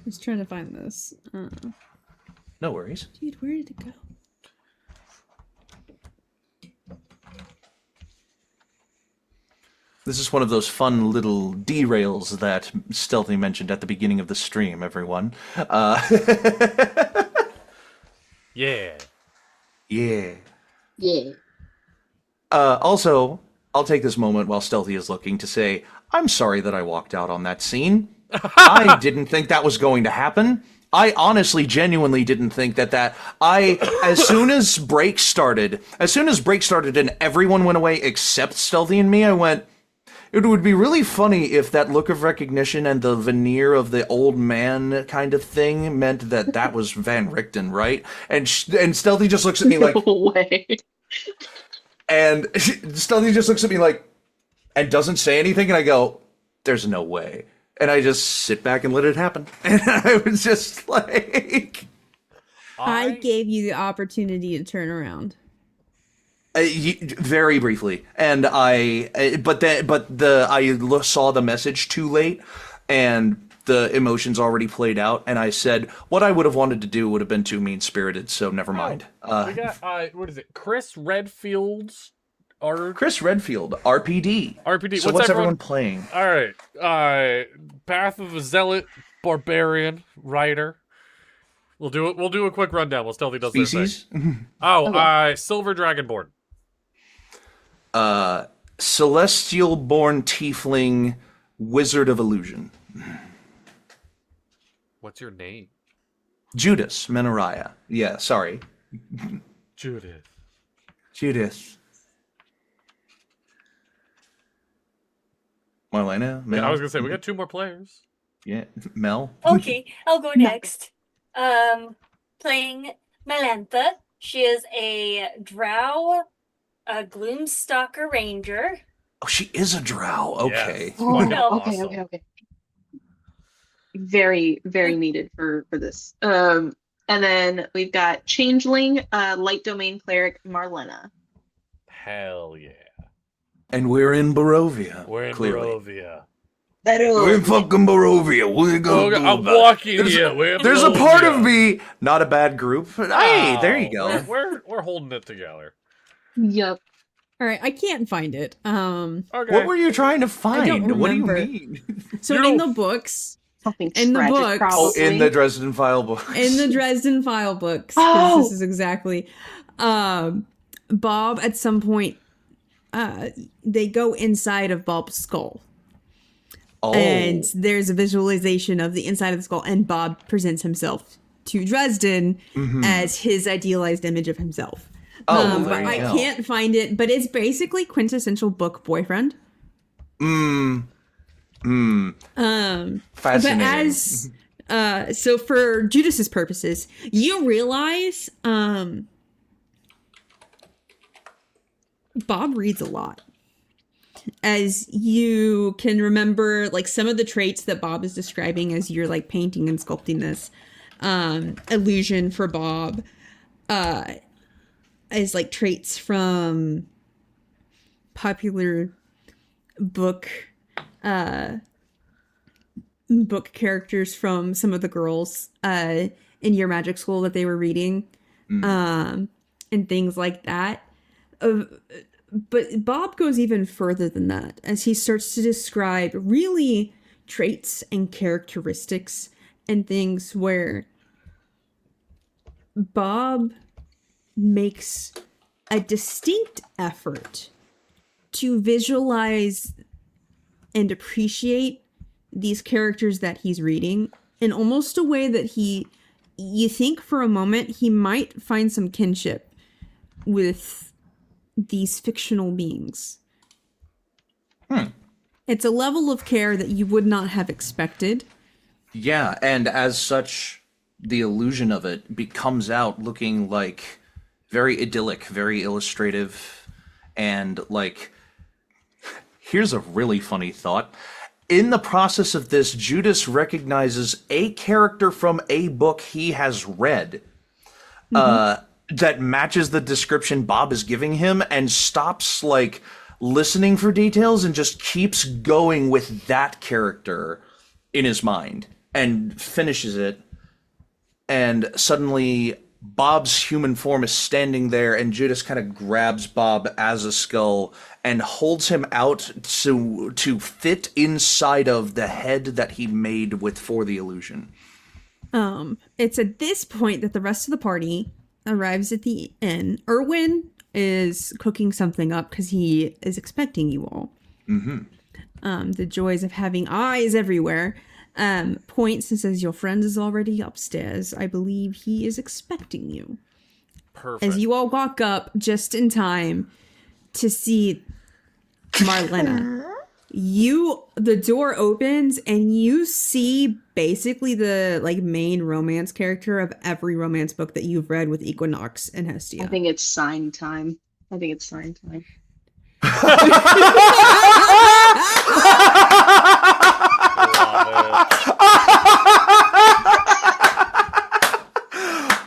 was trying to find this. No worries. Dude, where did it go? This is one of those fun little derails that Stealthy mentioned at the beginning of the stream, everyone. Yeah. Yeah. Yeah. Also, I'll take this moment while Stealthy is looking to say, I'm sorry that I walked out on that scene. I didn't think that was going to happen. I honestly, genuinely didn't think that as soon as break started and everyone went away except Stealthy and me, I went, it would be really funny if that look of recognition and the veneer of the old man kind of thing meant that was Van Richten, right? And Stealthy just looks at me like, no way. And Stealthy just looks at me like, and doesn't say anything, and I go, there's no way. And I just sit back and let it happen. And I was just like... I gave you the opportunity to turn around. Very briefly, and saw the message too late, and the emotions already played out, and I said what I would have wanted to do would have been too mean spirited, so never mind. We got what is it? Chris Redfield's Chris Redfield, RPD. RPD. So what's everyone playing? All right, Path of a Zealot, Barbarian, Ryder. We'll do it. We'll do a quick rundown while Stealthy does Species. their thing. Oh, Silver Dragonborn. Celestial-born tiefling, Wizard of Illusion. What's your name? Judas Menariah. Yeah, sorry. Judas. Marlena? Mel? Yeah, I was gonna say we got 2 more players. Yeah, Mel? Okay, I'll go next. Playing Melentha. She is a drow, a Gloomstalker ranger. Oh, she is a drow. Okay. Yes. Oh, no. Awesome. Okay. Very, very needed for this. And then we've got Changeling, Light Domain Cleric, Marlena. Hell yeah. And we're in Barovia. We're in clearly. Barovia. We're in fucking Barovia. We're gonna do I'm that. walking here. There's a part of me, not a bad group. Hey, there you go. We're holding it together. Yep. All right, I can't find it. Okay. What were you trying to find? don't What do you remember. mean? So You in know- the books, Something In the tragic, books. probably. In the Dresden File books. in the Dresden File books, 'cause Oh! this is exactly, Bob at some point, they go inside of Bob's skull. Oh. And there's a visualization of the inside of the skull, and Bob presents himself to Dresden as his idealized image of himself. Oh, there but you I go. can't find it, but it's basically quintessential book boyfriend. Fascinating. But as so for Judas's purposes, you realize Bob reads a lot. As you can remember, like some of the traits that Bob is describing as you're like painting and sculpting this illusion for Bob is like traits from popular book characters from some of the girls in your magic school that they were reading, and things like that. But Bob goes even further than that as he starts to describe really traits and characteristics and things where Bob makes a distinct effort to visualize and appreciate these characters that he's reading in almost a way that you think for a moment he might find some kinship with these fictional beings. It's a level of care that you would not have expected. Yeah, and as such, the illusion of it comes out looking like very idyllic, very illustrative, and like, here's a really funny thought. In the process of this, Judas recognizes a character from a book he has read that matches the description Bob is giving him, and stops like listening for details and just keeps going with that character in his mind and finishes it. And suddenly Bob's human form is standing there, and Judas kind of grabs Bob as a skull and holds him out to fit inside of the head that he made for the illusion. It's at this point that the rest of the party arrives at the inn. Erwin is cooking something up because he is expecting you all. The joys of having eyes everywhere. Points and says, your friend is already upstairs. I believe he is expecting you. Perfect. As you all walk up just in time to see Marlena. The door opens and you see basically the like main romance character of every romance book that you've read with Equinox and Hestia. I think it's sign time.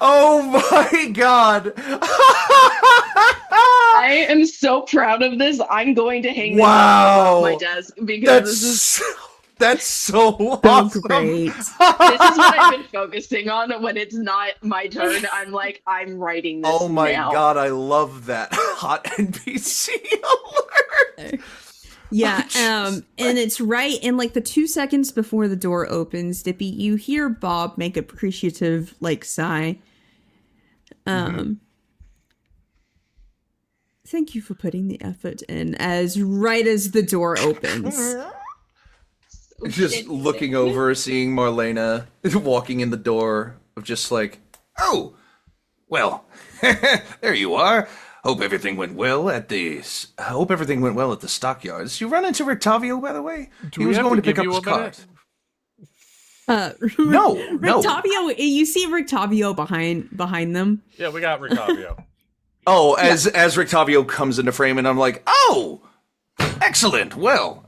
Oh my god! I am so proud of this. I'm going to hang this up Wow. above my desk because this is that's so So awesome. great. this is what I've been focusing on when it's not my turn. I'm like, I'm writing this Oh my now. god, I love that. Hot NPC alert. Yeah, and it's right in like the 2 seconds before the door opens, Dippy, you hear Bob make appreciative like sigh. Thank you for putting the effort in as right as the door opens. Just looking over, seeing Marlena walking in the door of just like, oh, well, there you are. Hope everything went well at the stockyards. You run into Rictavio, by the way? He was going to pick up his cart. No. Rictavio, you see Rictavio behind them. Yeah, we got Rictavio. Oh, as Rictavio comes into frame, and I'm like, oh, excellent. Well,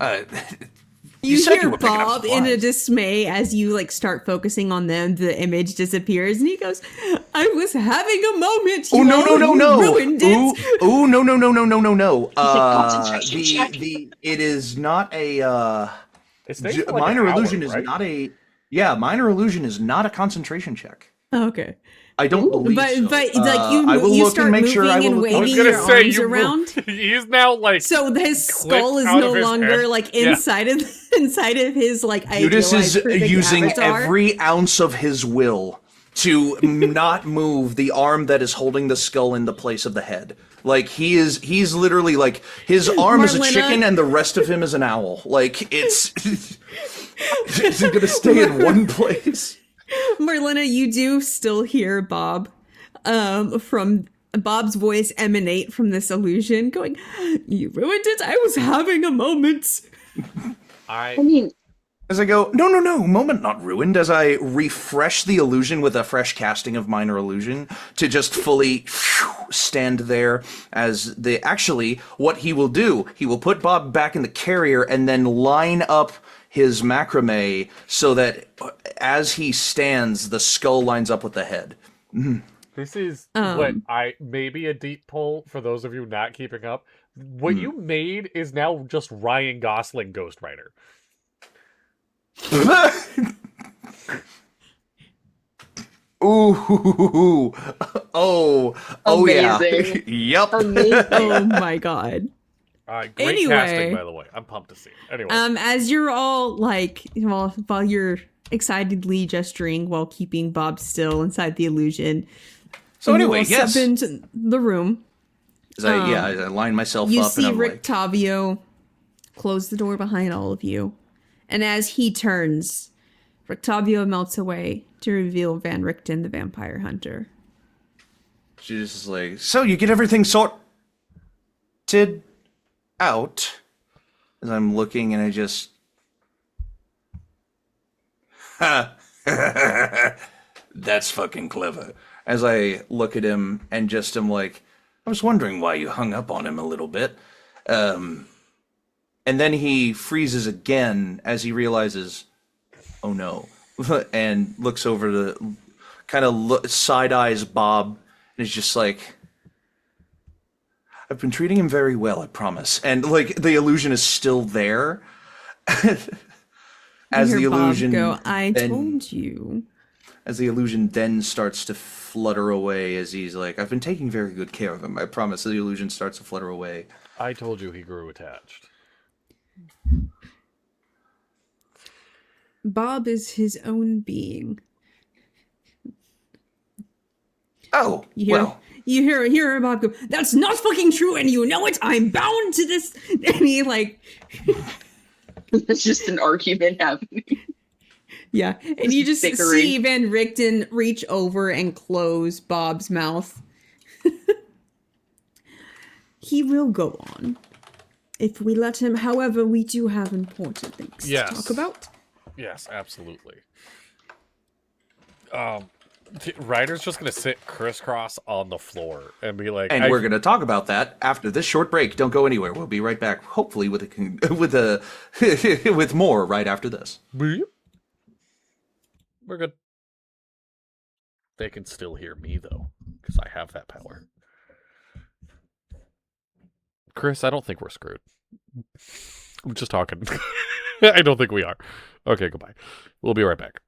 You said hear you were picking up Bob in a supplies. dismay as you like start focusing on them. The image disappears, and he goes, "I was having a moment. Oh no! You ruined it." Oh no! concentration check. It is not a It stays for like minor an hour, illusion is right? not a minor illusion is not a concentration check. Okay, I don't believe but so. like I will you look start and make sure. I moving will and look. I was waving gonna your say arms around. He's now like So his skull is out no of his longer head. like Yeah. inside of his like Judas is idealized perfect using avatar. every ounce of his will to not move the arm that is holding the skull in the place of the head. Like he's literally like his arm is a Marlena. chicken and the rest of him is an owl. Like it's gonna stay in one place. Marlena, you do still hear Bob from Bob's voice emanate from this illusion going, "You ruined it. I was having a moment." I mean, As I go, no, moment not ruined, as I refresh the illusion with a fresh casting of minor illusion to just fully stand there as actually, what he will do, he will put Bob back in the carrier and then line up his macrame so that as he stands, the skull lines up with the head. This is what maybe a deep pull for those of you not keeping up. What you made is now just Ryan Gosling Ghost Rider. Ooh, oh yeah, Amazing. yep. amazing. Oh my god. Great Anyway. casting, by the way. I'm pumped to see it. Anyway, As you're all like, well, while you're excitedly gesturing while keeping Bob still inside the illusion. So you anyway, all yes. step into the room. As I line myself You up see and I'm like, Rictavio close the door behind all of you. And as he turns, Rictavio melts away to reveal Van Richten, the vampire hunter. she's just like, so you get everything sorted out? As I'm looking and I just, that's fucking clever. As I look at him and just am like, I was wondering why you hung up on him a little bit. And then he freezes again as he realizes, oh no, and looks over to kind of side eyes Bob and is just like, I've been treating him very well, I promise. And like the illusion is still there. As You the hear Bob illusion go, "I then- told you." As the illusion then starts to flutter away, as he's like, I've been taking very good care of him, I promise. The illusion starts to flutter away. I told you he grew attached. Bob is his own being. Oh, You hear, well. you hear Bob go, "That's not fucking true, and you know it. I'm bound to this." And he like, It's just an argument happening. yeah, and you just bickering. see Van Richten reach over and close Bob's mouth. He will go on if we let him. However, we do have important things Yes. to talk about. Yes, absolutely. Ryder's just gonna sit crisscross on the floor and be like, And we're going to talk about that after this short break. Don't go anywhere. We'll be right back, hopefully with more right after this. We're good. They can still hear me though, because I have that power. Chris, I don't think we're screwed. I'm just talking. I don't think we are. Okay, goodbye. We'll be right back.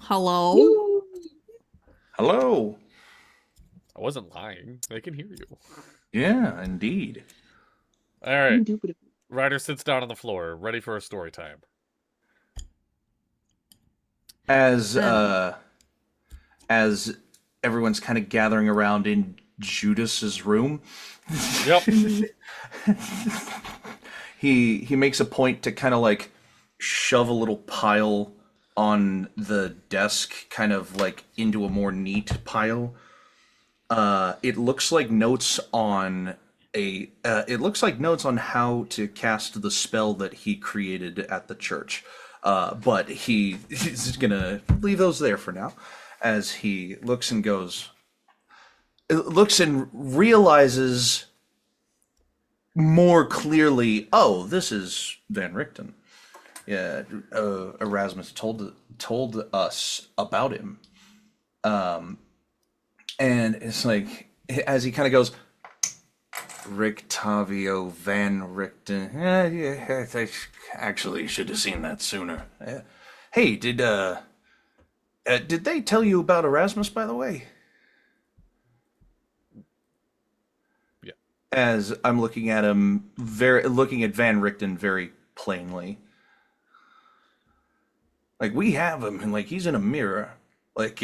Hello? Hello. I wasn't lying. They can hear you. Yeah, indeed. All right. Ryder sits down on the floor, ready for a story time. As everyone's kind of gathering around in Judas's room, Yep. he makes a point to kind of like shove a little pile on the desk, kind of like into a more neat pile. It looks like notes on how to cast the spell that he created at the church. But he's gonna leave those there for now, as he looks and realizes more clearly, oh, this is Van Richten. Yeah, Erasmus told us about him. And it's like, as he kind of goes, Rictavio Van Richten. Yeah, I actually should have seen that sooner. Hey, did they tell you about Erasmus, by the way? Yeah. As I'm looking at him, looking at Van Richten very plainly. Like, we have him, and like he's in a mirror. Like,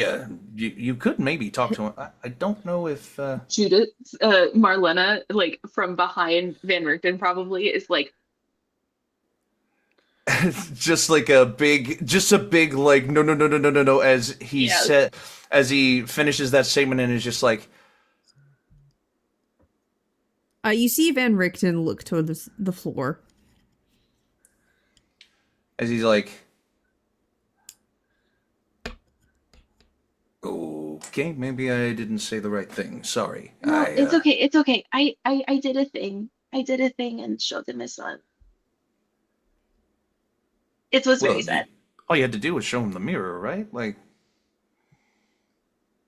you could maybe talk to him. I don't know if Judas, Marlena, like from behind Van Richten, probably is like, just a big like no, as he said, as he finishes that statement, and is just like, you see Van Richten look toward the floor as he's like, okay, maybe I didn't say the right thing. Sorry. no, it's okay. It's okay. I did a thing. I did a thing and showed him his son. It was very sad. All you had to do was show him the mirror, right? Like,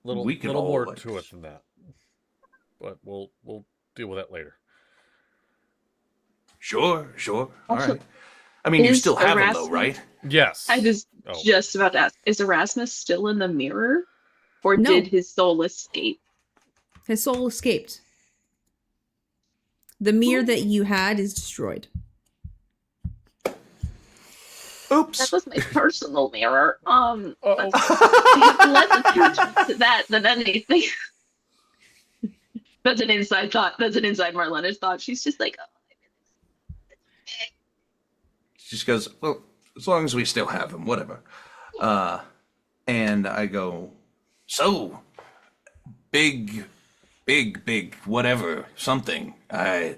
little we can more to it than that. But we'll deal with that later. Sure. All Also, right. I mean, you still have him though, right? Yes. I was just about to ask, is Erasmus still in the mirror? Or No. did his soul escape? His soul escaped. The mirror that you had is destroyed. Oops. That was my personal mirror. I have less attachment to that than anything. That's an inside thought. That's an inside Marlena's thought. She's just like, She just goes, well, as long as we still have him, whatever. And I go, so, big, whatever, something. I'm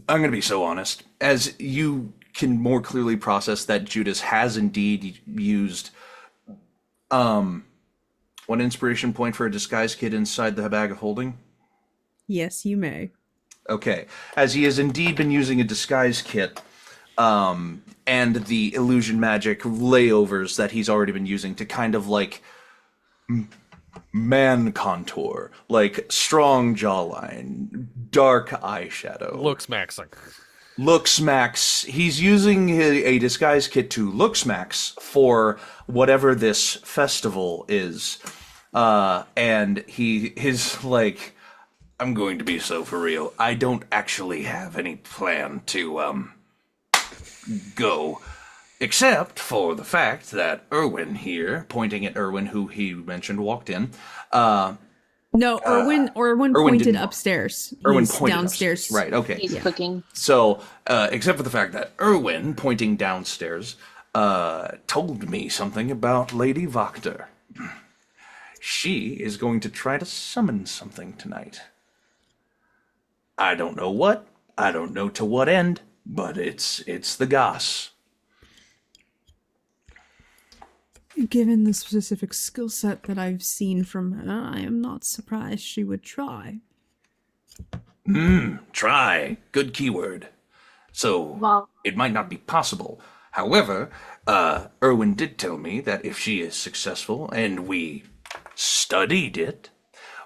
going to be so honest. As you can more clearly process that Judas has indeed used one inspiration point for a disguise kit inside the bag of holding. Yes, you may. Okay. As he has indeed been using a disguise kit, and the illusion magic layovers that he's already been using to kind of like man contour, like strong jawline, dark eyeshadow. Looks max. He's using a disguise kit to looks max for whatever this festival is. And he is like, I'm going to be so for real. I don't actually have any plan to, go, except for the fact that Erwin here, pointing at Erwin, who he mentioned walked in. No, Erwin pointed upstairs. Erwin He's pointed downstairs. Upstairs. Right, okay. he's cooking. So, except for the fact that Erwin, pointing downstairs, told me something about Lady Wachter. She is going to try to summon something tonight. I don't know what, I don't know to what end, but it's the goss. Given the specific skill set that I've seen from her, I am not surprised she would try. Try. Good keyword. So, Well, it might not be possible. However, Erwin did tell me that if she is successful and we studied it,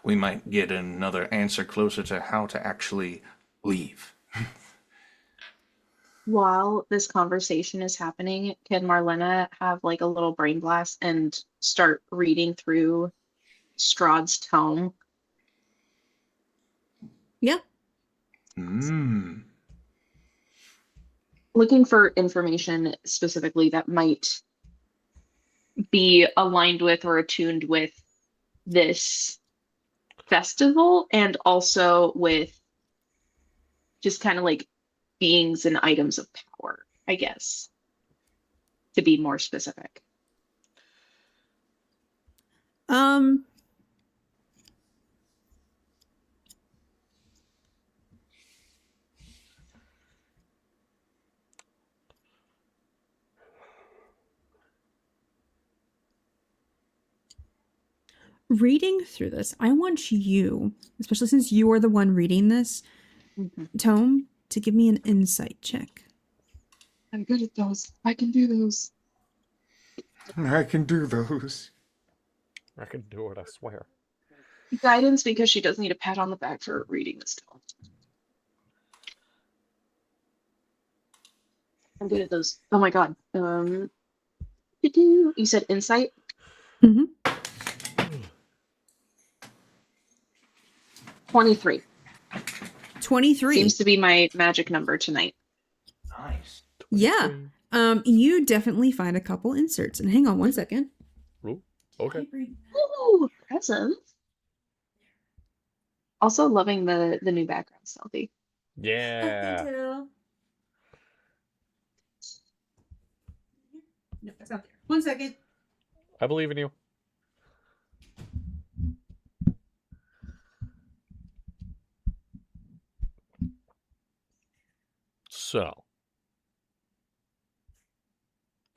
we might get another answer closer to how to actually leave. While this conversation is happening, can Marlena have like a little brain blast and start reading through Strahd's tome? Yeah. Looking for information specifically that might be aligned with or attuned with this festival and also with just kind of like beings and items of power, I guess, to be more specific. Reading through this, I want you, especially since you are the one reading this tome, to give me an insight check. I'm good at those. I can do those. I can do those. I can do it, I swear. Guidance, because she does need a pat on the back for reading this tome. I'm good at those. Oh my god. You said insight? Mm-hmm. 23. 23. Seems to be my magic number tonight. Nice. Yeah. You definitely find a couple inserts. And hang on one second. Ooh, okay. Ooh, presents. Also loving the new background, Stealthy. Yeah. No, it's not there. 1 second. I believe in you. So,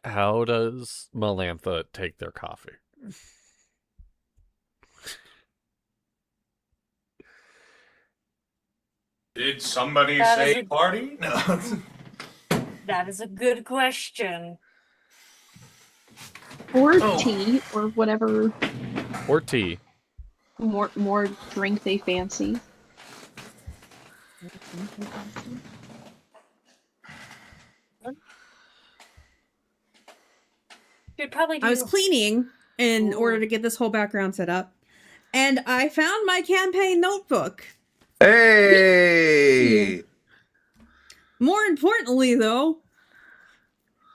how does Melentha take their coffee? Did somebody That say is a- party? No. That is a good question. Or tea, or whatever Or tea. more drink they fancy. You'd probably do. I was cleaning in order to get this whole background set up. And I found my campaign notebook. Hey! More importantly, though,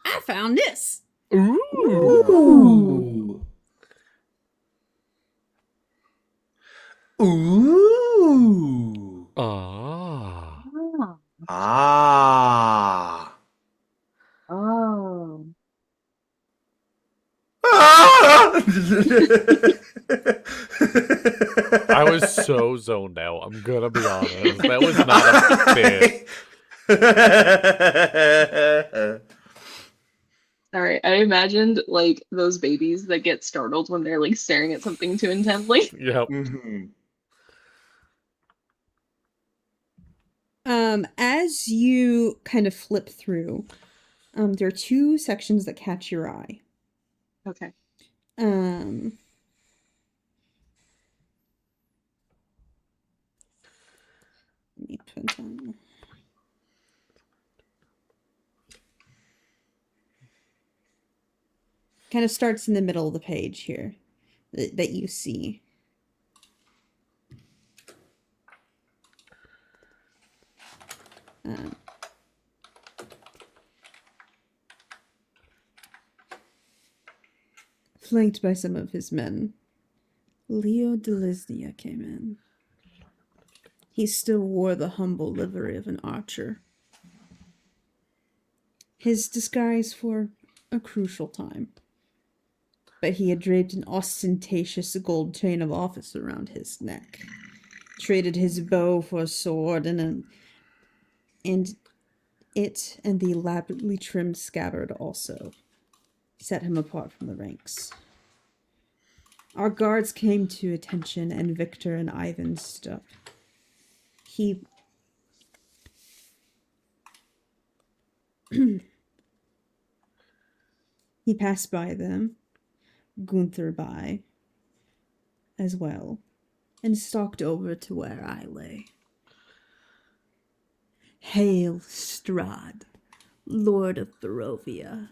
I found this. Ooh. Ooh. Ah. Oh. Ah. Oh. I was so zoned out. I'm gonna be honest. That was not a bit. Sorry, I imagined like those babies that get startled when they're like staring at something too intently. Yep. As you kind of flip through, there are 2 sections that catch your eye. Okay. Let me put on. Kind of starts in the middle of the page here that you see. Flanked by some of his men, Leo Delisnia came in. He still wore the humble livery of an archer. His disguise for a crucial time. But he had draped an ostentatious gold chain of office around his neck. Traded his bow for a sword and the elaborately trimmed scabbard also set him apart from the ranks. Our guards came to attention, and Victor and Ivan stopped. He passed by them, Gunther by, as well, and stalked over to where I lay. Hail, Strahd, Lord of Barovia.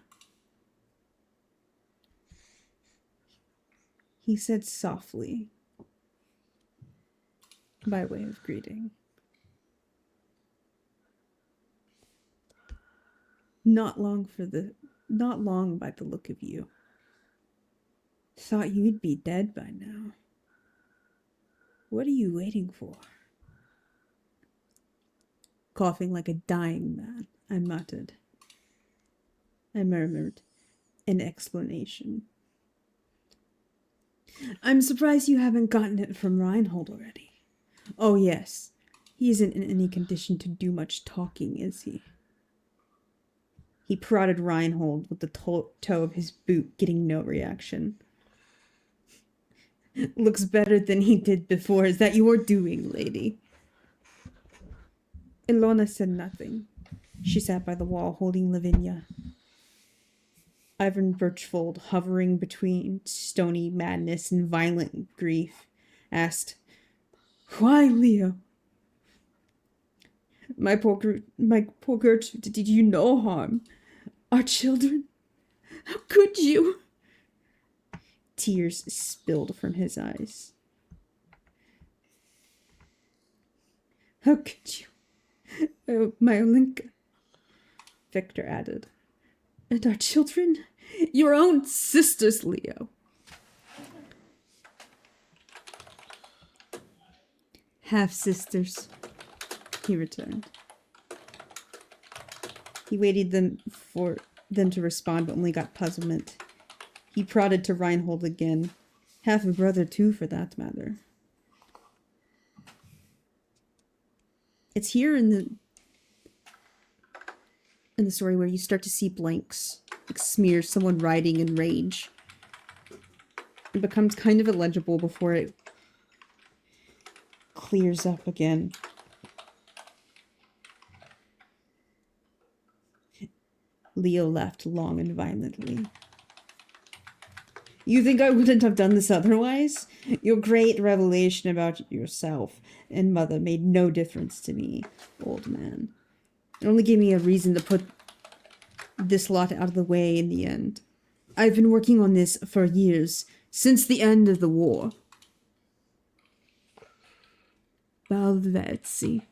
He said softly, by way of greeting. Not long by the look of you. Thought you'd be dead by now. What are you waiting for? Coughing like a dying man, I muttered. I murmured an explanation. I'm surprised you haven't gotten it from Reinhold already. Oh yes, he isn't in any condition to do much talking, is he? He prodded Reinhold with the toe of his boot, getting no reaction. Looks better than he did before. Is that your doing, lady? Ilona said nothing. She sat by the wall, holding Lavinia. Ivan Birchfold, hovering between stony madness and violent grief, asked, "Why, Leo? My poor Gertrude did you no harm. Our children? How could you?" Tears spilled from his eyes. "How could you? Oh, my Olenka," Victor added. "And our children? Your own sisters, Leo." "Half-sisters," he returned. He waited for them to respond, but only got puzzlement. He prodded to Reinhold again. Half a brother, too, for that matter. It's here in the story where you start to see blanks, like smears, someone writing in rage. It becomes kind of illegible before it clears up again. Leo laughed long and violently. "You think I wouldn't have done this otherwise? Your great revelation about yourself and mother made no difference to me, old man. It only gave me a reason to put this lot out of the way in the end. I've been working on this for years, since the end of the war." "Balvetsi,"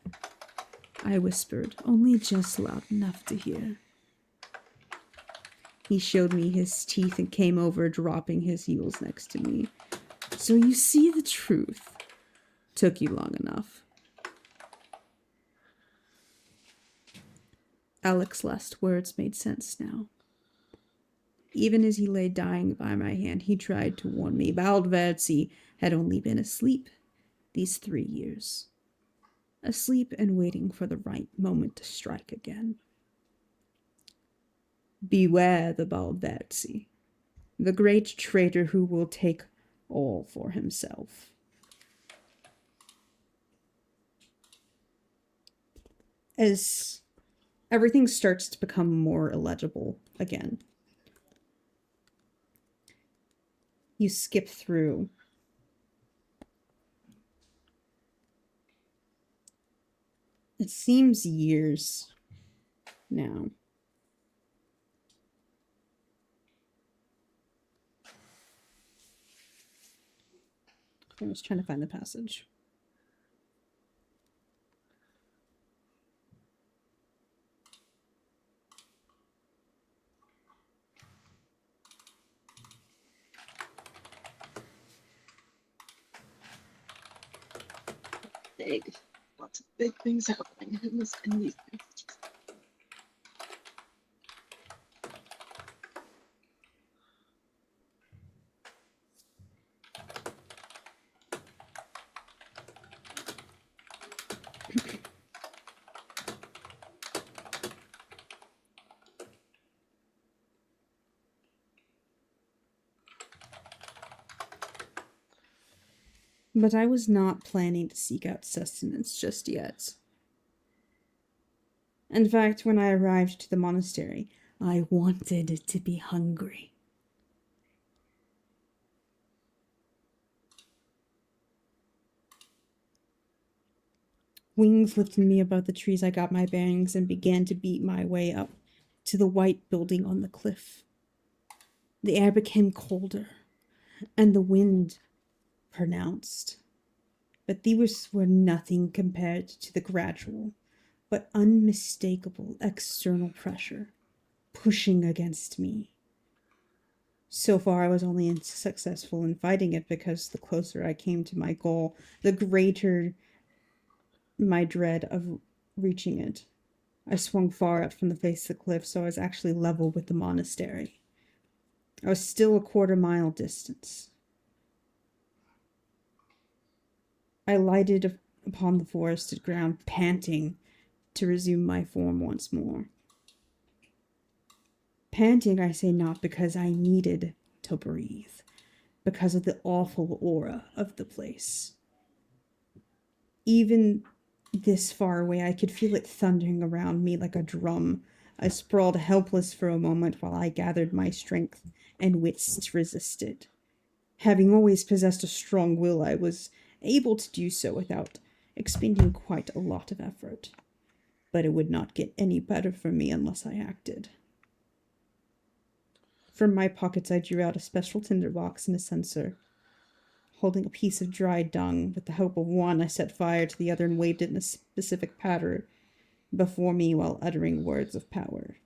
I whispered, only just loud enough to hear. He showed me his teeth and came over, dropping his heels next to me. "So you see the truth. Took you long enough." Alex's last words made sense now. Even as he lay dying by my hand, he tried to warn me. Balvetsi had only been asleep these 3 years. Asleep and waiting for the right moment to strike again. Beware the Balvetsi, the great traitor who will take all for himself. As everything starts to become more illegible again, you skip through. It seems years now. I was trying to find the passage. Big. Lots of big things happening in these things. But I was not planning to seek out sustenance just yet. In fact, when I arrived to the monastery, I wanted to be hungry. Wings lifted me above the trees. I got my bearings and began to beat my way up to the white building on the cliff. The air became colder, and the wind pronounced. But these were nothing compared to the gradual, but unmistakable external pressure pushing against me. So far, I was only successful in fighting it because the closer I came to my goal, the greater my dread of reaching it. I swung far up from the face of the cliff, so I was actually level with the monastery. I was still a quarter-mile distance. I lighted upon the forested ground, panting to resume my form once more. Panting, I say, not because I needed to breathe, because of the awful aura of the place. Even this far away, I could feel it thundering around me like a drum. I sprawled helpless for a moment while I gathered my strength and wits to resist it. Having always possessed a strong will, I was able to do so without expending quite a lot of effort. But it would not get any better for me unless I acted. From my pockets, I drew out a special tinderbox and a censer. Holding a piece of dried dung, with the hope of one, I set fire to the other and waved it in a specific pattern before me while uttering words of power.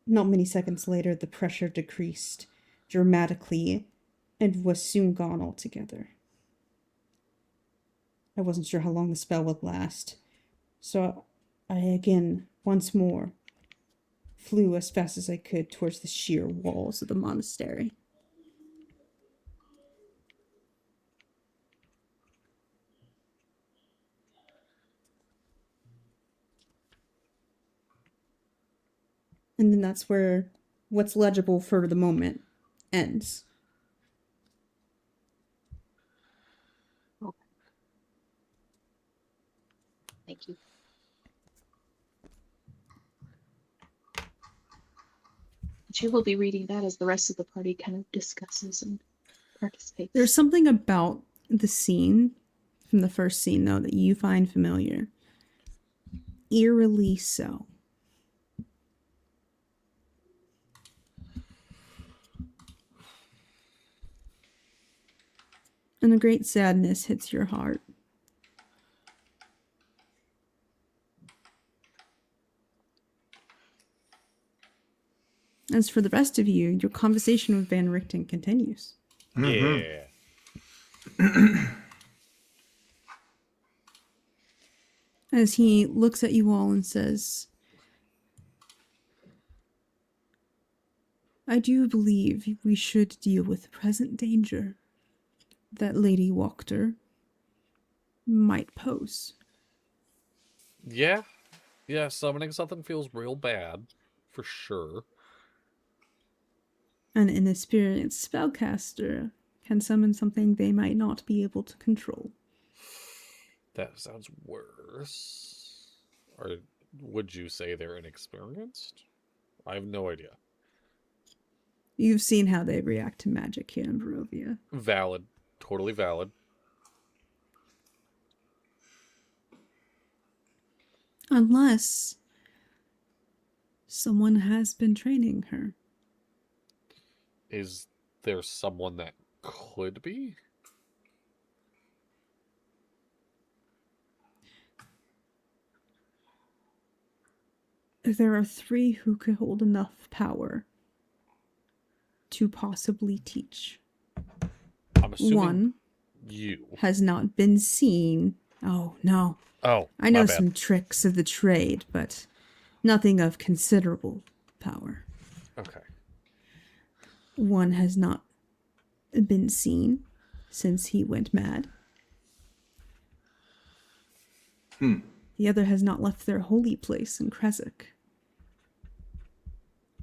Not many seconds later, the pressure decreased dramatically and was soon gone altogether. I wasn't sure how long the spell would last, so I again, once more, flew as fast as I could towards the sheer walls of the monastery. And then that's where what's legible for the moment ends. Okay. Thank you. She will be reading that as the rest of the party kind of discusses and participates. There's something about the scene, from the first scene though, that you find familiar. Eerily so. And a great sadness hits your heart. As for the rest of you, your conversation with Van Richten continues. Yeah. As he looks at you all and says, I do believe we should deal with the present danger that Lady Wachter might pose. Yeah. Yeah, summoning something feels real bad, for sure. An inexperienced spellcaster can summon something they might not be able to control. That sounds worse. Or would you say they're inexperienced? I have no idea. You've seen how they react to magic here in Barovia. Valid. Totally valid. Unless someone has been training her. Is there someone that could be? There are 3 who could hold enough power to possibly teach. I'm assuming One you has not been seen. Oh, no. Oh, I know my bad. some tricks of the trade, but nothing of considerable power. Okay. One has not been seen since he went mad. The other has not left their holy place in Kresik.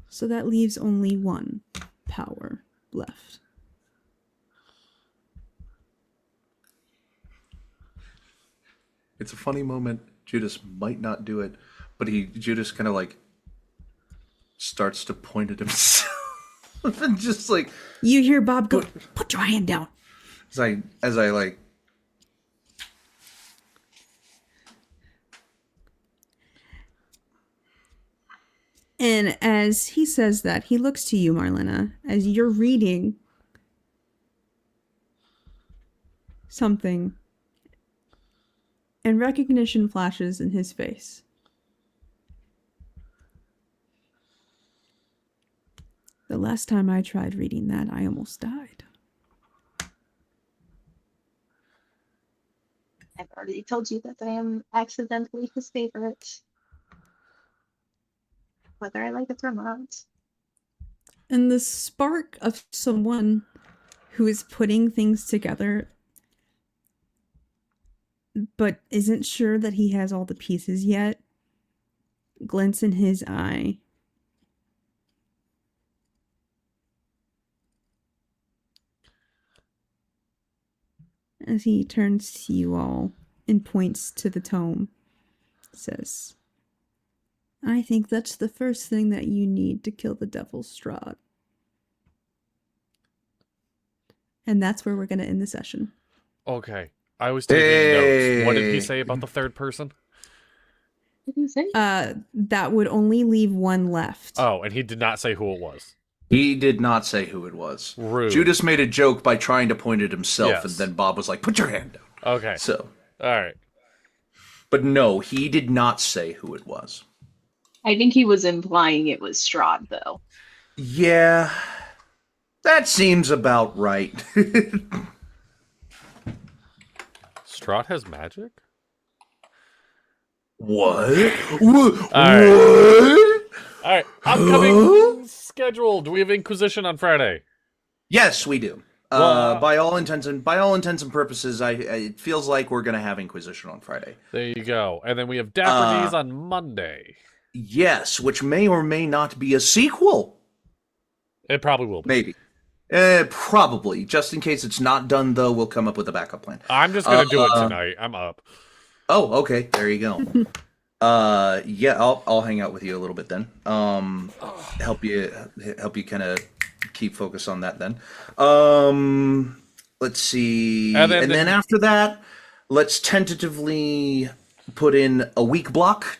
So that leaves only one power left. It's a funny moment. Judas might not do it, but Judas kind of like starts to point at himself and just like you hear Bob go, "Put your hand down." As I like And as he says that, he looks to you, Marlena, as you're reading something, and recognition flashes in his face. The last time I tried reading that, I almost died. I've already told you that I am accidentally his favorite. Whether I like it or not. And the spark of someone who is putting things together but isn't sure that he has all the pieces yet glints in his eye. As he turns to you all and points to the tome, says, I think that's the first thing that you need to kill the devil, Strahd. And that's where we're going to end the session. Okay. I was taking notes. What did he say about the third person? What did he say? That would only leave one left. Oh, and he did not say who it was. He did not say who it was. Rude. Judas made a joke by trying to point at himself, Yes. and then Bob was like, put your hand down. Okay. So, all right. But no, he did not say who it was. I think he was implying it was Strahd, though. Yeah, that seems about right. Strahd has magic? What? All right. All right. Upcoming schedule. Do we have Inquisition on Friday? Yes, we do. Well, by all intents and purposes, it feels like we're gonna have Inquisition on Friday. There you go. And then we have Dapper D's on Monday. Yes, which may or may not be a sequel. It probably will be. Maybe. Probably. Just in case it's not done, though, we'll come up with a backup plan. I'm just gonna do it tonight. I'm up. Oh, okay. There you go. Yeah, I'll hang out with you a little bit then. Help you kind of keep focus on that then. Let's see. And then after that, let's tentatively put in a week block,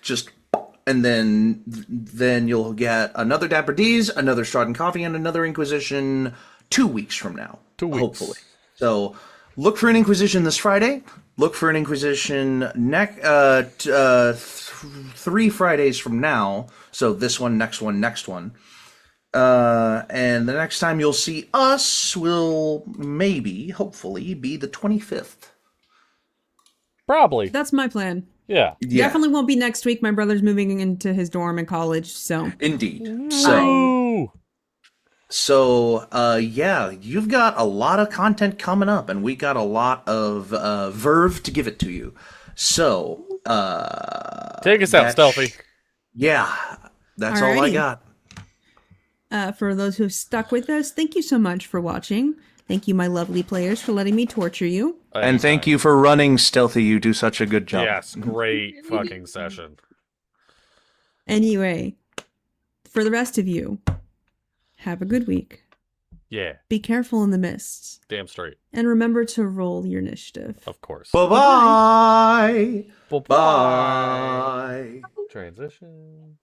and then you'll get another Dapper D's, another Strahd and Coffee, and another Inquisition 2 weeks from now. 2 weeks. Hopefully. So look for an Inquisition this Friday. Look for an Inquisition 3 Fridays from now. So this one, next one, next one. And the next time you'll see us will maybe, hopefully, be the 25th. Probably. That's my plan. Yeah. Definitely won't be next week. My brother's moving into his dorm in college, so. Indeed. So, yeah, you've got a lot of content coming up, and we got a lot of verve to give it to you. So, take us out, Stealthy. Yeah, that's all I got. For those who have stuck with us, thank you so much for watching. Thank you, my lovely players, for letting me torture you. And thank you for running, Stealthy. You do such a good job. Yes, great fucking session. Anyway, for the rest of you, have a good week. Yeah. Be careful in the mists. Damn straight. And remember to roll your initiative. Of course. Bye-bye. Bye-bye. Bye. Transition.